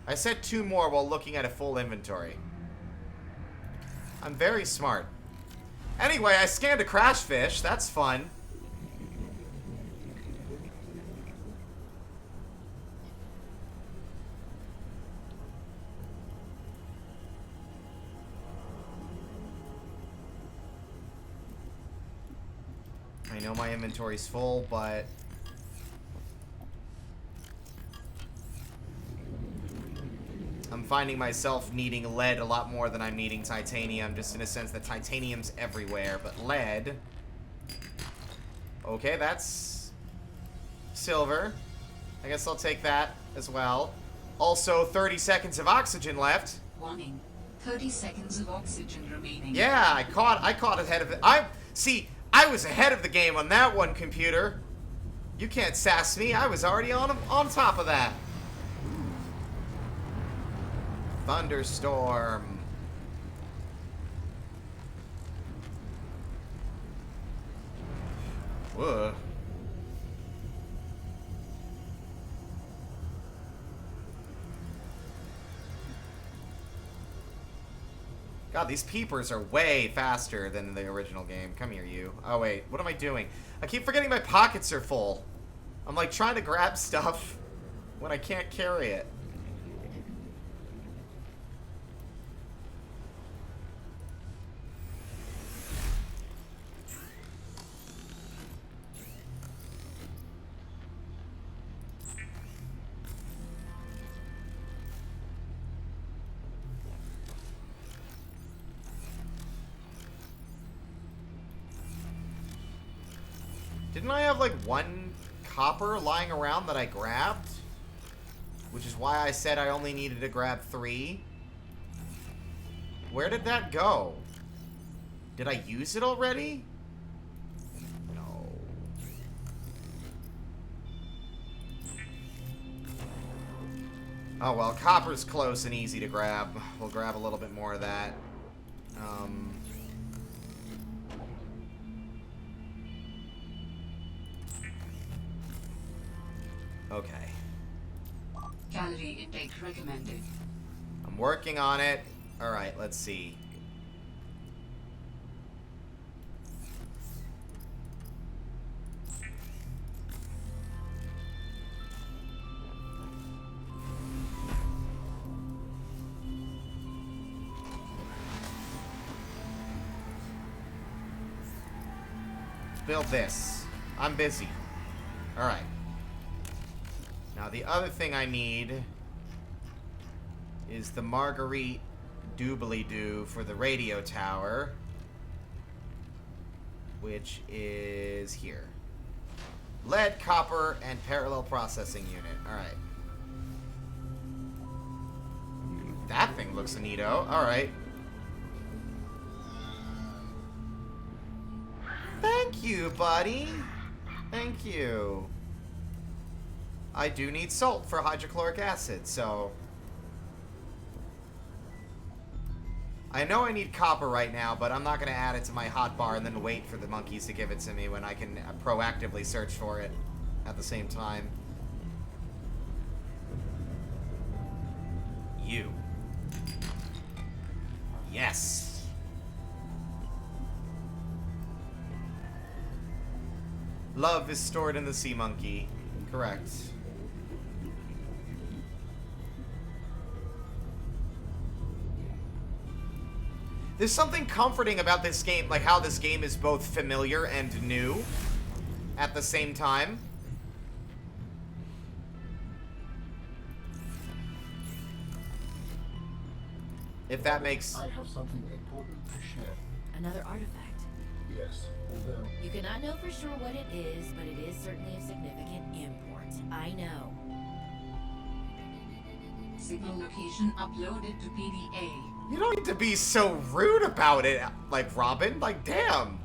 I said 2 more while looking at a full inventory. I'm very smart. Anyway, I scanned a crash fish. That's fun. I know my inventory's full, but finding myself needing lead a lot more than I'm needing titanium, just in a sense that titanium's everywhere, but lead... Okay, that's... silver. I guess I'll take that as well. Also, 30 seconds of oxygen left. Warning. 30 seconds of oxygen remaining. Yeah, I caught ahead of it. I was ahead of the game on that one, computer. You can't sass me. I was already on top of that. Thunderstorm. Whoa. God, these peepers are way faster than the original game. Come here, you. Oh, wait. What am I doing? I keep forgetting my pockets are full. I'm, like, trying to grab stuff when I can't carry it. Didn't I have, like, one copper lying around that I grabbed? Which is why I said I only needed to grab 3. Where did that go? Did I use it already? No. Oh, well, copper's close and easy to grab. We'll grab a little bit more of that. Okay. Calorie intake recommended. I'm working on it. Alright, let's see. Build this. I'm busy. Alright. Now, the other thing I need is the Marguerite doobly-doo for the radio tower, which is here. Lead, copper, and parallel processing unit. Alright. That thing looks neato. Alright. Thank you, buddy. Thank you. I do need salt for hydrochloric acid, so... I know I need copper right now, but I'm not going to add it to my hotbar and then wait for the monkeys to give it to me when I can proactively search for it at the same time. You. Yes! Love is stored in the sea monkey. Correct. There's something comforting about this game, like how this game is both familiar and new at the same time. If that makes... I have something important to share. Another artifact. Yes, although... You cannot know for sure what it is, but it is certainly of significant import. I know. Signal location uploaded to PDA. You don't need to be so rude about it, like, Robin. Like, damn.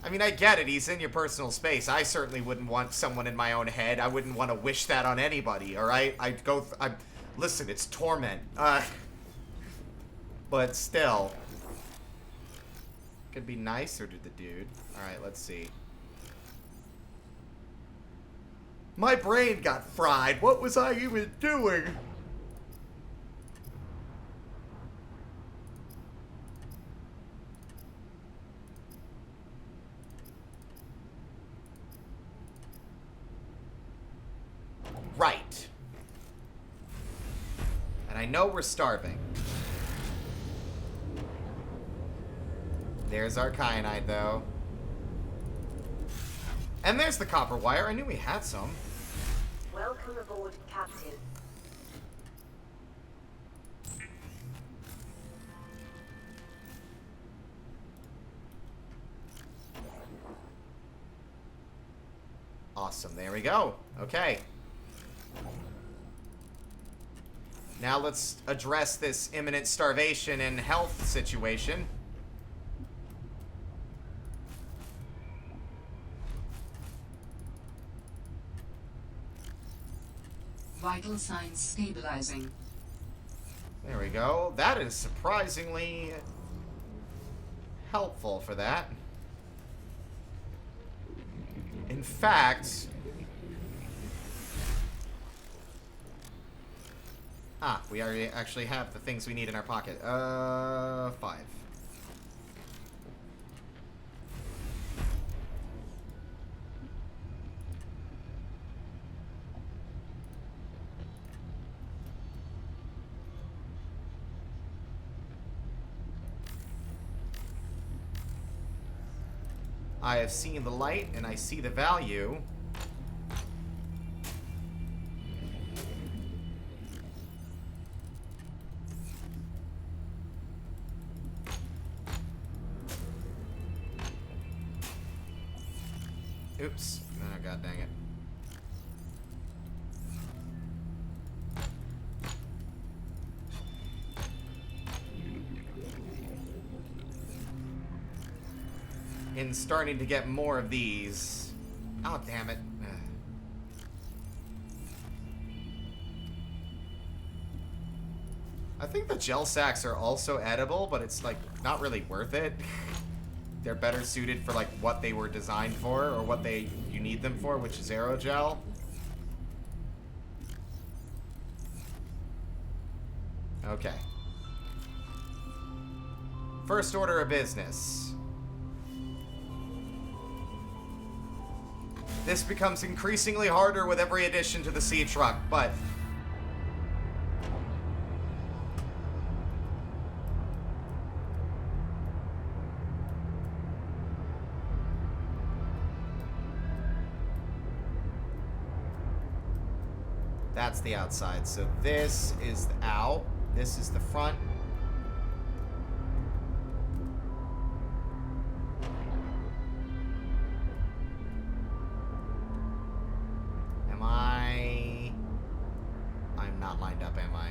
I mean, I get it. He's in your personal space. I certainly wouldn't want someone in my own head. I wouldn't want to wish that on anybody, alright? I'd go... listen, it's torment. But still. Could be nicer to the dude. Alright, let's see. My brain got fried. What was I even doing? Right. And I know we're starving. There's our kyanite, though. And there's the copper wire. I knew we had some. Welcome aboard, Captain. Awesome. There we go. Okay. Now let's address this imminent starvation and health situation. Vital signs stabilizing. There we go. That is surprisingly helpful for that. In fact... we already actually have the things we need in our pocket. 5. I have seen the light, and I see the value. Oops. Oh, god dang it. In starting to get more of these. Oh, damn it. I think the gel sacks are also edible, but it's, like, not really worth it. They're better suited for, like, what they were designed for, or what you need them for, which is aerogel. Okay. First order of business. This becomes increasingly harder with every addition to the sea truck, but... that's the outside. So this is the out. This is the front. I'm not lined up, am I?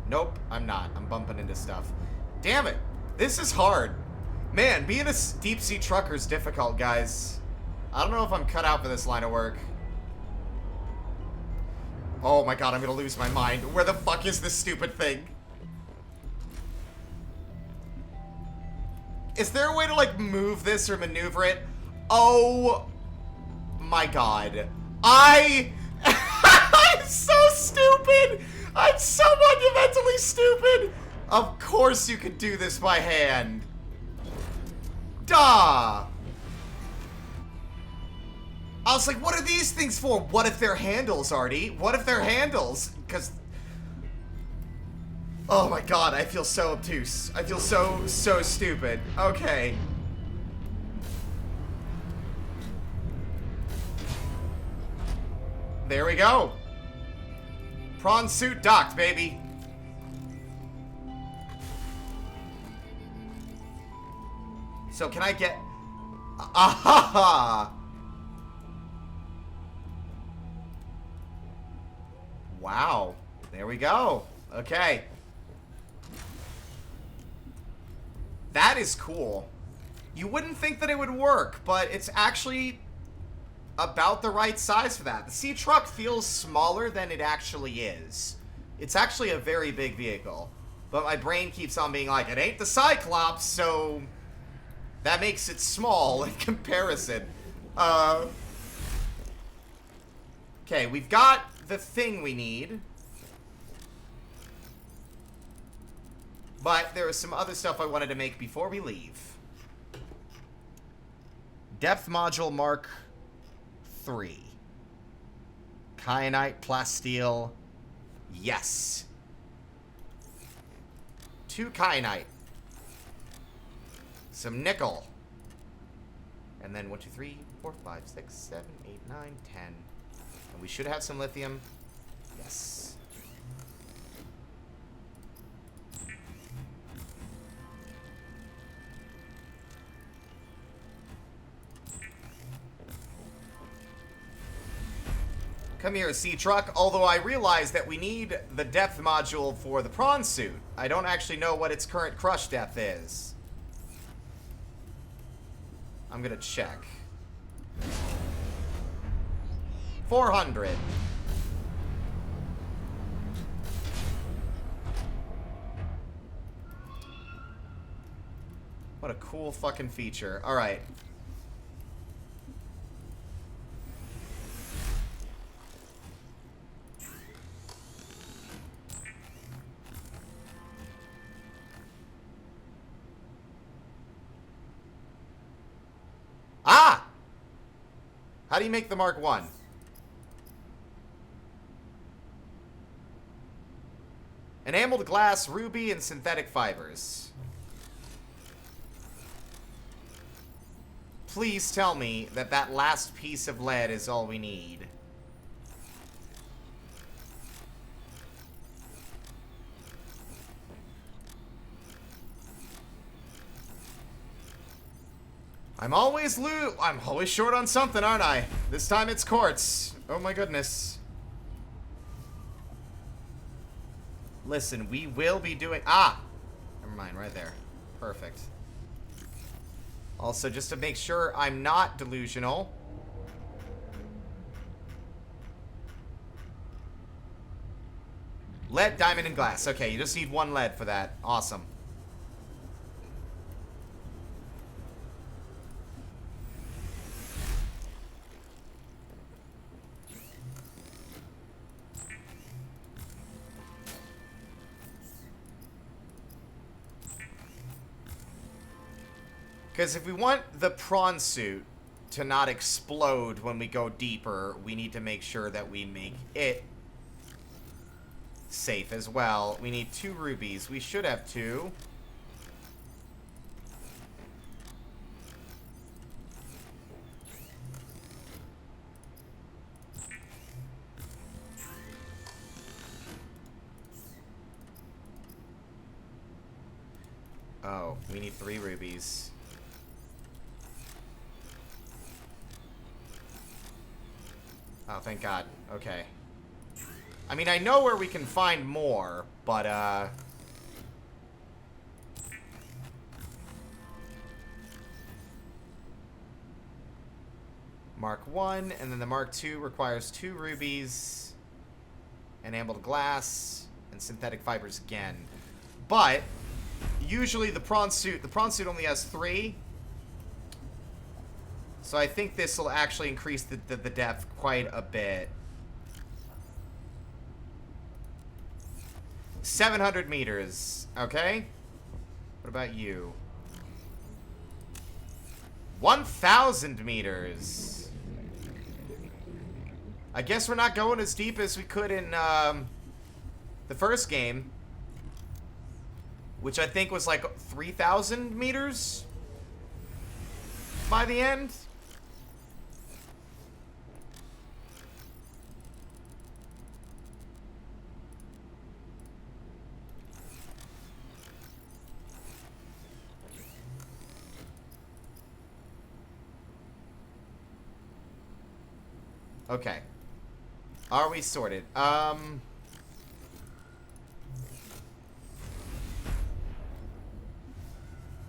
Nope, I'm not. I'm bumping into stuff. Damn it! This is hard. Man, being a deep sea trucker is difficult, guys. I don't know if I'm cut out for this line of work. Oh my god, I'm gonna lose my mind. Where the fuck is this stupid thing? Is there a way to, like, move this or maneuver it? Oh my god. I'm so stupid! I'm so monumentally stupid! Of course you could do this by hand. Duh! I was like, what are these things for? What if they're handles, Artie? What if they're handles? Because... oh my god, I feel so obtuse. I feel so stupid. Okay. There we go. Prawn suit docked, baby. So can I get... ah-ha-ha! Wow. There we go. Okay. That is cool. You wouldn't think that it would work, but it's actually about the right size for that. The sea truck feels smaller than it actually is. It's actually a very big vehicle. But my brain keeps on being like, it ain't the Cyclops, so that makes it small in comparison. Okay, we've got the thing we need. But there was some other stuff I wanted to make before we leave. Depth module Mark 3. Kyanite, plasteel. Yes. 2 kyanite. Some nickel. And then 1, 2, 3, 4, 5, 6, 7, 8, 9, 10. And we should have some lithium. Yes. Come here, sea truck. Although I realize that we need the depth module for the prawn suit. I don't actually know what its current crush depth is. I'm gonna check. 400. What a cool fucking feature. Alright. Ah! How do you make the Mark 1? Enameled glass, ruby, and synthetic fibers. Please tell me that that last piece of lead is all we need. I'm always short on something, aren't I? This time it's quartz. Oh my goodness. Listen, we will be doing... Ah! Never mind, right there. Perfect. Also, just to make sure I'm not delusional. Lead, diamond, and glass. Okay, you just need one lead for that. Awesome. Because if we want the prawn suit to not explode when we go deeper, we need to make sure that we make it safe as well. We need 2 rubies. We should have 2. Oh, we need 3 rubies. Oh, thank God. Okay. I mean, I know where we can find more, but, Mark 1, and then the Mark 2 requires 2 rubies, enameled glass, and synthetic fibers again. But, usually the prawn suit only has 3. So I think this will actually increase the depth quite a bit. 700 meters. Okay. What about you? 1,000 meters. I guess we're not going as deep as we could in the first game, which I think was like 3,000 meters by the end. Okay. Are we sorted?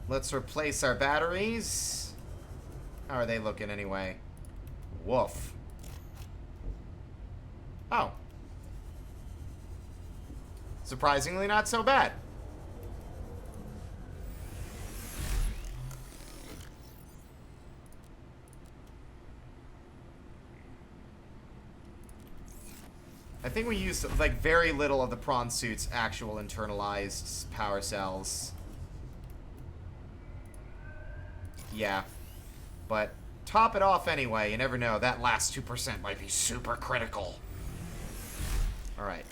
Let's replace our batteries. How are they looking anyway? Woof. Oh. Surprisingly not so bad. I think we used, like, very little of the prawn suit's actual internalized power cells. Yeah. But top it off anyway. You never know. That last 2% might be super critical. Alright.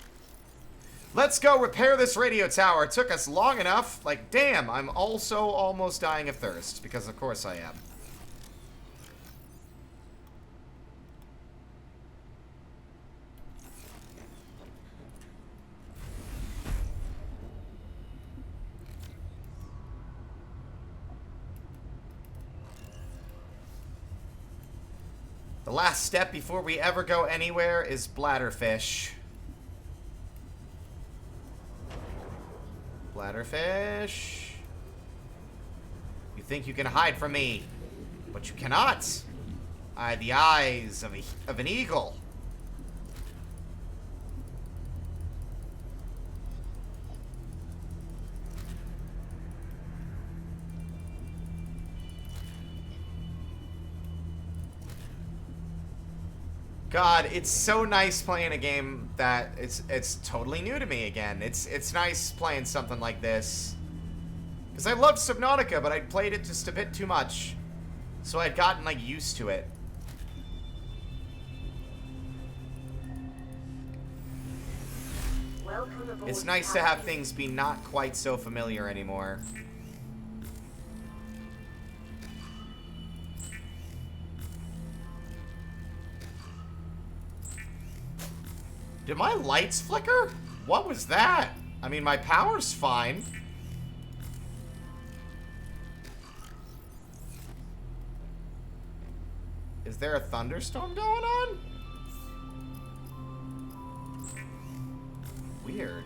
Let's go repair this radio tower. It took us long enough. Like, damn, I'm also almost dying of thirst. Because of course I am. The last step before we ever go anywhere is bladderfish. Bladderfish. You think you can hide from me, but you cannot. I have the eyes of an eagle. God, it's so nice playing a game that it's totally new to me again. It's nice playing something like this. Because I loved Subnautica, but I'd played it just a bit too much. So I'd gotten, like, used to it. It's nice to have things be not quite so familiar anymore. Did my lights flicker? What was that? I mean, my power's fine. Is there a thunderstorm going on? Weird.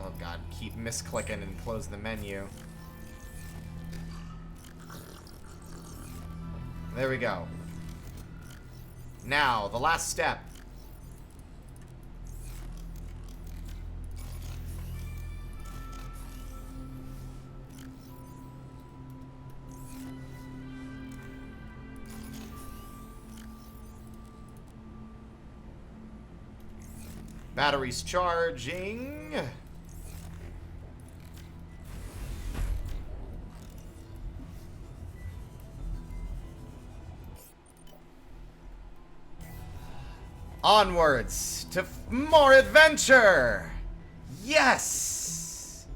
Oh god, keep misclicking and close the menu. There we go. Now, the last step. Batteries charging. Onwards to more adventure! Yes!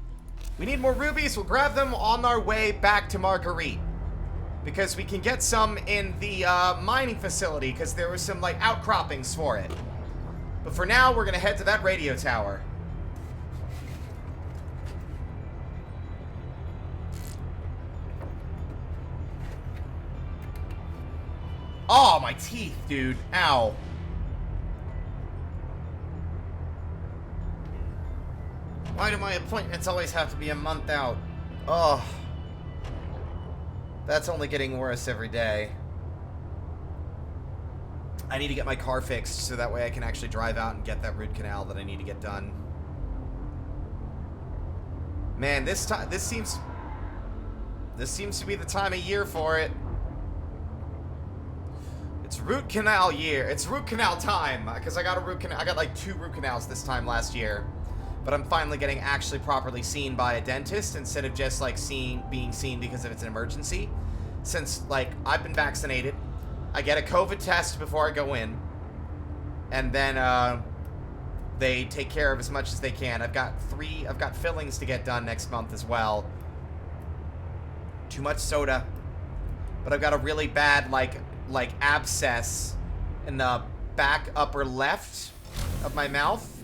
We need more rubies. We'll grab them on our way back to Marguerite. Because we can get some in the mining facility, because there were some, like, outcroppings for it. But for now, we're going to head to that radio tower. Oh, my teeth, dude. Ow. Why do my appointments always have to be a month out? Oh. That's only getting worse every day. I need to get my car fixed so that way I can actually drive out and get that root canal that I need to get done. Man, this seems to be the time of year for it. It's root canal year. It's root canal time because I got a root canal. I got like 2 root canals this time last year. But I'm finally getting actually properly seen by a dentist instead of just like being seen because if it's an emergency. Since like I've been vaccinated, I get a COVID test before I go in, and then they take care of as much as they can. I've got fillings to get done next month as well. Too much soda, but I've got a really bad like abscess in the back upper left of my mouth.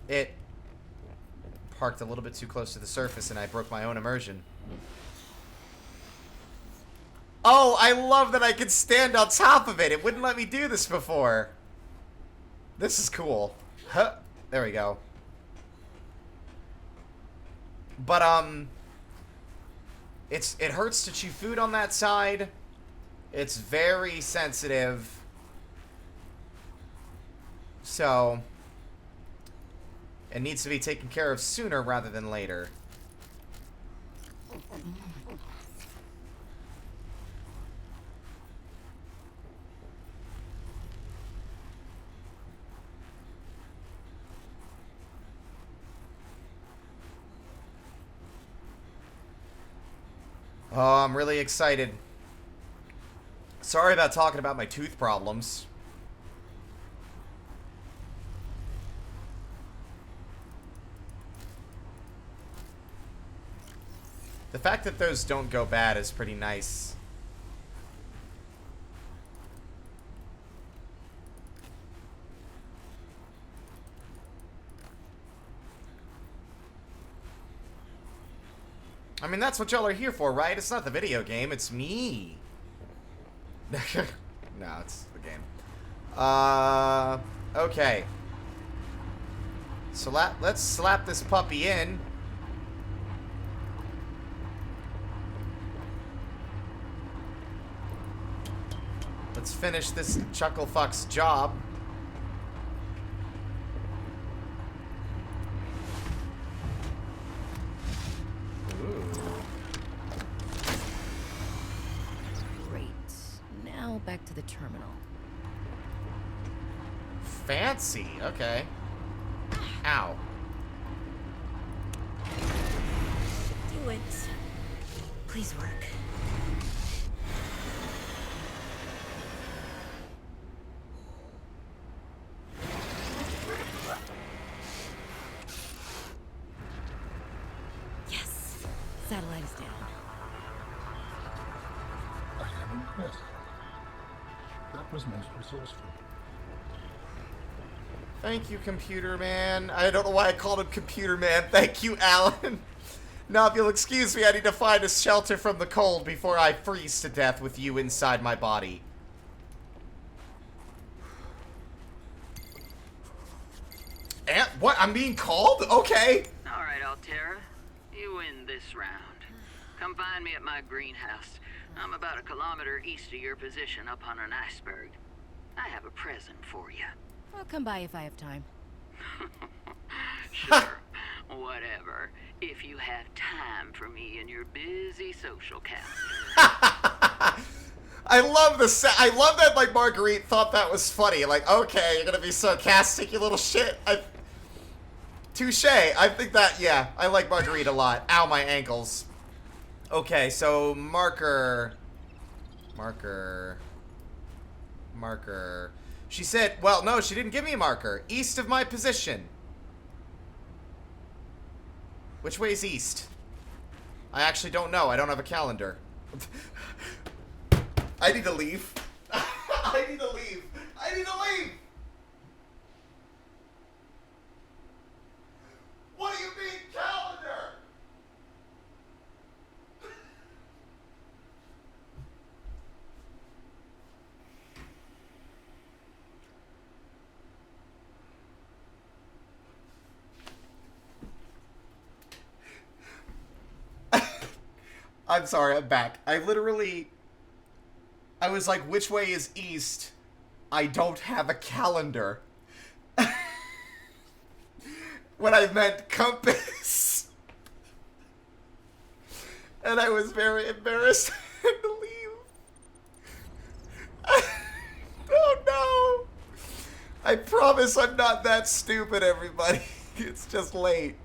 It parked a little bit too close to the surface and I broke my own immersion. Oh, I love that I can stand on top of it. It wouldn't let me do this before. This is cool. Huh. There we go. But, it hurts to chew food on that side. It's very sensitive. So it needs to be taken care of sooner rather than later. Oh, I'm really excited. Sorry about talking about my tooth problems. The fact that those don't go bad is pretty nice. I mean, that's what y'all are here for, right? It's not the video game, it's me. No, it's the game. Okay. So let's slap this puppy in. Let's finish this Chucklefuck's job. Great. Now back to the terminal. Fancy. Okay. Ow. Do it. Please work. Yes. Satellite is down. I am impressed. That was most resourceful. Thank you, Computer Man. I don't know why I called him Computer Man. Thank you, Alan. Now, if you'll excuse me, I need to find a shelter from the cold before I freeze to death with you inside my body. And what? I'm being called? Okay. All right, Altera. You win this round. Come find me at my greenhouse. I'm about 1 kilometer east of your position up on an iceberg. I have a present for you. I'll come by if I have time. Sure. Whatever. If you have time for me in your busy social calendar. I love I love that, like, Marguerite thought that was funny. Like, okay, you're gonna be sarcastic, you little shit. Touche. I think that, yeah, I like Marguerite a lot. Ow, my ankles. Okay, so marker. She said, well, no, she didn't give me a marker. East of my position. Which way is east? I actually don't know. I don't have a calendar. I need to leave. I need to leave. I need to leave. What do you mean, calendar? I'm sorry, I'm back. I was like, which way is east? I don't have a calendar. When I meant compass. And I was very embarrassed to leave. Oh no. I promise I'm not that stupid, everybody. It's just late.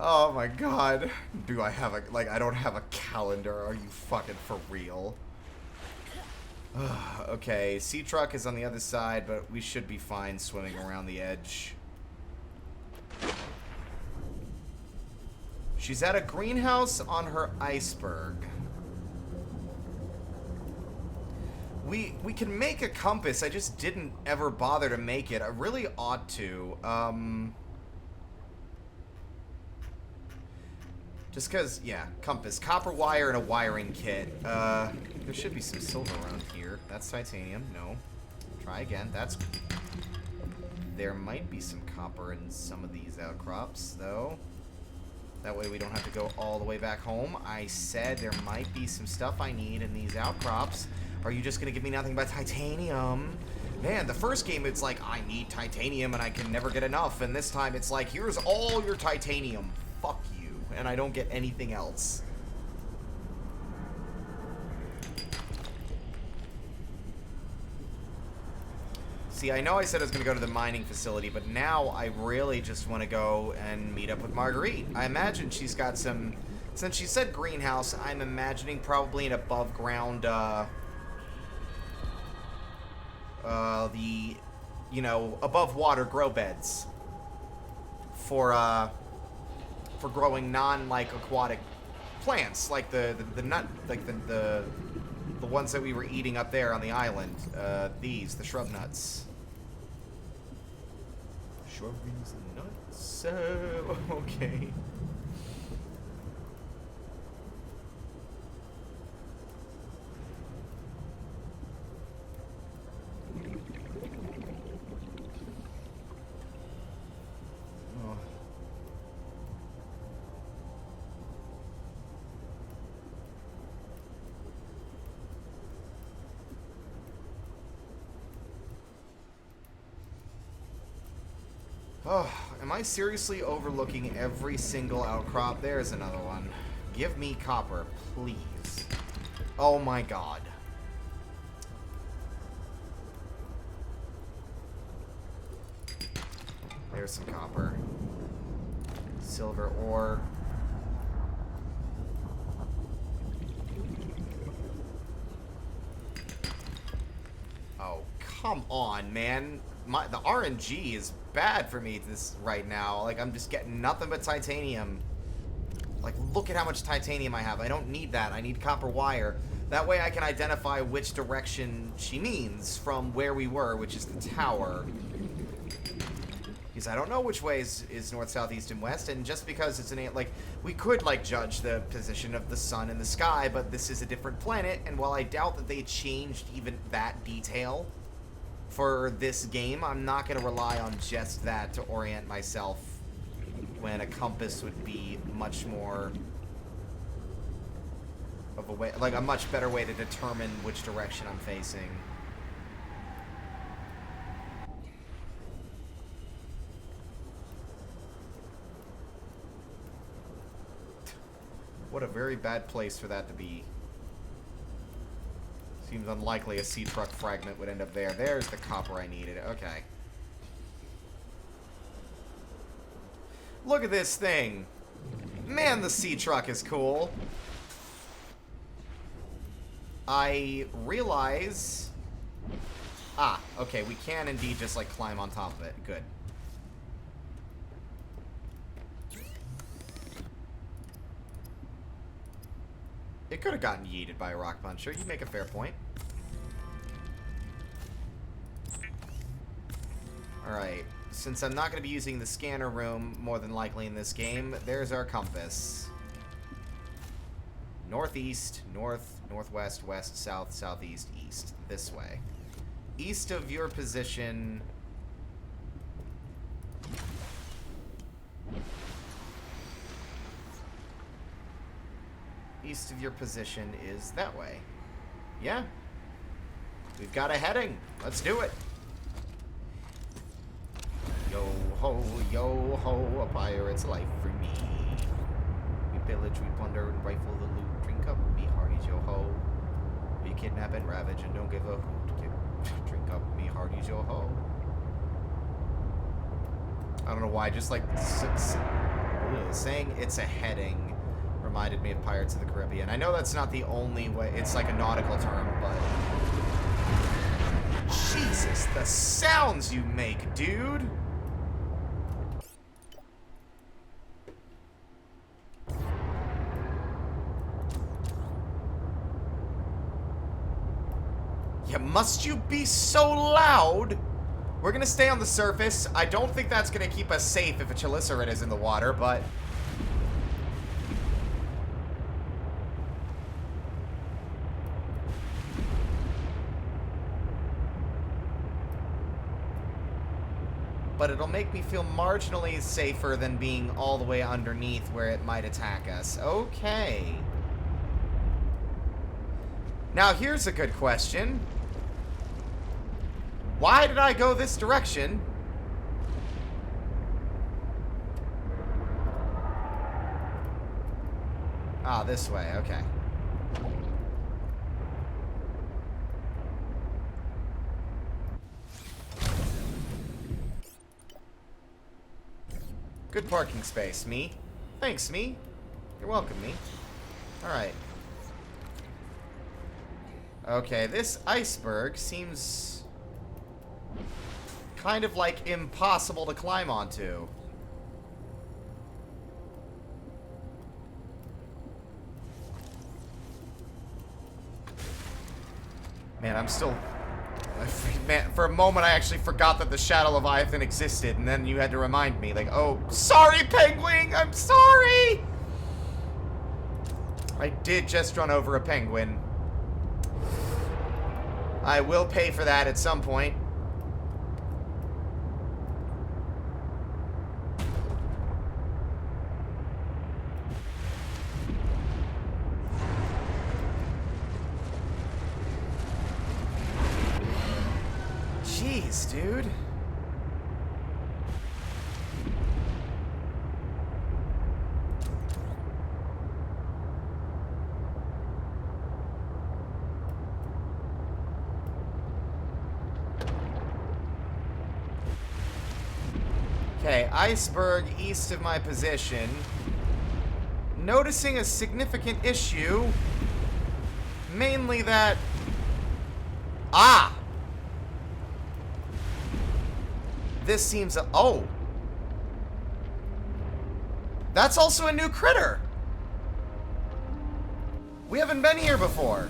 Oh my god. Do I have I don't have a calendar. Are you fucking for real? Okay, Sea Truck is on the other side, but we should be fine swimming around the edge. She's at a greenhouse on her iceberg. We can make a compass. I just didn't ever bother to make it. I really ought to. Just because, yeah, compass. Copper wire and a wiring kit. There should be some silver around here. That's titanium. No. Try again. That's... There might be some copper in some of these outcrops, though. That way we don't have to go all the way back home. I said there might be some stuff I need in these outcrops. Are you just going to give me nothing but titanium? Man, the first game it's like, I need titanium and I can never get enough. And this time it's like, here's all your titanium. Fuck you. And I don't get anything else. See, I know I said I was going to go to the mining facility, but now I really just want to go and meet up with Marguerite. I imagine she's got some... Since she said greenhouse, I'm imagining probably an above ground, you know, above water grow beds. For growing non-like aquatic plants, like the nut, like the ones that we were eating up there on the island. The shrub nuts. Shrubs and nuts. Okay. Oh, am I seriously overlooking every single outcrop? There's another one. Give me copper, please. Oh my god. There's some copper. Silver ore. Oh, come on, man. The RNG is bad for me right now. Like, I'm just getting nothing but titanium. Like, look at how much titanium I have. I don't need that. I need copper wire. That way I can identify which direction she means from where we were, which is the tower. Because I don't know which way is north, south, east, and west, and just because it's like, we could, like, judge the position of the sun in the sky, but this is a different planet, and while I doubt that they changed even that detail for this game, I'm not going to rely on just that to orient myself when a compass would be much more of a way, like, a much better way to determine which direction I'm facing. What a very bad place for that to be. Seems unlikely a sea truck fragment would end up there. There's the copper I needed. Okay. Look at this thing. Man, the sea truck is cool. I realize... Ah, okay, we can indeed just, like, climb on top of it. Good. It could have gotten yeeted by a rock puncher. You make a fair point. Alright. Since I'm not going to be using the scanner room more than likely in this game, there's our compass. Northeast, north, northwest, west, south, southeast, east. This way. East of your position... East of your position is that way. Yeah. We've got a heading. Let's do it. Yo ho, a pirate's life for me. We pillage, we plunder, and rifle the loot. Drink up, me hearties, yo ho. We kidnap and ravage and don't give a hoot. Drink up, me hearties, yo ho. I don't know why, just like saying it's a heading reminded me of Pirates of the Caribbean. I know that's not the only way. It's like a nautical term, but... Jesus, the sounds you make, dude! Yeah, must you be so loud? We're gonna stay on the surface. I don't think that's gonna keep us safe if a chelicerate is in the water, but... But it'll make me feel marginally safer than being all the way underneath where it might attack us. Okay. Now, here's a good question. Why did I go this direction? Ah, this way. Okay. Good parking space, me. Thanks, me. You're welcome, me. Alright. Okay, this iceberg seems kind of like impossible to climb onto. Man, I'm still... Man, for a moment I actually forgot that the Shadow Leviathan existed, and then you had to remind me, like, oh, sorry, penguin! I'm sorry! I did just run over a penguin. I will pay for that at some point. Jeez, dude. Okay, iceberg east of my position. Noticing a significant issue. Mainly that... Ah! This seems... Oh! That's also a new critter! We haven't been here before.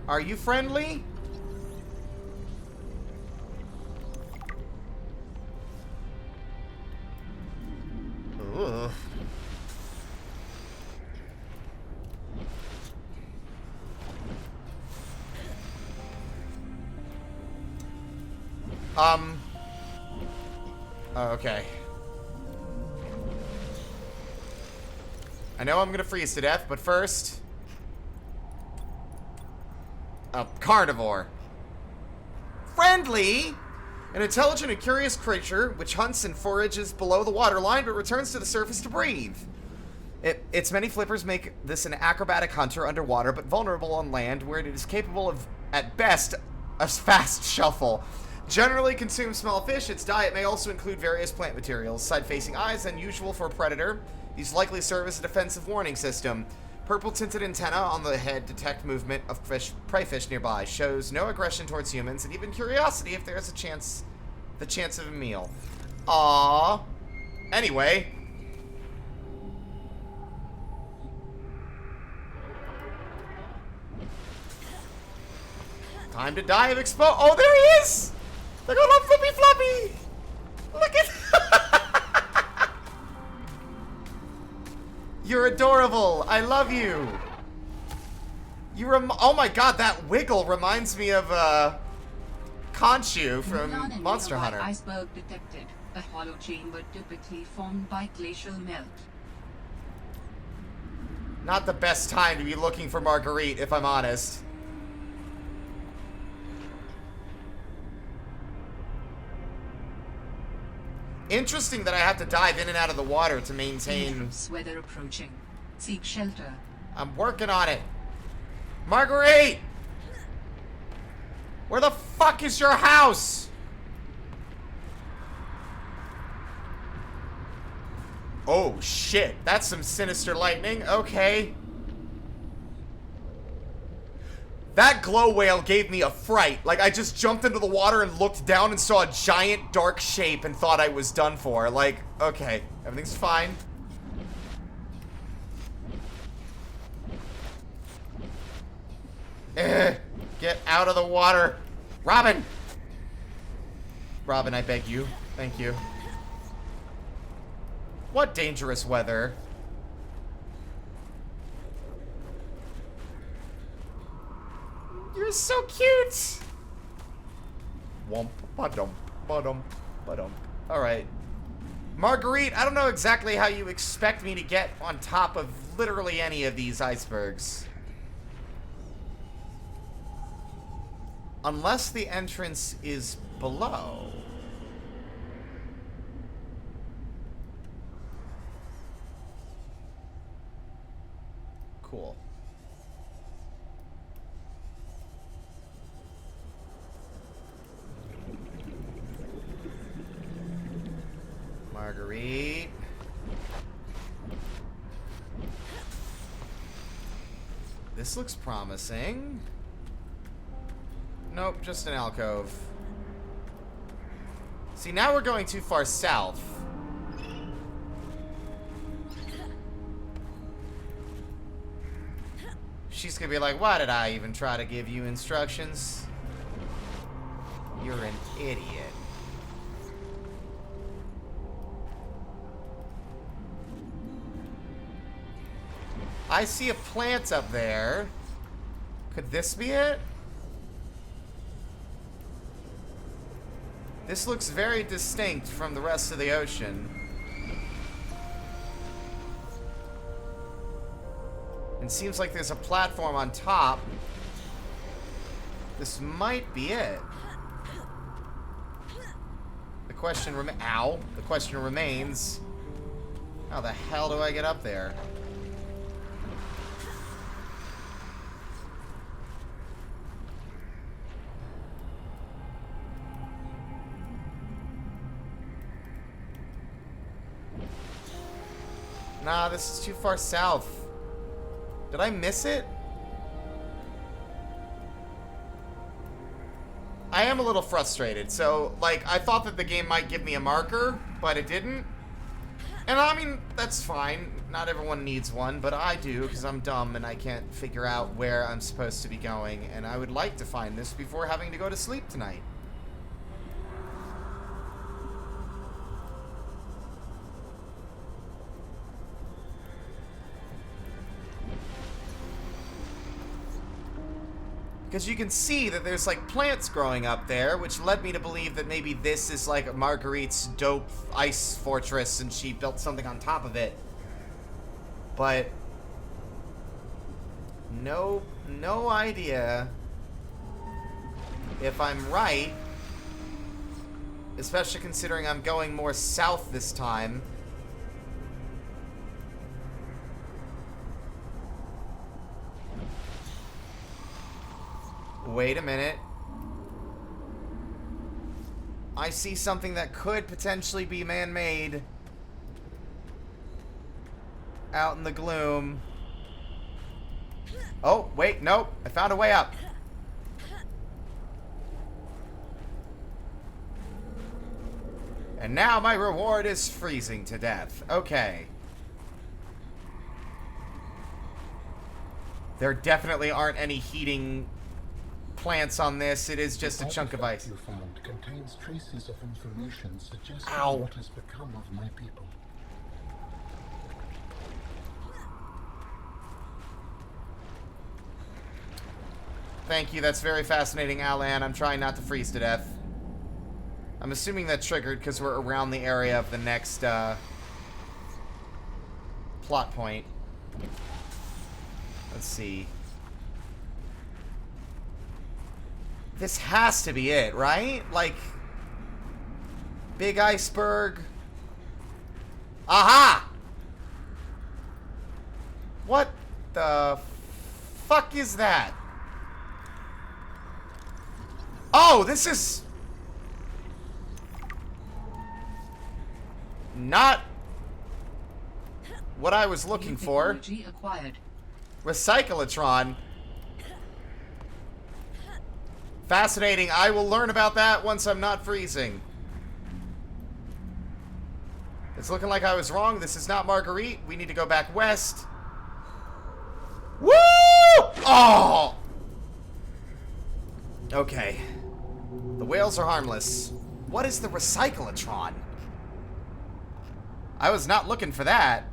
Are you friendly? Ugh. Oh, okay. I know I'm gonna freeze to death, but first... A carnivore. Friendly! An intelligent and curious creature which hunts and forages below the waterline but returns to the surface to breathe. Its many flippers make this an acrobatic hunter underwater but vulnerable on land where it is capable of, at best, a fast shuffle. Generally consumes small fish, its diet may also include various plant materials. Side-facing eyes, unusual for a predator. These likely serve as a defensive warning system. Purple-tinted antenna on the head detect movement of prey fish nearby. Shows no aggression towards humans, and even curiosity if there's the chance of a meal. Aww. Anyway. Time to die of expo- Oh, there he is! Look at him, flippy floppy! Look at... You're adorable. I love you. Oh my god, that wiggle reminds me of, Conchu from Monster Hunter. Iceberg detected. A hollow chamber typically formed by glacial melt. Not the best time to be looking for Marguerite, if I'm honest. Interesting that I have to dive in and out of the water to maintain... Weather approaching. Seek shelter. I'm working on it. Marguerite! Where the fuck is your house? Oh, shit. That's some sinister lightning. Okay. That glow whale gave me a fright. Like, I just jumped into the water and looked down and saw a giant dark shape and thought I was done for. Like, okay. Everything's fine. Get out of the water. Robin! Robin, I beg you. Thank you. What dangerous weather. You're so cute! Womp, ba-dum, ba-dum, ba-dum. Alright. Marguerite, I don't know exactly how you expect me to get on top of literally any of these icebergs. Unless the entrance is below. Cool. Marguerite. This looks promising. Nope, just an alcove. See, now we're going too far south. She's gonna be like, why did I even try to give you instructions? You're an idiot. I see a plant up there. Could this be it? This looks very distinct from the rest of the ocean. And seems like there's a platform on top. This might be it. The question The question remains, how the hell do I get up there? Nah, this is too far south. Did I miss it? I am a little frustrated. So, like, I thought that the game might give me a marker, but it didn't. And I mean, that's fine. Not everyone needs one, but I do, because I'm dumb and I can't figure out where I'm supposed to be going. And I would like to find this before having to go to sleep tonight. Because you can see that there's, like, plants growing up there, which led me to believe that maybe this is, like, Marguerite's dope ice fortress and she built something on top of it. But no idea if I'm right, especially considering I'm going more south this time. Wait a minute. I see something that could potentially be man-made out in the gloom. Oh, wait, nope. I found a way up. And now my reward is freezing to death. Okay. There definitely aren't any heating plants on this. It is just a chunk of ice. You found contains traces of information suggesting Ow. what has become of my people. Thank you, that's very fascinating, Alan. I'm trying not to freeze to death. I'm assuming that triggered because we're around the area of the next plot point. Let's see. This has to be it, right? Like, big iceberg. Aha! What the fuck is that? Oh, this is not what I was looking for. Technology acquired. Recyclotron. Fascinating. I will learn about that once I'm not freezing. It's looking like I was wrong. This is not Marguerite. We need to go back west. Woo! Oh! Okay. The whales are harmless. What is the recyclotron? I was not looking for that.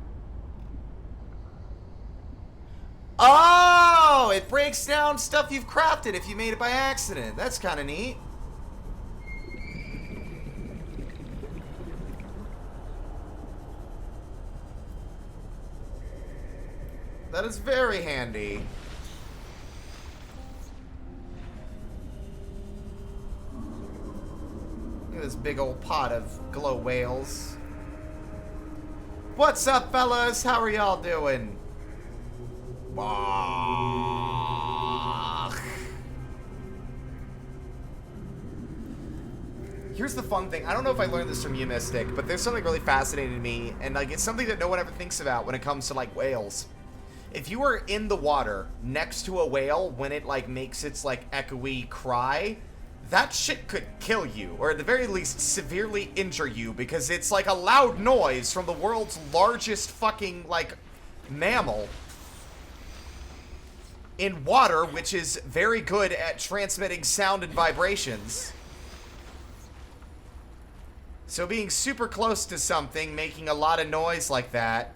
Oh! It breaks down stuff you've crafted if you made it by accident. That's kind of neat. That is very handy. Look at this big old pot of glow whales. What's up, fellas? How are y'all doing? Here's the fun thing. I don't know if I learned this from you, Mystic, but there's something really fascinating to me, and like it's something that no one ever thinks about when it comes to like whales. If you are in the water next to a whale when it like makes its like echoey cry, that shit could kill you, or at the very least severely injure you, because it's like a loud noise from the world's largest fucking like mammal in water, which is very good at transmitting sound and vibrations. So being super close to something making a lot of noise like that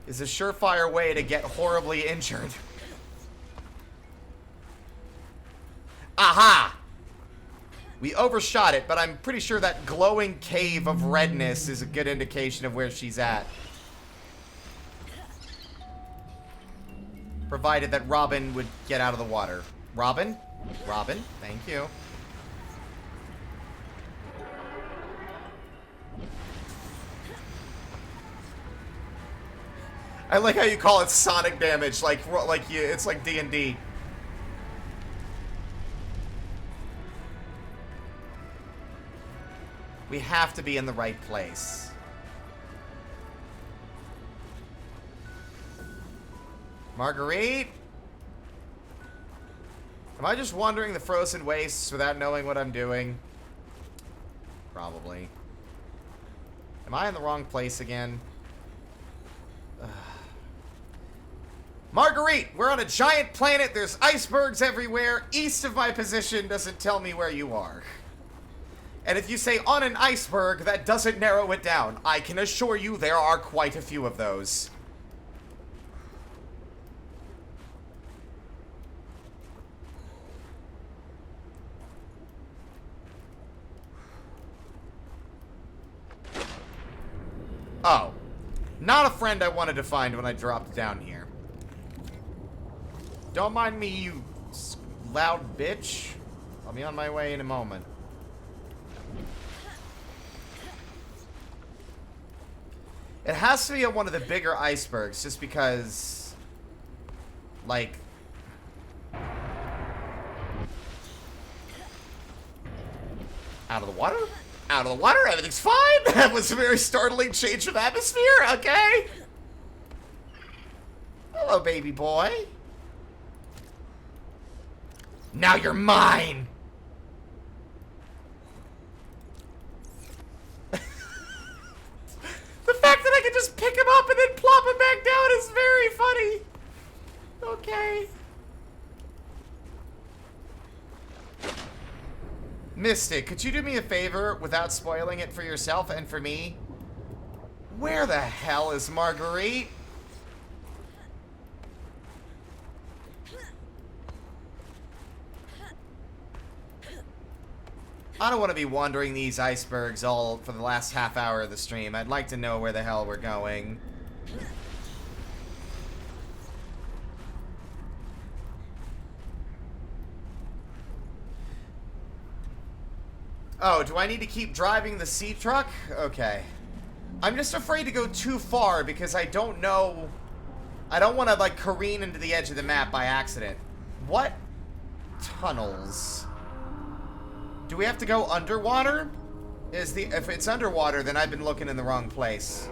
is a surefire way to get horribly injured. Aha! We overshot it, but I'm pretty sure that glowing cave of redness is a good indication of where she's at. Provided that Robin would get out of the water. Robin? Robin, thank you. I like how you call it sonic damage, like you, it's like D&D. We have to be in the right place. Marguerite? Am I just wandering the frozen wastes without knowing what I'm doing? Probably. Am I in the wrong place again? Marguerite, we're on a giant planet. There's icebergs everywhere. East of my position doesn't tell me where you are. And if you say on an iceberg, that doesn't narrow it down. I can assure you there are quite a few of those. Oh. Not a friend I wanted to find when I dropped down here. Don't mind me, you loud bitch. I'll be on my way in a moment. It has to be on one of the bigger icebergs, just because, like... Out of the water? Out of the water, everything's fine! That was a very startling change of atmosphere, okay? Hello, baby boy. Now you're mine! The fact that I can just pick him up and then plop him back down is very funny. Okay. Mystic, could you do me a favor without spoiling it for yourself and for me? Where the hell is Marguerite? I don't want to be wandering these icebergs all for the last half hour of the stream. I'd like to know where the hell we're going. Oh, do I need to keep driving the sea truck? Okay. I'm just afraid to go too far because I don't know... I don't want to, like, careen into the edge of the map by accident. What tunnels? Do we have to go underwater? If it's underwater, then I've been looking in the wrong place.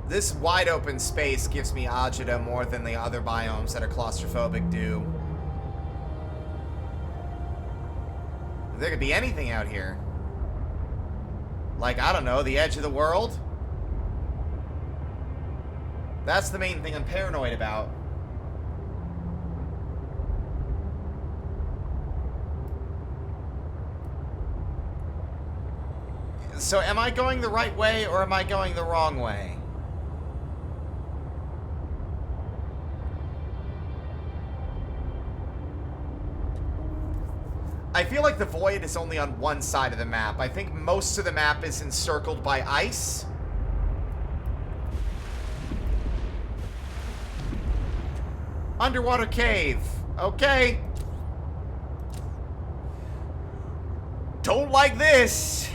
This wide open space gives me agita more than the other biomes that are claustrophobic do. There could be anything out here. Like, I don't know, the edge of the world? That's the main thing I'm paranoid about. So am I going the right way or am I going the wrong way? I feel like the void is only on one side of the map. I think most of the map is encircled by ice. Underwater cave. Okay. Don't like this.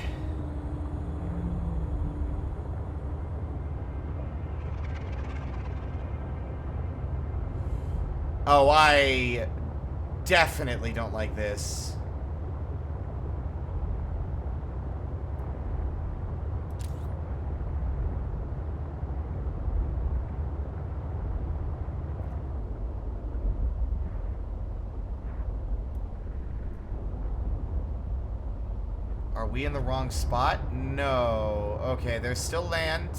Oh, I definitely don't like this. Are we in the wrong spot? No. Okay, there's still land.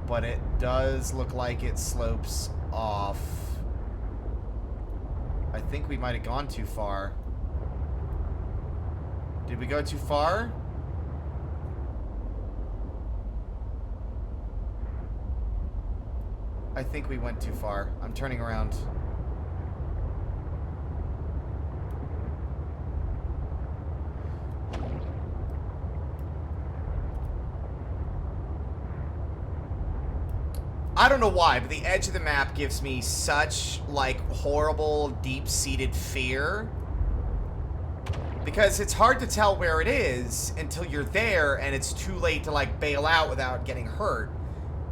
But it does look like it slopes off. I think we might have gone too far. Did we go too far? I think we went too far. I'm turning around. I don't know why, but the edge of the map gives me such, like, horrible, deep-seated fear. Because it's hard to tell where it is until you're there and it's too late to, like, bail out without getting hurt.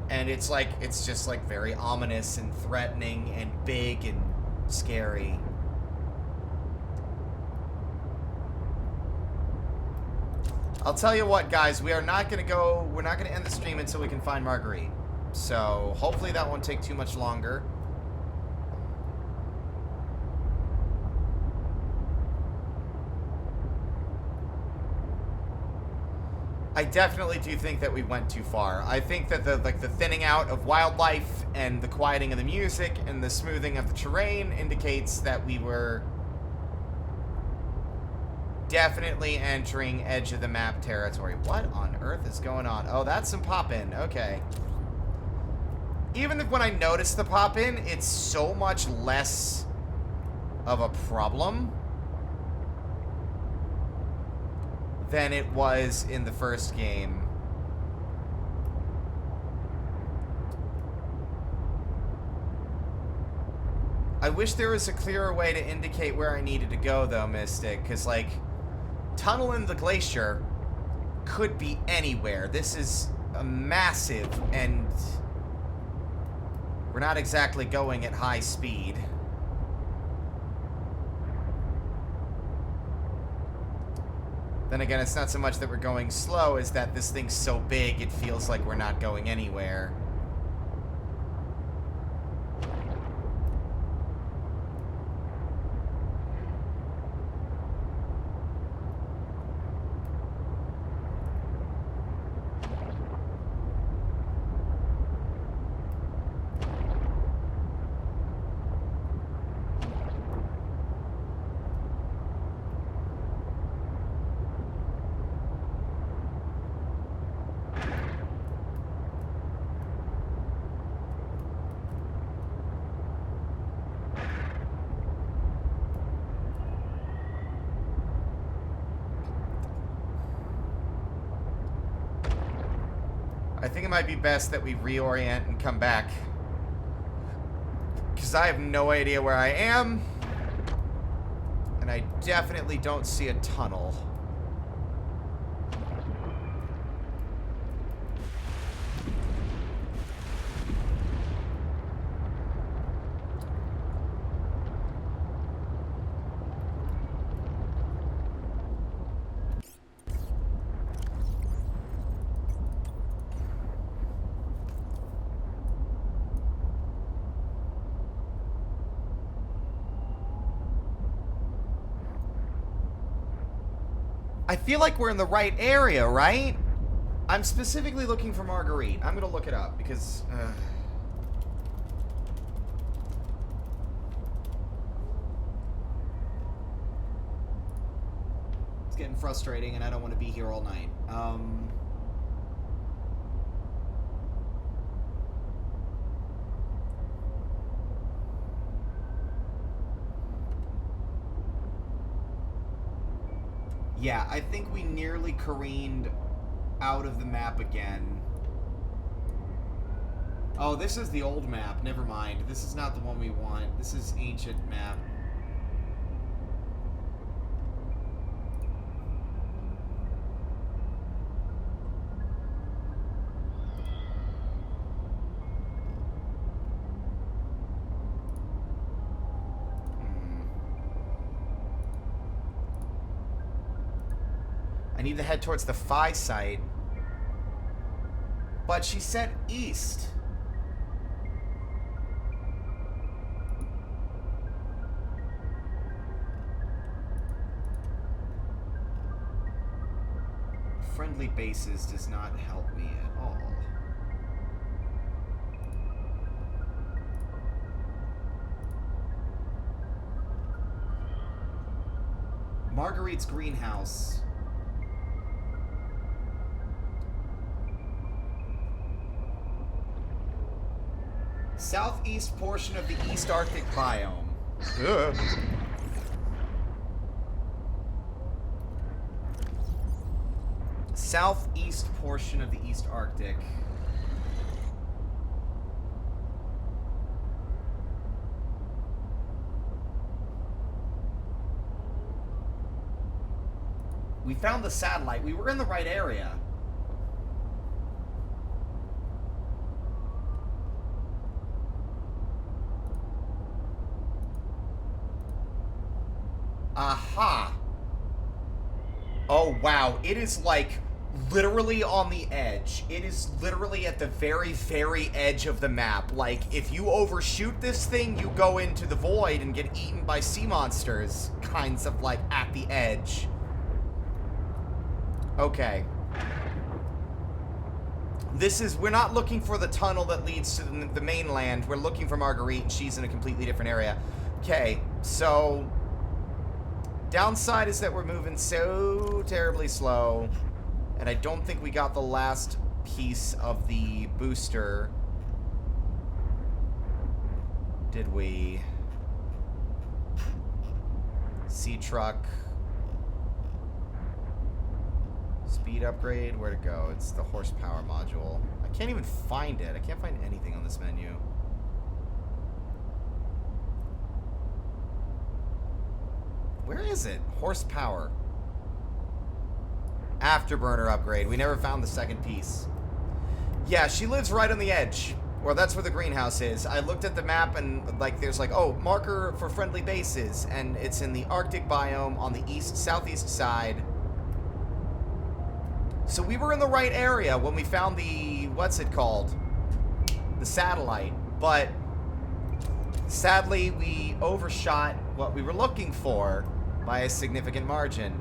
And it's like, it's just, like, very ominous and threatening and big and scary. I'll tell you what, guys, we're not going to end the stream until we can find Marguerite. So, hopefully that won't take too much longer. I definitely do think that we went too far. I think that the thinning out of wildlife and the quieting of the music and the smoothing of the terrain indicates that we were definitely entering edge of the map territory. What on earth is going on? Oh, that's some pop-in. Okay. Even if when I notice the pop-in, it's so much less of a problem than it was in the first game. I wish there was a clearer way to indicate where I needed to go, though, Mystic, because, like, tunnel in the glacier could be anywhere. This is a massive, and we're not exactly going at high speed. Then again, it's not so much that we're going slow as that this thing's so big it feels like we're not going anywhere. I think it might be best that we reorient and come back, because I have no idea where I am, and I definitely don't see a tunnel. I feel like we're in the right area, right? I'm specifically looking for Marguerite. I'm gonna look it up because it's getting frustrating and I don't want to be here all night. Yeah, I think we nearly careened out of the map again. Oh, this is the old map. Never mind. This is not the one we want. This is ancient map. I need to head towards the Phi site. But she said east. Friendly bases does not help me at all. Marguerite's greenhouse. Southeast portion of the East Arctic biome. Ugh. Southeast portion of the East Arctic. We found the satellite. We were in the right area. Aha. Oh, wow. It is, like, literally on the edge. It is literally at the very, very edge of the map. Like, if you overshoot this thing, you go into the void and get eaten by sea monsters. Kinds of, like, at the edge. Okay. This is, we're not looking for the tunnel that leads to the mainland. We're looking for Marguerite, and she's in a completely different area. Okay, so downside is that we're moving so terribly slow, and I don't think we got the last piece of the booster. Did we? Sea truck. Speed upgrade, where to go? It's the horsepower module. I can't even find it. I can't find anything on this menu. Where is it? Horsepower. Afterburner upgrade. We never found the second piece. Yeah, she lives right on the edge. Well, that's where the greenhouse is. I looked at the map and, like, there's like, oh, marker for friendly bases. And it's in the Arctic biome on the southeast side. So we were in the right area when we found the, what's it called? The satellite. But sadly, we overshot what we were looking for by a significant margin.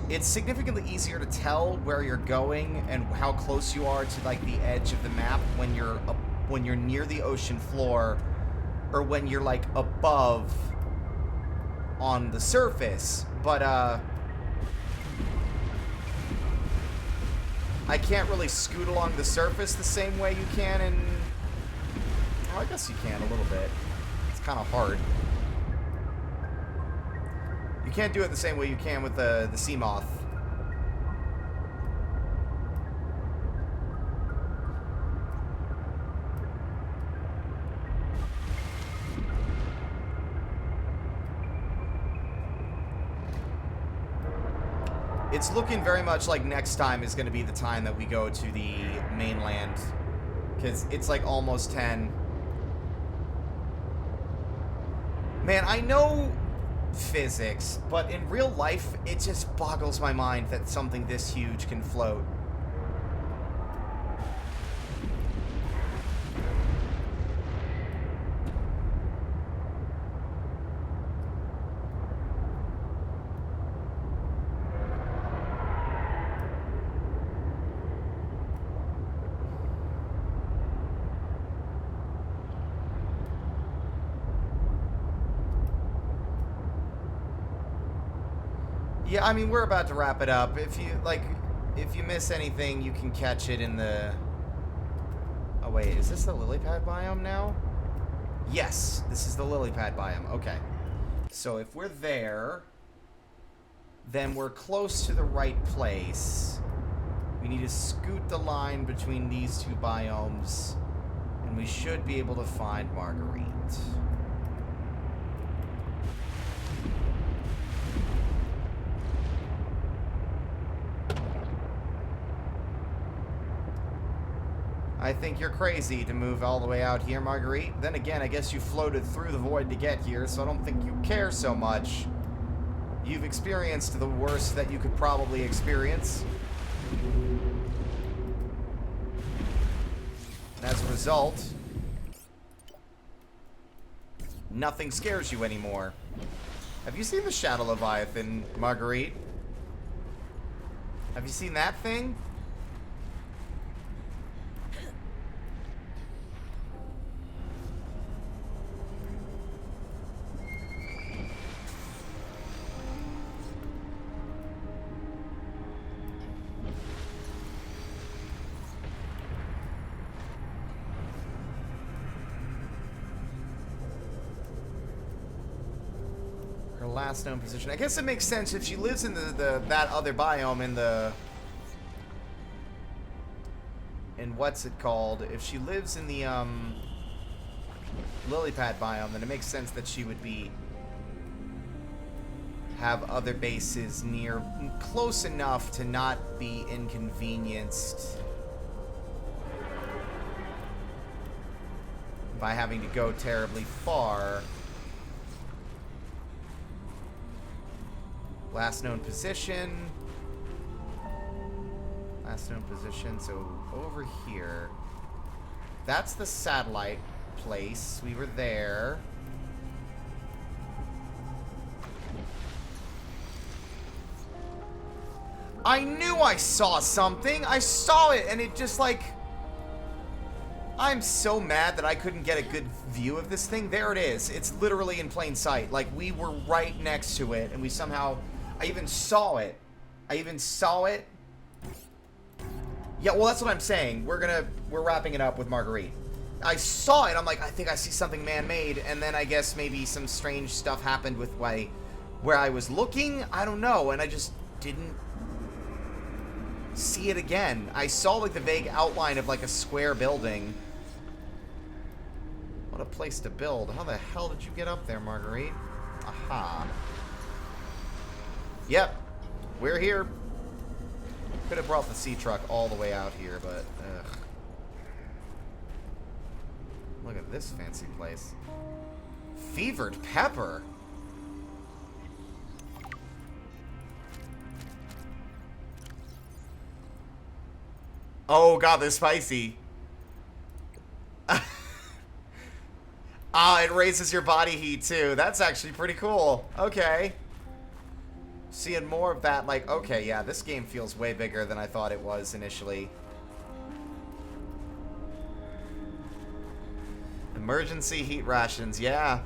It's significantly easier to tell where you're going and how close you are to, like, the edge of the map when you're near the ocean floor or when you're, like, above on the surface. But I can't really scoot along the surface the same way you can in... Well, I guess you can a little bit. It's kind of hard. You can't do it the same way you can with the sea moth. It's looking very much like next time is going to be the time that we go to the mainland. Because it's like almost 10. Man, I know physics, but in real life, it just boggles my mind that something this huge can float. Yeah, I mean, we're about to wrap it up. If you miss anything, you can catch it in the... Oh, wait, is this the lily pad biome now? Yes, this is the lily pad biome. Okay. So if we're there, then we're close to the right place. We need to scoot the line between these two biomes, and we should be able to find Marguerite. I think you're crazy to move all the way out here, Marguerite. Then again, I guess you floated through the void to get here, so I don't think you care so much. You've experienced the worst that you could probably experience. And as a result, nothing scares you anymore. Have you seen the Shadow Leviathan, Marguerite? Have you seen that thing? Her last known position. I guess it makes sense if she lives in that other biome in what's it called? If she lives in the lily pad biome, then it makes sense that she would have other bases close enough to not be inconvenienced by having to go terribly far. Last known position. Last known position, so over here. That's the satellite place. We were there. I knew I saw something. I saw it, and it just like... I'm so mad that I couldn't get a good view of this thing. There it is. It's literally in plain sight. Like, we were right next to it, and we somehow... I even saw it. Yeah, well, that's what I'm saying. We're wrapping it up with Marguerite. I saw it. I'm like, I think I see something man-made, and then I guess maybe some strange stuff happened with where I was looking. I don't know, and I just didn't see it again. I saw like the vague outline of like a square building. What a place to build. How the hell did you get up there, Marguerite? Aha. Yep. We're here. Could have brought the sea truck all the way out here, but ugh. Look at this fancy place. Fevered pepper. Oh god, they're spicy. Ah, it raises your body heat too. That's actually pretty cool. Okay. Seeing more of that, like, okay, yeah, this game feels way bigger than I thought it was initially. Emergency heat rations, yeah.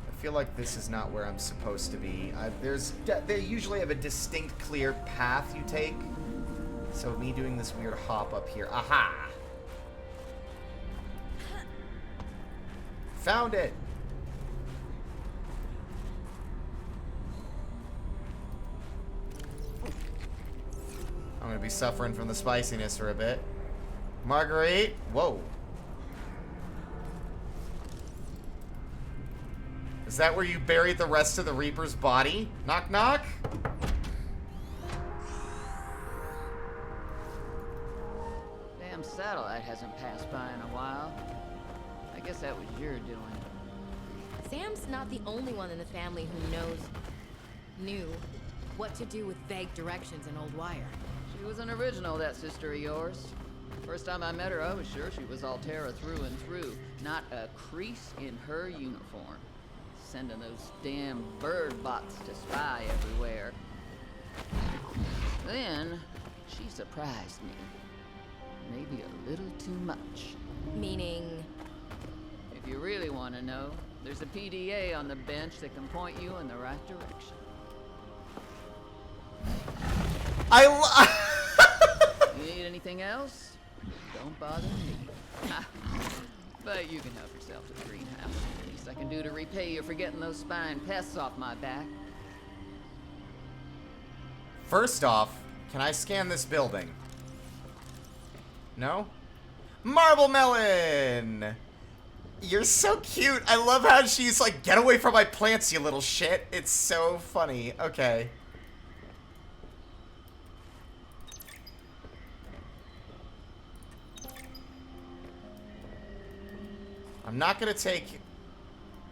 I feel like this is not where I'm supposed to be. They usually have a distinct, clear path you take. So me doing this weird hop up here. Aha! Found it! I'm gonna be suffering from the spiciness for a bit. Marguerite! Whoa. Is that where you buried the rest of the Reaper's body? Knock, knock? Damn satellite hasn't passed by in a while. I guess that was your doing. Sam's not the only one in the family who knew what to do with vague directions in Old Wire. She was an original, that sister of yours. First time I met her, I was sure she was Altera through and through. Not a crease in her uniform. Sending those damn bird bots to spy everywhere. Then, she surprised me. Maybe a little too much. Meaning? If you really want to know, there's a PDA on the bench that can point you in the right direction. You need anything else? Don't bother me. But you can help yourself to the greenhouse. Least I can do to repay you for getting those spine pests off my back. First off, can I scan this building? No? Marble Melon! You're so cute. I love how she's like, get away from my plants, you little shit. It's so funny. Okay. I'm not gonna take...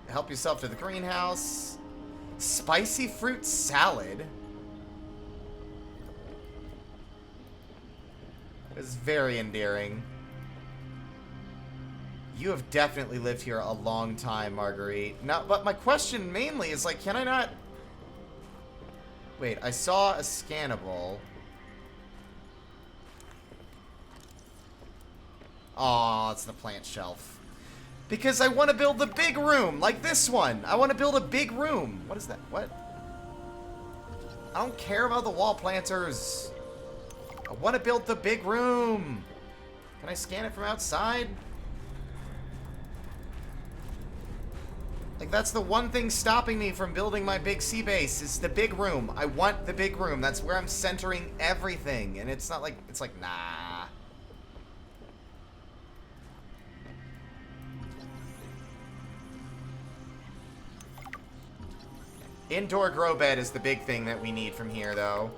Help yourself to the greenhouse. Spicy fruit salad. It's very endearing. You have definitely lived here a long time, Marguerite. Now, but my question mainly is, like, can I not... Wait, I saw a scannable. Aw, it's the plant shelf. Because I want to build the big room, like this one. I want to build a big room. What is that? What? I don't care about the wall planters. I want to build the big room. Can I scan it from outside? Like, that's the one thing stopping me from building my big sea base, is the big room. I want the big room. That's where I'm centering everything. And it's not like, it's like, nah. Indoor grow bed is the big thing that we need from here, though.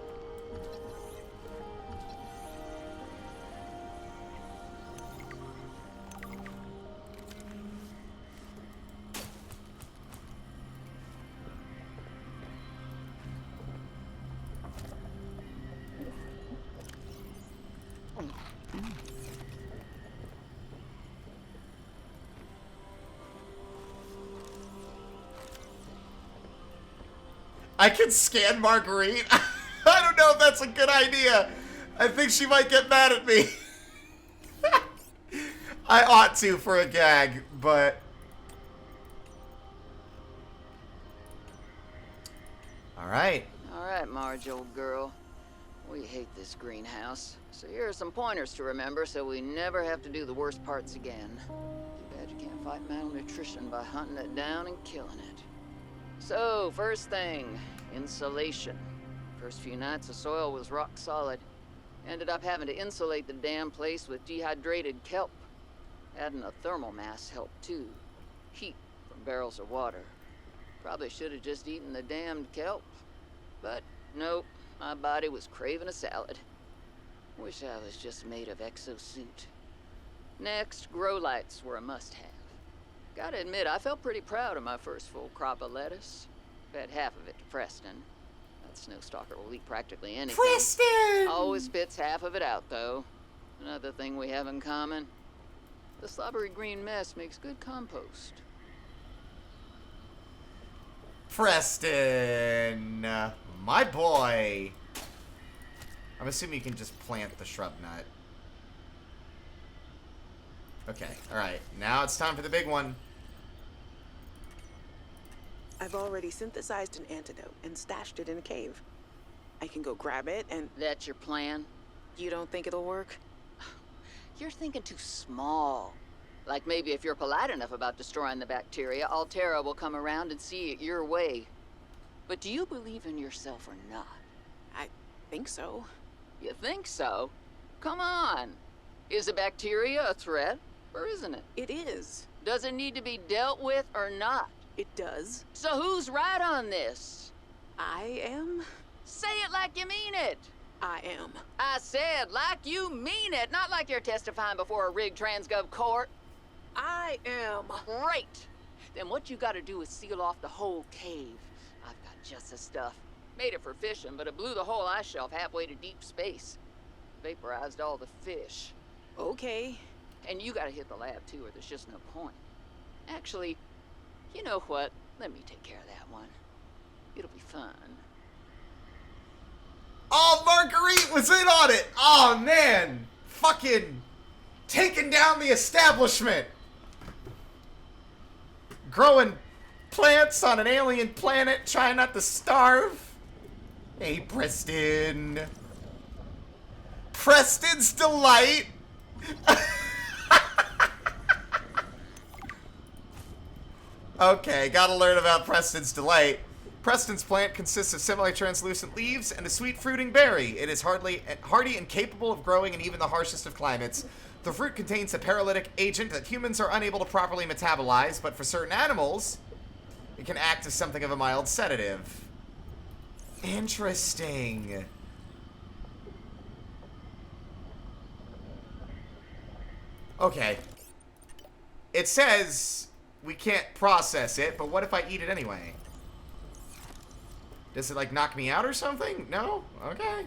I can scan Marguerite. I don't know if that's a good idea. I think she might get mad at me. I ought to for a gag, but... Alright. Alright, Marge, old girl. We hate this greenhouse. So here are some pointers to remember so we never have to do the worst parts again. Too bad you can't fight malnutrition by hunting it down and killing it. So, first thing, insulation. First few nights the soil was rock solid. Ended up having to insulate the damn place with dehydrated kelp. Adding a thermal mass helped too. Heat from barrels of water. Probably should have just eaten the damned kelp. But nope, my body was craving a salad. Wish I was just made of exosuit. Next, grow lights were a must-have. Gotta admit, I felt pretty proud of my first full crop of lettuce. Fed half of it to Preston. That snowstalker will eat practically anything. Preston! Always spits half of it out, though. Another thing we have in common. The slobbery green mess makes good compost. Preston! My boy! I'm assuming you can just plant the shrub nut. Okay, alright. Now it's time for the big one. I've already synthesized an antidote and stashed it in a cave. I can go grab it and... That's your plan? You don't think it'll work? You're thinking too small. Like maybe if you're polite enough about destroying the bacteria, Altera will come around and see it your way. But do you believe in yourself or not? I think so. You think so? Come on. Is the bacteria a threat, or isn't it? It is. Does it need to be dealt with or not? It does. So who's right on this? I am. Say it like you mean it. I am. I said like you mean it, not like you're testifying before a rigged transgov court. I am. Great. Then what you gotta do is seal off the whole cave. I've got just the stuff. Made it for fishing, but it blew the whole ice shelf halfway to deep space. Vaporized all the fish. Okay. And you gotta hit the lab too, or there's just no point. Actually, you know what? Let me take care of that one. It'll be fun. Oh, Marguerite was in on it! Oh, man! Fucking taking down the establishment! Growing plants on an alien planet, trying not to starve. Hey, Preston. Preston's Delight! Okay, gotta learn about Preston's Delight. Preston's plant consists of semi-translucent leaves and a sweet fruiting berry. It is hardy and capable of growing in even the harshest of climates. The fruit contains a paralytic agent that humans are unable to properly metabolize, but for certain animals, it can act as something of a mild sedative. Interesting. Okay. It says we can't process it, but what if I eat it anyway? Does it, like, knock me out or something? No? Okay.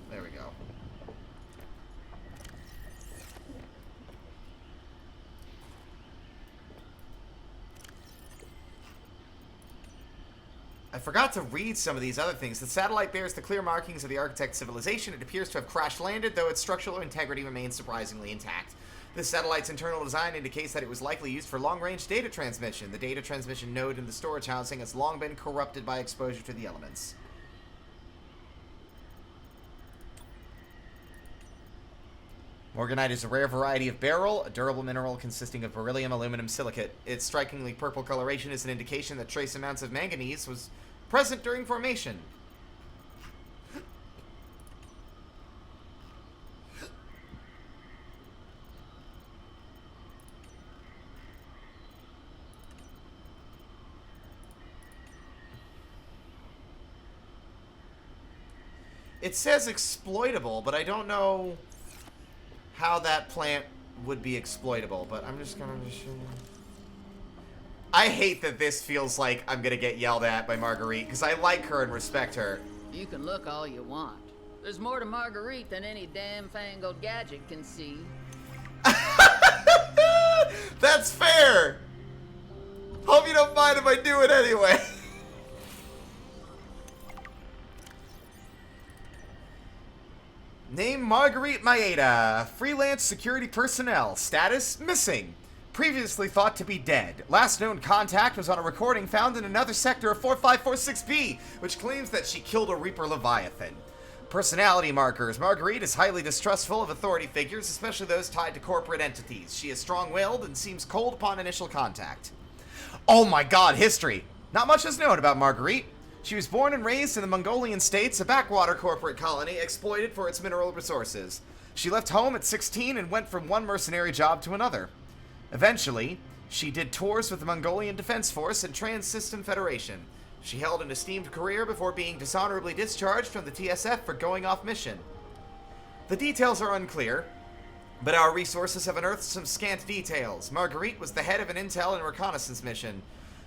There we go. I forgot to read some of these other things. The satellite bears the clear markings of the architect's civilization. It appears to have crash-landed, though its structural integrity remains surprisingly intact. The satellite's internal design indicates that it was likely used for long-range data transmission. The data transmission node in the storage housing has long been corrupted by exposure to the elements. Morganite is a rare variety of beryl, a durable mineral consisting of beryllium aluminum silicate. Its strikingly purple coloration is an indication that trace amounts of manganese was present during formation. It says exploitable, but I don't know how that plant would be exploitable, but I'm just gonna show you. I hate that this feels like I'm gonna get yelled at by Marguerite, because I like her and respect her. You can look all you want. There's more to Marguerite than any damn fangled gadget can see. That's fair! Hope you don't mind if I do it anyway. Name Marguerite Maeda. Freelance security personnel. Status missing. Previously thought to be dead. Last known contact was on a recording found in another sector of 4546B, which claims that she killed a Reaper Leviathan. Personality markers. Marguerite is highly distrustful of authority figures, especially those tied to corporate entities. She is strong-willed and seems cold upon initial contact. Oh my god, history! Not much is known about Marguerite. She was born and raised in the Mongolian states, a backwater corporate colony exploited for its mineral resources. She left home at 16 and went from one mercenary job to another. Eventually, she did tours with the Mongolian Defense Force and Trans-System Federation. She held an esteemed career before being dishonorably discharged from the TSF for going off mission. The details are unclear, but our resources have unearthed some scant details. Marguerite was the head of an intel and reconnaissance mission.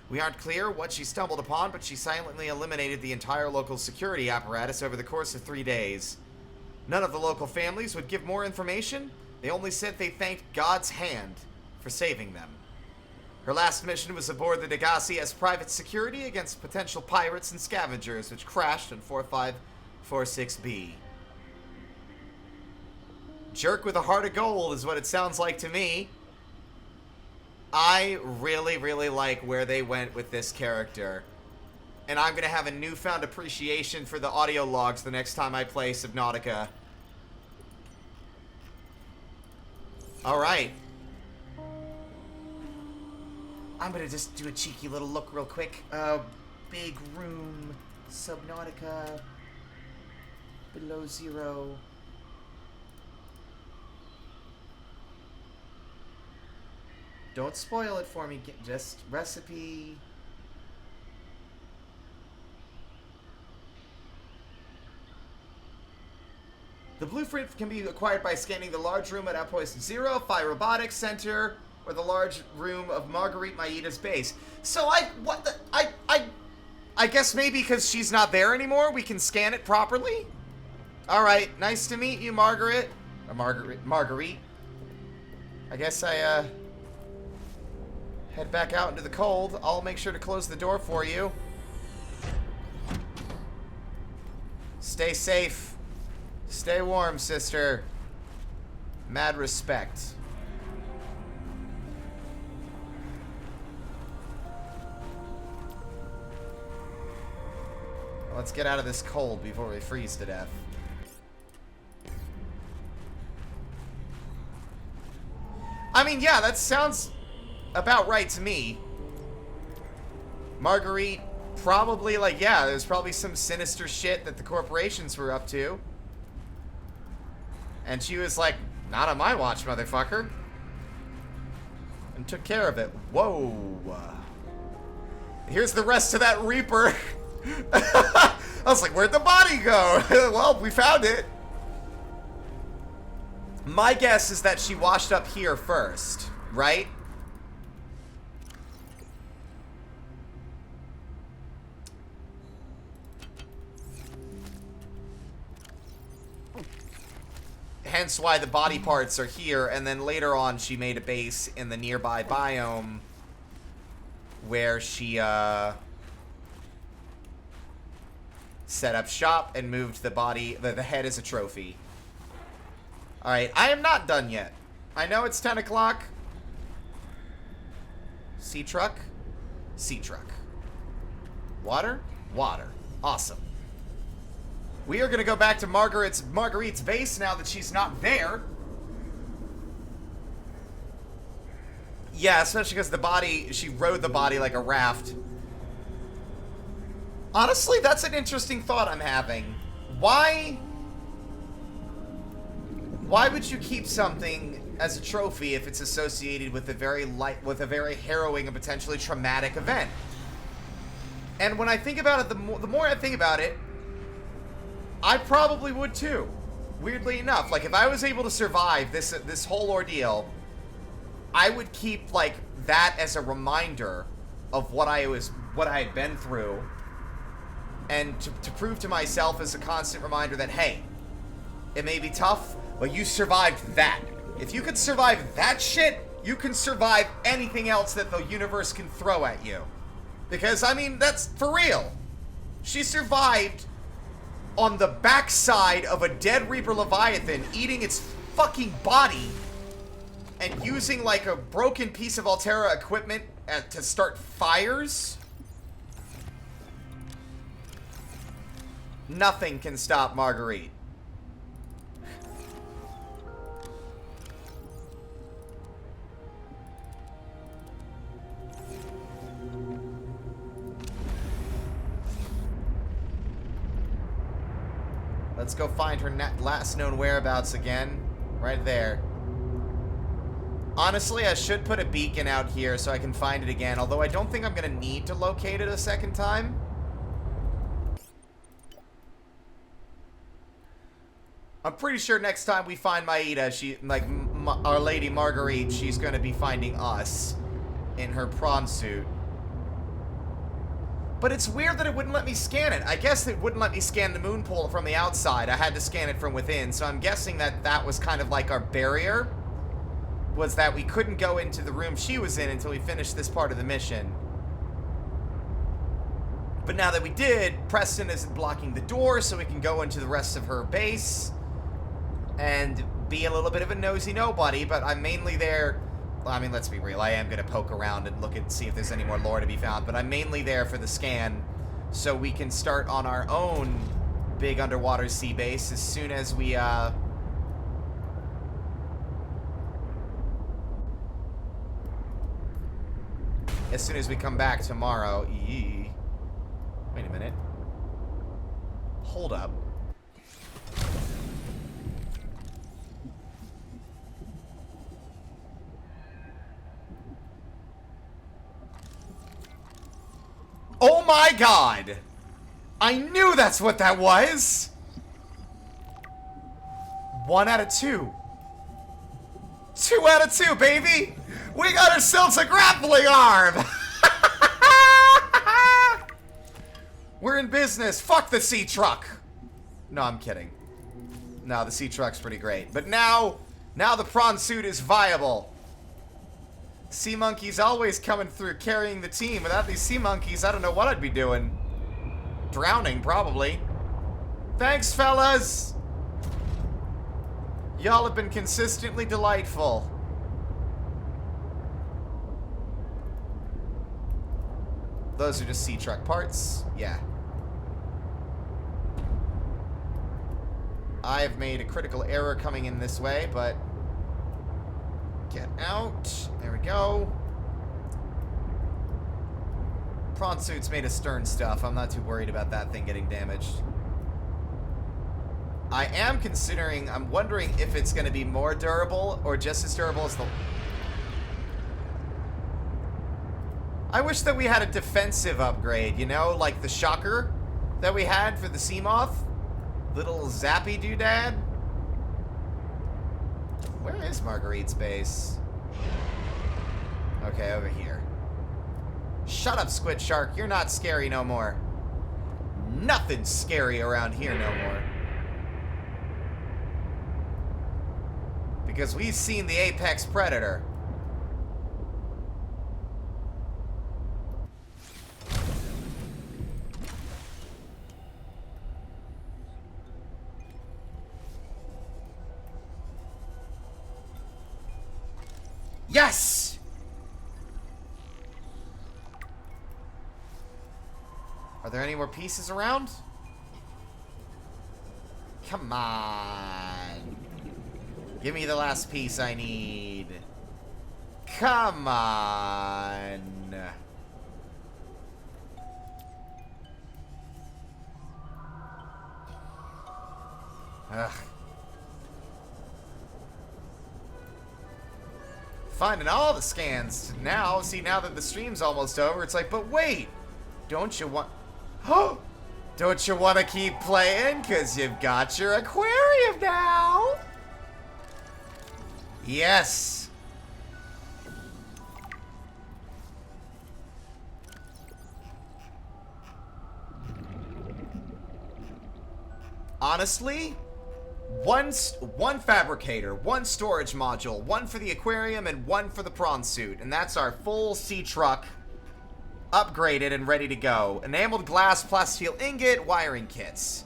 We aren't clear what she stumbled upon, but she silently eliminated the entire local security apparatus over the course of 3 days. None of the local families would give more information. They only said they thanked God's hand for saving them. Her last mission was aboard the Degassi as private security against potential pirates and scavengers, which crashed on 4546B. Jerk with a heart of gold is what it sounds like to me. I really, really like where they went with this character. And I'm going to have a newfound appreciation for the audio logs the next time I play Subnautica. Alright. I'm going to just do a cheeky little look real quick. Big room, Subnautica, below zero. Don't spoil it for me, just recipe. The blueprint can be acquired by scanning the large room at Outpost Zero, Phi Robotics Center, or the large room of Marguerite Maeda's base. So I guess maybe because she's not there anymore, we can scan it properly? Alright, nice to meet you, Margaret. Or Marguerite. I guess I, head back out into the cold. I'll make sure to close the door for you. Stay safe. Stay warm, sister. Mad respect. Let's get out of this cold before we freeze to death. I mean, yeah, that sounds about right to me. Marguerite probably, like, yeah, there's probably some sinister shit that the corporations were up to. And she was like, not on my watch, motherfucker. And took care of it. Whoa. Here's the rest of that Reaper. I was like, where'd the body go? Well, we found it. My guess is that she washed up here first, right? Hence why the body parts are here, and then later on she made a base in the nearby biome where she set up shop, and moved the body, the head as a trophy. Alright, I am not done yet. I know it's 10 o'clock. Sea truck. Sea truck. Water? Water. Awesome. We are going to go back to Marguerite's base now that she's not there. Yeah, especially because the body, she rode the body like a raft. Honestly, that's an interesting thought I'm having. Why would you keep something as a trophy if it's associated with a very harrowing and potentially traumatic event? And when I think about it, the more I think about it, I probably would too. Weirdly enough, like if I was able to survive this whole ordeal, I would keep like that as a reminder of what I had been through, and to prove to myself as a constant reminder that, hey, it may be tough, but you survived that. If you could survive that shit, you can survive anything else that the universe can throw at you. Because, I mean, that's for real. She survived on the backside of a dead Reaper Leviathan, eating its fucking body, and using, like, a broken piece of Altera equipment to start fires. Nothing can stop Marguerite. Let's go find her last known whereabouts again. Right there. Honestly, I should put a beacon out here so I can find it again, although I don't think I'm going to need to locate it a second time. I'm pretty sure next time we find Maida, Our Lady Marguerite, she's going to be finding us in her prawn suit. But it's weird that it wouldn't let me scan it. I guess it wouldn't let me scan the moon pool from the outside. I had to scan it from within, so I'm guessing that that was kind of like our barrier. Was that we couldn't go into the room she was in until we finished this part of the mission. But now that we did, Preston isn't blocking the door, so we can go into the rest of her base and be a little bit of a nosy nobody, but I'm mainly there. I mean, let's be real, I am going to poke around and look and see if there's any more lore to be found, but I'm mainly there for the scan, so we can start on our own big underwater sea base as soon as we, as soon as we come back tomorrow. Wait a minute. Hold up. Oh my god! I knew that's what that was! 1 out of 2. 2 out of 2, baby! We got ourselves a grappling arm! We're in business. Fuck the sea truck! No, I'm kidding. No, the sea truck's pretty great. But now the prawn suit is viable. Sea monkeys always coming through carrying the team. Without these sea monkeys, I don't know what I'd be doing. Drowning, probably. Thanks, fellas! Y'all have been consistently delightful. Those are just sea truck parts. Yeah. I have made a critical error coming in this way, but... Get out. There we go. Prawn suit's made of stern stuff. I'm not too worried about that thing getting damaged. I am considering... I'm wondering if it's going to be more durable or just as durable as the... I wish that we had a defensive upgrade, you know? Like the shocker that we had for the sea moth. Little zappy doodad. Where is Marguerite's base? Okay, over here. Shut up, Squid Shark. You're not scary no more. Nothing's scary around here no more. Because we've seen the apex predator. Yes! Are there any more pieces around? Come on. Give me the last piece I need. Come on. Ugh. Finding all the scans now. See, now that the stream's almost over, it's like, but wait! Don't you want... Oh! Don't you want to keep playing? Because you've got your aquarium now! Yes! Honestly, one fabricator, one storage module, one for the aquarium, and one for the prawn suit. And that's our full sea truck, upgraded and ready to go. Enameled glass, plasteel ingot, wiring kits.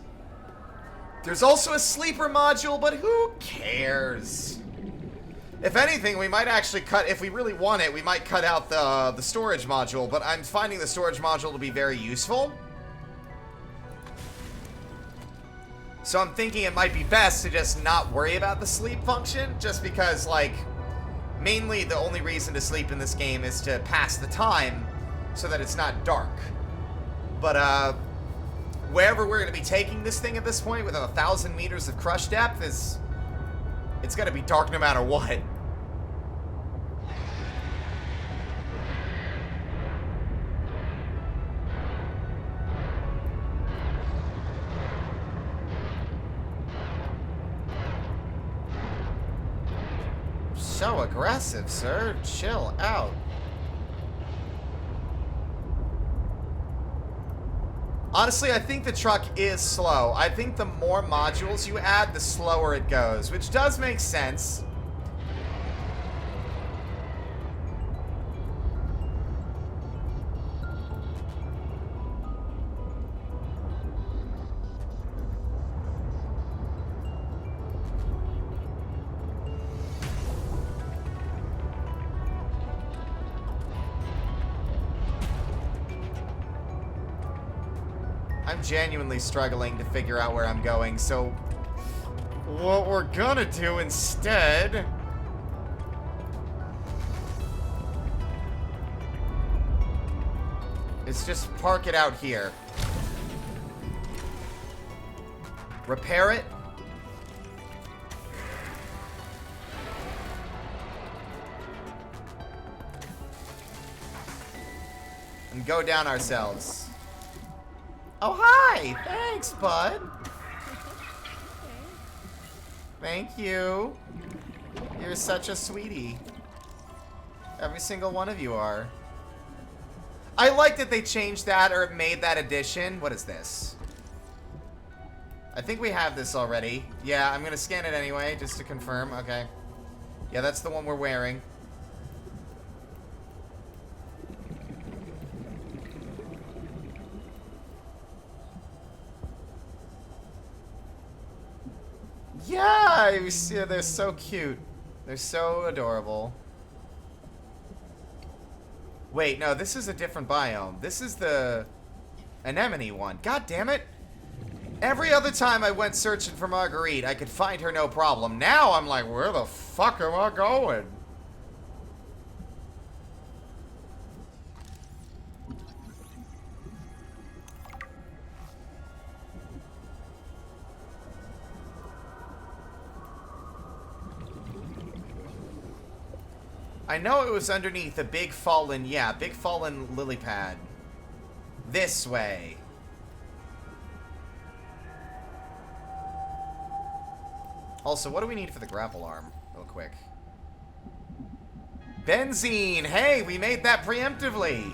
There's also a sleeper module, but who cares? If anything, we might actually cut, if we really want it, we might cut out the storage module, but I'm finding the storage module to be very useful. So I'm thinking it might be best to just not worry about the sleep function, just because, like, mainly the only reason to sleep in this game is to pass the time so that it's not dark. But, wherever we're going to be taking this thing at this point, with 1,000 meters of crush depth, it's going to be dark no matter what. So aggressive, sir. Chill out. Honestly, I think the truck is slow. I think the more modules you add, the slower it goes, which does make sense. I'm genuinely struggling to figure out where I'm going, so what we're gonna do instead is just park it out here. Repair it. And go down ourselves. Oh, hi! Thanks, bud. Thank you. You're such a sweetie. Every single one of you are. I like that they changed that or made that addition. What is this? I think we have this already. Yeah, I'm gonna scan it anyway, just to confirm. Okay. Yeah, that's the one we're wearing. Yeah, you see, they're so cute. They're so adorable. Wait, no, this is a different biome. This is the Anemone one. God damn it. Every other time I went searching for Marguerite, I could find her no problem. Now I'm like, where the fuck am I going? I know it was underneath a big fallen, yeah, big fallen lily pad. This way. Also, what do we need for the grapple arm? Real quick. Benzene! Hey, we made that preemptively!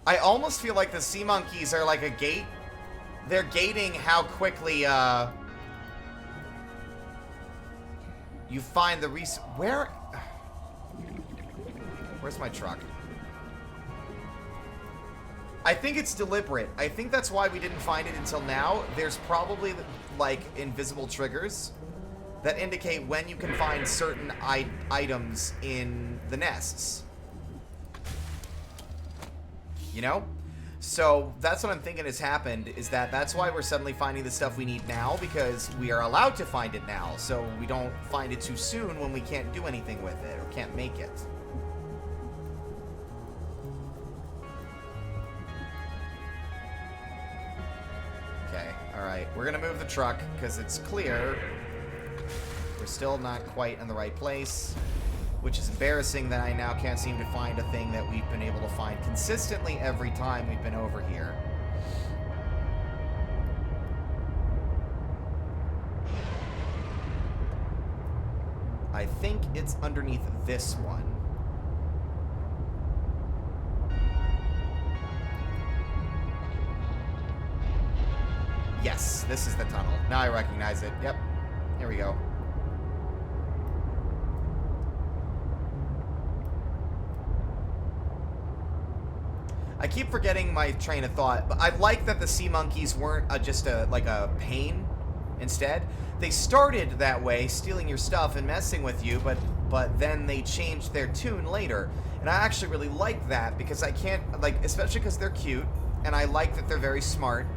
I almost feel like the sea monkeys are like a gate. They're gating how quickly, you find the Where's my truck? I think it's deliberate. I think that's why we didn't find it until now. There's probably, like, invisible triggers that indicate when you can find certain items in the nests. You know? So that's what I'm thinking has happened, is that's why we're suddenly finding the stuff we need now, because we are allowed to find it now, so we don't find it too soon when we can't do anything with it, or can't make it. Okay, alright, we're gonna move the truck, because it's clear we're still not quite in the right place. Which is embarrassing that I now can't seem to find a thing that we've been able to find consistently every time we've been over here. I think it's underneath this one. Yes, this is the tunnel. Now I recognize it. Yep. Here we go. I keep forgetting my train of thought, but I like that the sea monkeys weren't just like a pain. Instead, they started that way, stealing your stuff and messing with you, but then they changed their tune later. And I actually really like that, because I can't, like, especially because they're cute, and I like that they're very smart.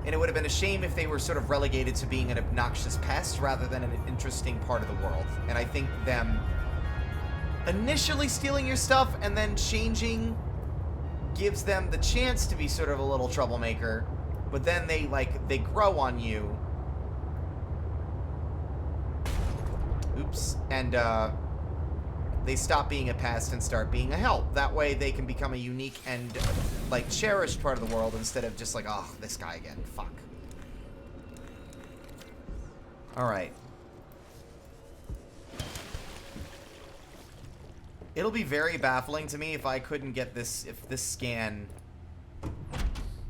And it would have been a shame if they were sort of relegated to being an obnoxious pest rather than an interesting part of the world. And I think them initially stealing your stuff and then changing gives them the chance to be sort of a little troublemaker, but then they grow on you. Oops. And they stop being a pest and start being a help. That way they can become a unique and like cherished part of the world instead of just like, oh, this guy again. Fuck. Alright. It'll be very baffling to me if I couldn't get this, if this scan...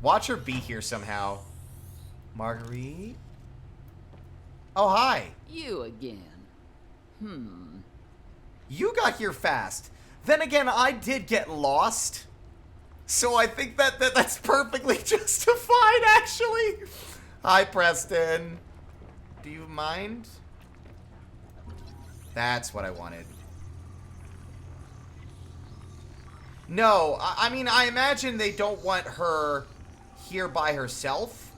Watch her be here somehow. Marguerite? Oh, hi. You again. You got here fast. Then again, I did get lost. So I think that's perfectly justified, actually. Hi, Preston. Do you mind? That's what I wanted. No, I mean, I imagine they don't want her here by herself.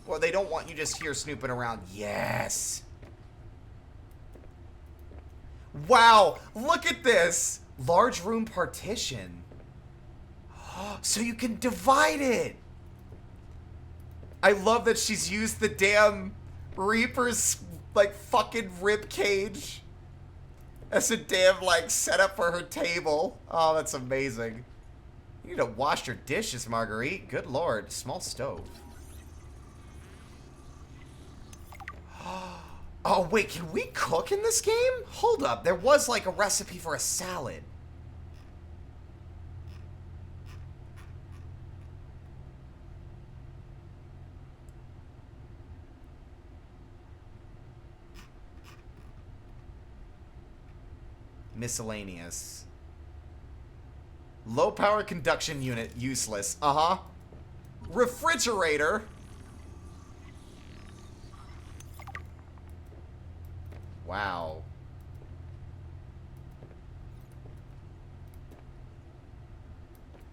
Or they don't want you just here snooping around. Yes. Wow, look at this. Large room partition. So you can divide it. I love that she's used the damn Reaper's, like, fucking rib cage as a damn, like, setup for her table. Oh, that's amazing. You need to wash your dishes, Marguerite. Good lord. Small stove. Oh, wait, can we cook in this game? Hold up, there was, like, a recipe for a salad. Miscellaneous. Low power conduction unit, useless. Uh-huh. Refrigerator. Wow.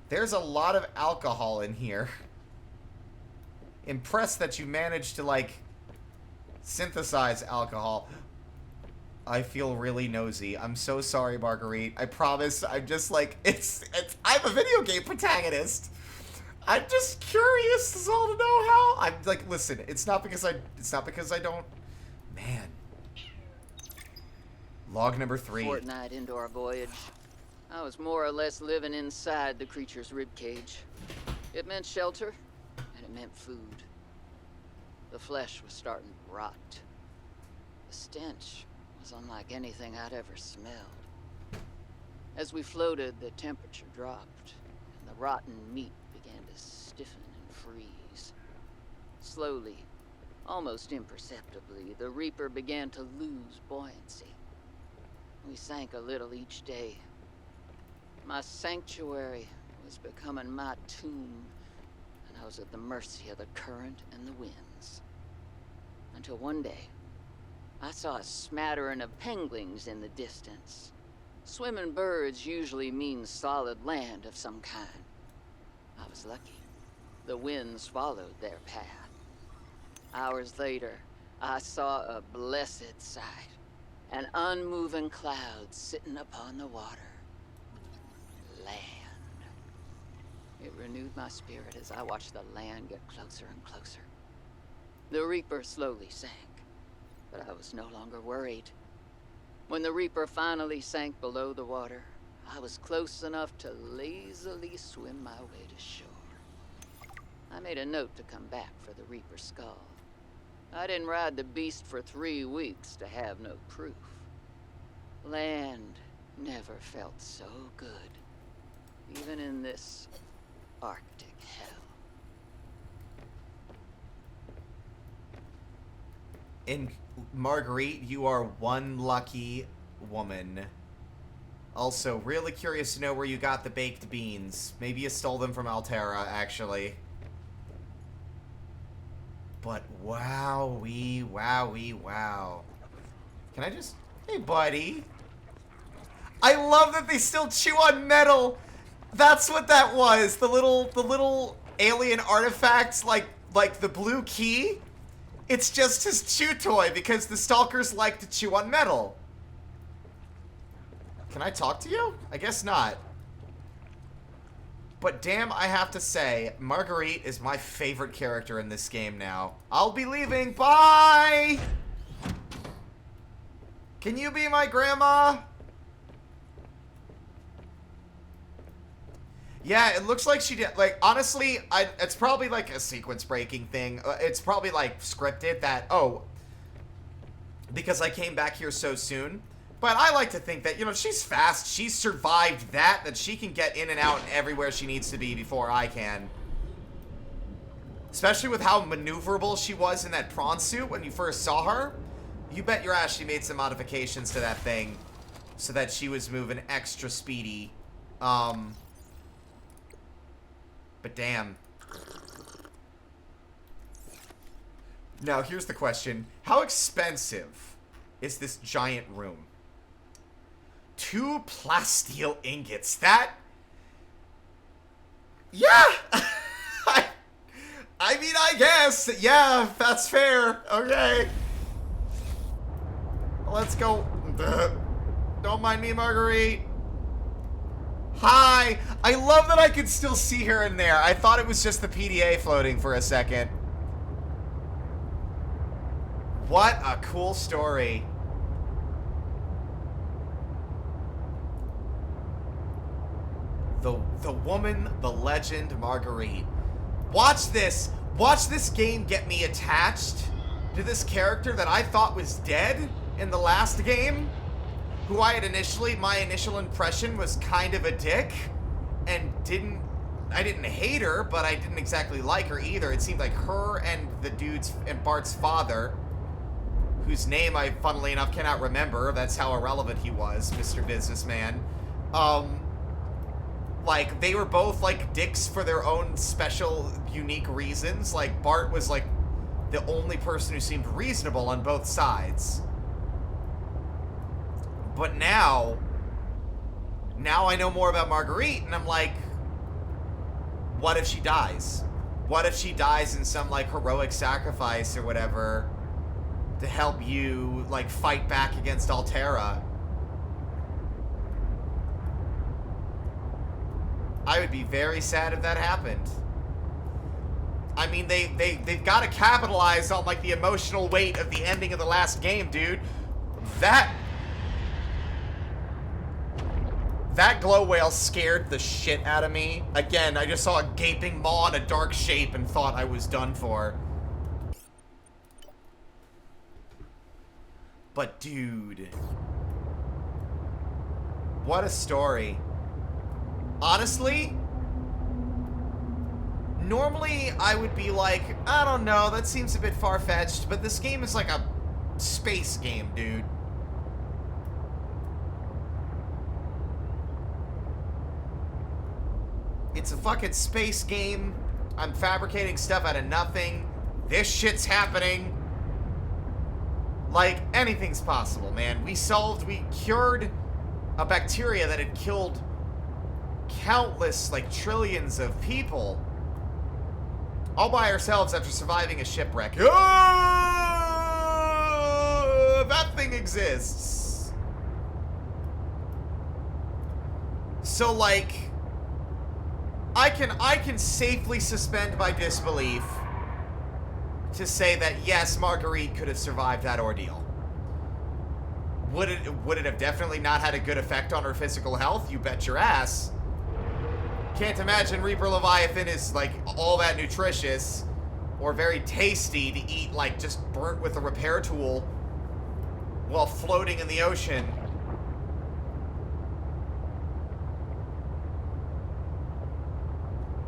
There's a lot of alcohol in here. Impressed that you managed to, like, synthesize alcohol. I feel really nosy. I'm so sorry, Marguerite. I promise. I'm just like, I'm a video game protagonist. I'm just curious as all to know how. I'm like, listen, it's not because I don't. Man. Log number 3. Fortnight into our voyage, I was more or less living inside the creature's ribcage. It meant shelter, and it meant food. The flesh was starting to rot. The stench was unlike anything I'd ever smelled. As we floated, the temperature dropped, and the rotten meat began to stiffen and freeze. Slowly, almost imperceptibly, the Reaper began to lose buoyancy. We sank a little each day. My sanctuary was becoming my tomb, I was at the mercy of the current and the winds. Until one day, I saw a smattering of penguins in the distance. Swimming birds usually mean solid land of some kind. I was lucky. The winds followed their path. Hours later, I saw a blessed sight. An unmoving cloud sitting upon the water. Land. It renewed my spirit as I watched the land get closer and closer. The Reaper slowly sank, but I was no longer worried. When the Reaper finally sank below the water, I was close enough to lazily swim my way to shore. I made a note to come back for the Reaper's skull. I didn't ride the beast for 3 weeks to have no proof. Land never felt so good, even in this Arctic hell. In Marguerite, you are one lucky woman. Also, really curious to know where you got the baked beans. Maybe you stole them from Altera, actually. But wowee, wowee, wow. Can I just... Hey, buddy. I love that they still chew on metal. That's what that was. The little alien artifacts, like the blue key. It's just his chew toy because the stalkers like to chew on metal. Can I talk to you? I guess not. But damn, I have to say, Marguerite is my favorite character in this game now. I'll be leaving. Bye! Can you be my grandma? Yeah, it looks like she did. Like, honestly, it's probably like a sequence breaking thing. It's probably like scripted that, oh, because I came back here so soon. But I like to think that, you know, she's fast. She's survived that she can get in and out everywhere she needs to be before I can. Especially with how maneuverable she was in that prawn suit when you first saw her. You bet your ass she made some modifications to that thing so that she was moving extra speedy. But damn. Now, here's the question. How expensive is this giant room? 2 plasteel ingots. That... Yeah! I mean, I guess. Yeah, that's fair. Okay. Let's go. Don't mind me, Marguerite. Hi! I love that I can still see her in there. I thought it was just the PDA floating for a second. What a cool story. The woman, the legend, Marguerite. Watch this. Watch this game get me attached to this character that I thought was dead in the last game. Who I had my initial impression was kind of a dick. And I didn't hate her, but I didn't exactly like her either. It seemed like her and Bart's father, whose name I, funnily enough, cannot remember. That's how irrelevant he was, Mr. Businessman. Like, they were both, like, dicks for their own special, unique reasons. Like, Bart was, like, the only person who seemed reasonable on both sides. But now I know more about Marguerite, and I'm like, what if she dies? What if she dies in some, like, heroic sacrifice or whatever to help you, like, fight back against Altera? I would be very sad if that happened. I mean, they've got to capitalize on, like, the emotional weight of the ending of the last game, dude. That glow whale scared the shit out of me. Again, I just saw a gaping maw in a dark shape and thought I was done for. But dude, what a story. Honestly, normally I would be like, I don't know, that seems a bit far-fetched, but this game is like a space game, dude. It's a fucking space game. I'm fabricating stuff out of nothing. This shit's happening. Like, anything's possible, man. We cured a bacteria that had killed countless, like, trillions of people. All by ourselves after surviving a shipwreck. Oh, that thing exists. So, like, I can safely suspend my disbelief to say that, yes, Marguerite could have survived that ordeal. Would it have definitely not had a good effect on her physical health? You bet your ass. Can't imagine Reaper Leviathan is, like, all that nutritious or very tasty to eat, like, just burnt with a repair tool while floating in the ocean.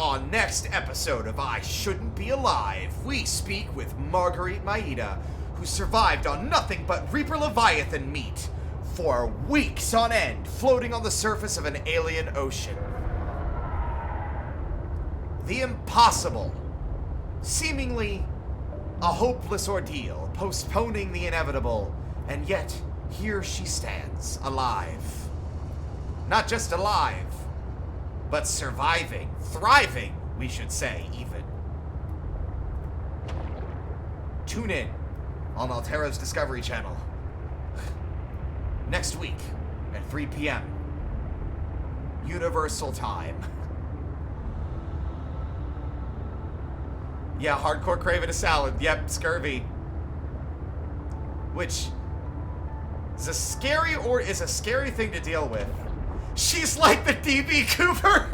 On next episode of I Shouldn't Be Alive, we speak with Marguerite Maida, who survived on nothing but Reaper Leviathan meat for weeks on end, floating on the surface of an alien ocean. The impossible, seemingly a hopeless ordeal, postponing the inevitable, and yet here she stands, alive. Not just alive, but surviving, thriving, we should say, even. Tune in on Altera's Discovery Channel next week at 3 p.m. Universal Time. Yeah, hardcore craving a salad. Yep, scurvy. Which is a scary thing to deal with. She's like the DB Cooper.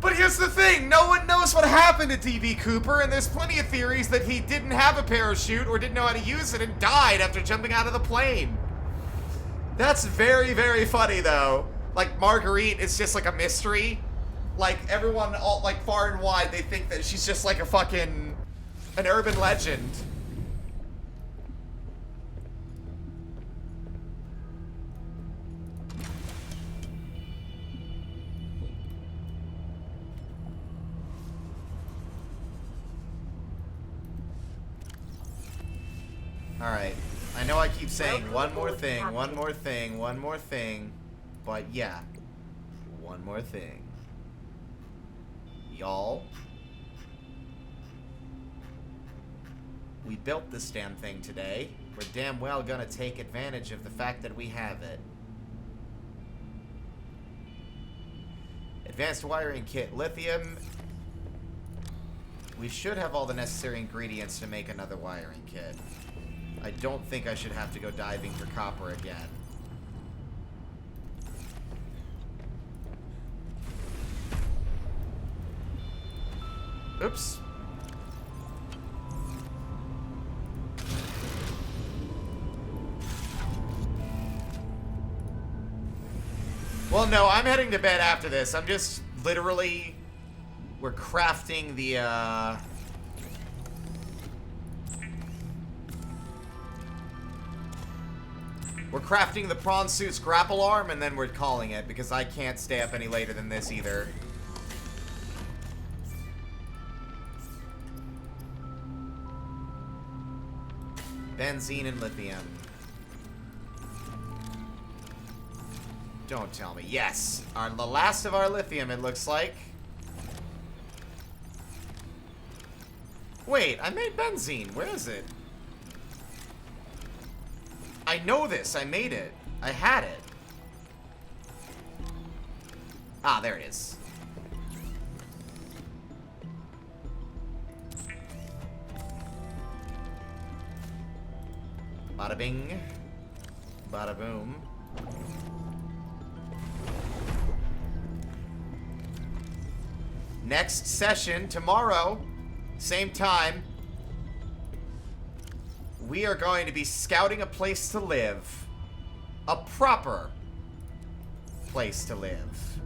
But here's the thing, no one knows what happened to DB Cooper, and there's plenty of theories that he didn't have a parachute or didn't know how to use it and died after jumping out of the plane. That's very, very funny, though. Like, Marguerite is just like a mystery. Like, everyone, all, like, far and wide, they think that she's just like an urban legend. Alright, I know I keep saying one more thing, but yeah, one more thing. Y'all, we built this damn thing today. We're damn well gonna take advantage of the fact that we have it. Advanced wiring kit, lithium. We should have all the necessary ingredients to make another wiring kit. I don't think I should have to go diving for copper again. Oops. Well, no, I'm heading to bed after this. I'm just literally... We're crafting the, We're crafting the prawn suit's grapple arm, and then we're calling it, because I can't stay up any later than this either. Benzene and lithium. Don't tell me. Yes! The last of our lithium, it looks like. Wait, I made benzene. Where is it? I know this. I made it. I had it. Ah, there it is. Bada bing. Bada boom. Next session, tomorrow, same time, we are going to be scouting a place to live. A proper place to live.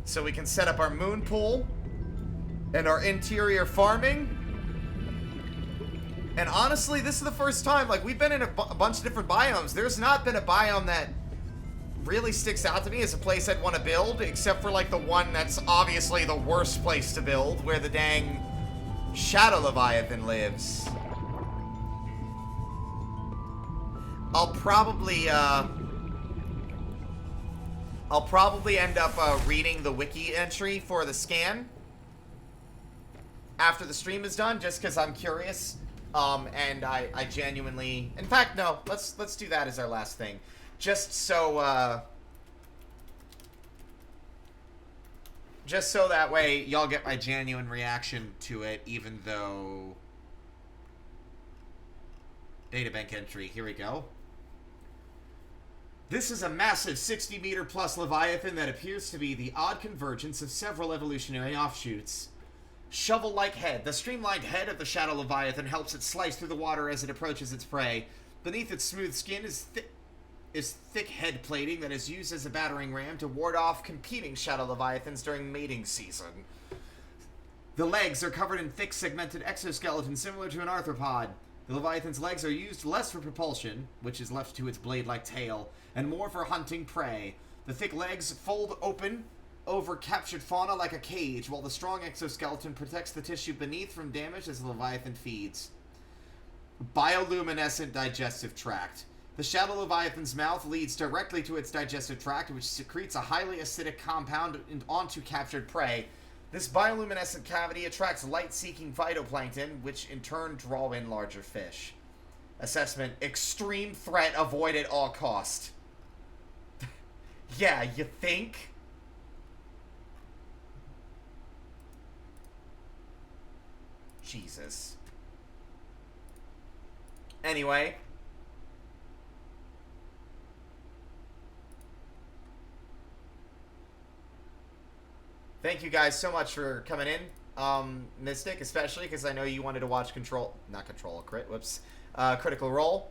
So we can set up our moon pool and our interior farming. And honestly, this is the first time, like, we've been in a bunch of different biomes. There's not been a biome that really sticks out to me as a place I'd want to build, except for like the one that's obviously the worst place to build, where the dang Shadow Leviathan lives. I'll probably end up reading the wiki entry for the scan after the stream is done, just because I'm curious. And I genuinely... In fact, no, let's do that as our last thing. Just so that way y'all get my genuine reaction to it, even though... Databank entry, here we go. This is a massive 60-meter plus Leviathan that appears to be the odd convergence of several evolutionary offshoots. Shovel-like head. The streamlined head of the Shadow Leviathan helps it slice through the water as it approaches its prey. Beneath its smooth skin is thick head plating that is used as a battering ram to ward off competing Shadow Leviathans during mating season. The legs are covered in thick segmented exoskeleton similar to an arthropod. The Leviathan's legs are used less for propulsion, which is left to its blade-like tail, and more for hunting prey. The thick legs fold open over captured fauna like a cage, while the strong exoskeleton protects the tissue beneath from damage as the Leviathan feeds. Bioluminescent digestive tract. The Shadow Leviathan's mouth leads directly to its digestive tract, which secretes a highly acidic compound onto captured prey. This bioluminescent cavity attracts light-seeking phytoplankton, which in turn draw in larger fish. Assessment: extreme threat, avoid at all cost. Yeah, you think? Jesus. Anyway. Thank you guys so much for coming in. Mystic, especially, because I know you wanted to watch Critical Role.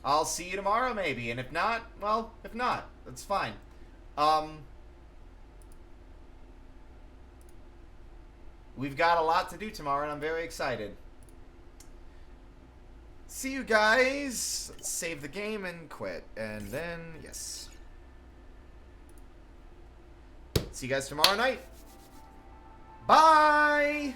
I'll see you tomorrow, maybe. And if not, well, if not, that's fine. We've got a lot to do tomorrow, and I'm very excited. See you guys. Let's save the game and quit. And then, yes. See you guys tomorrow night. Bye!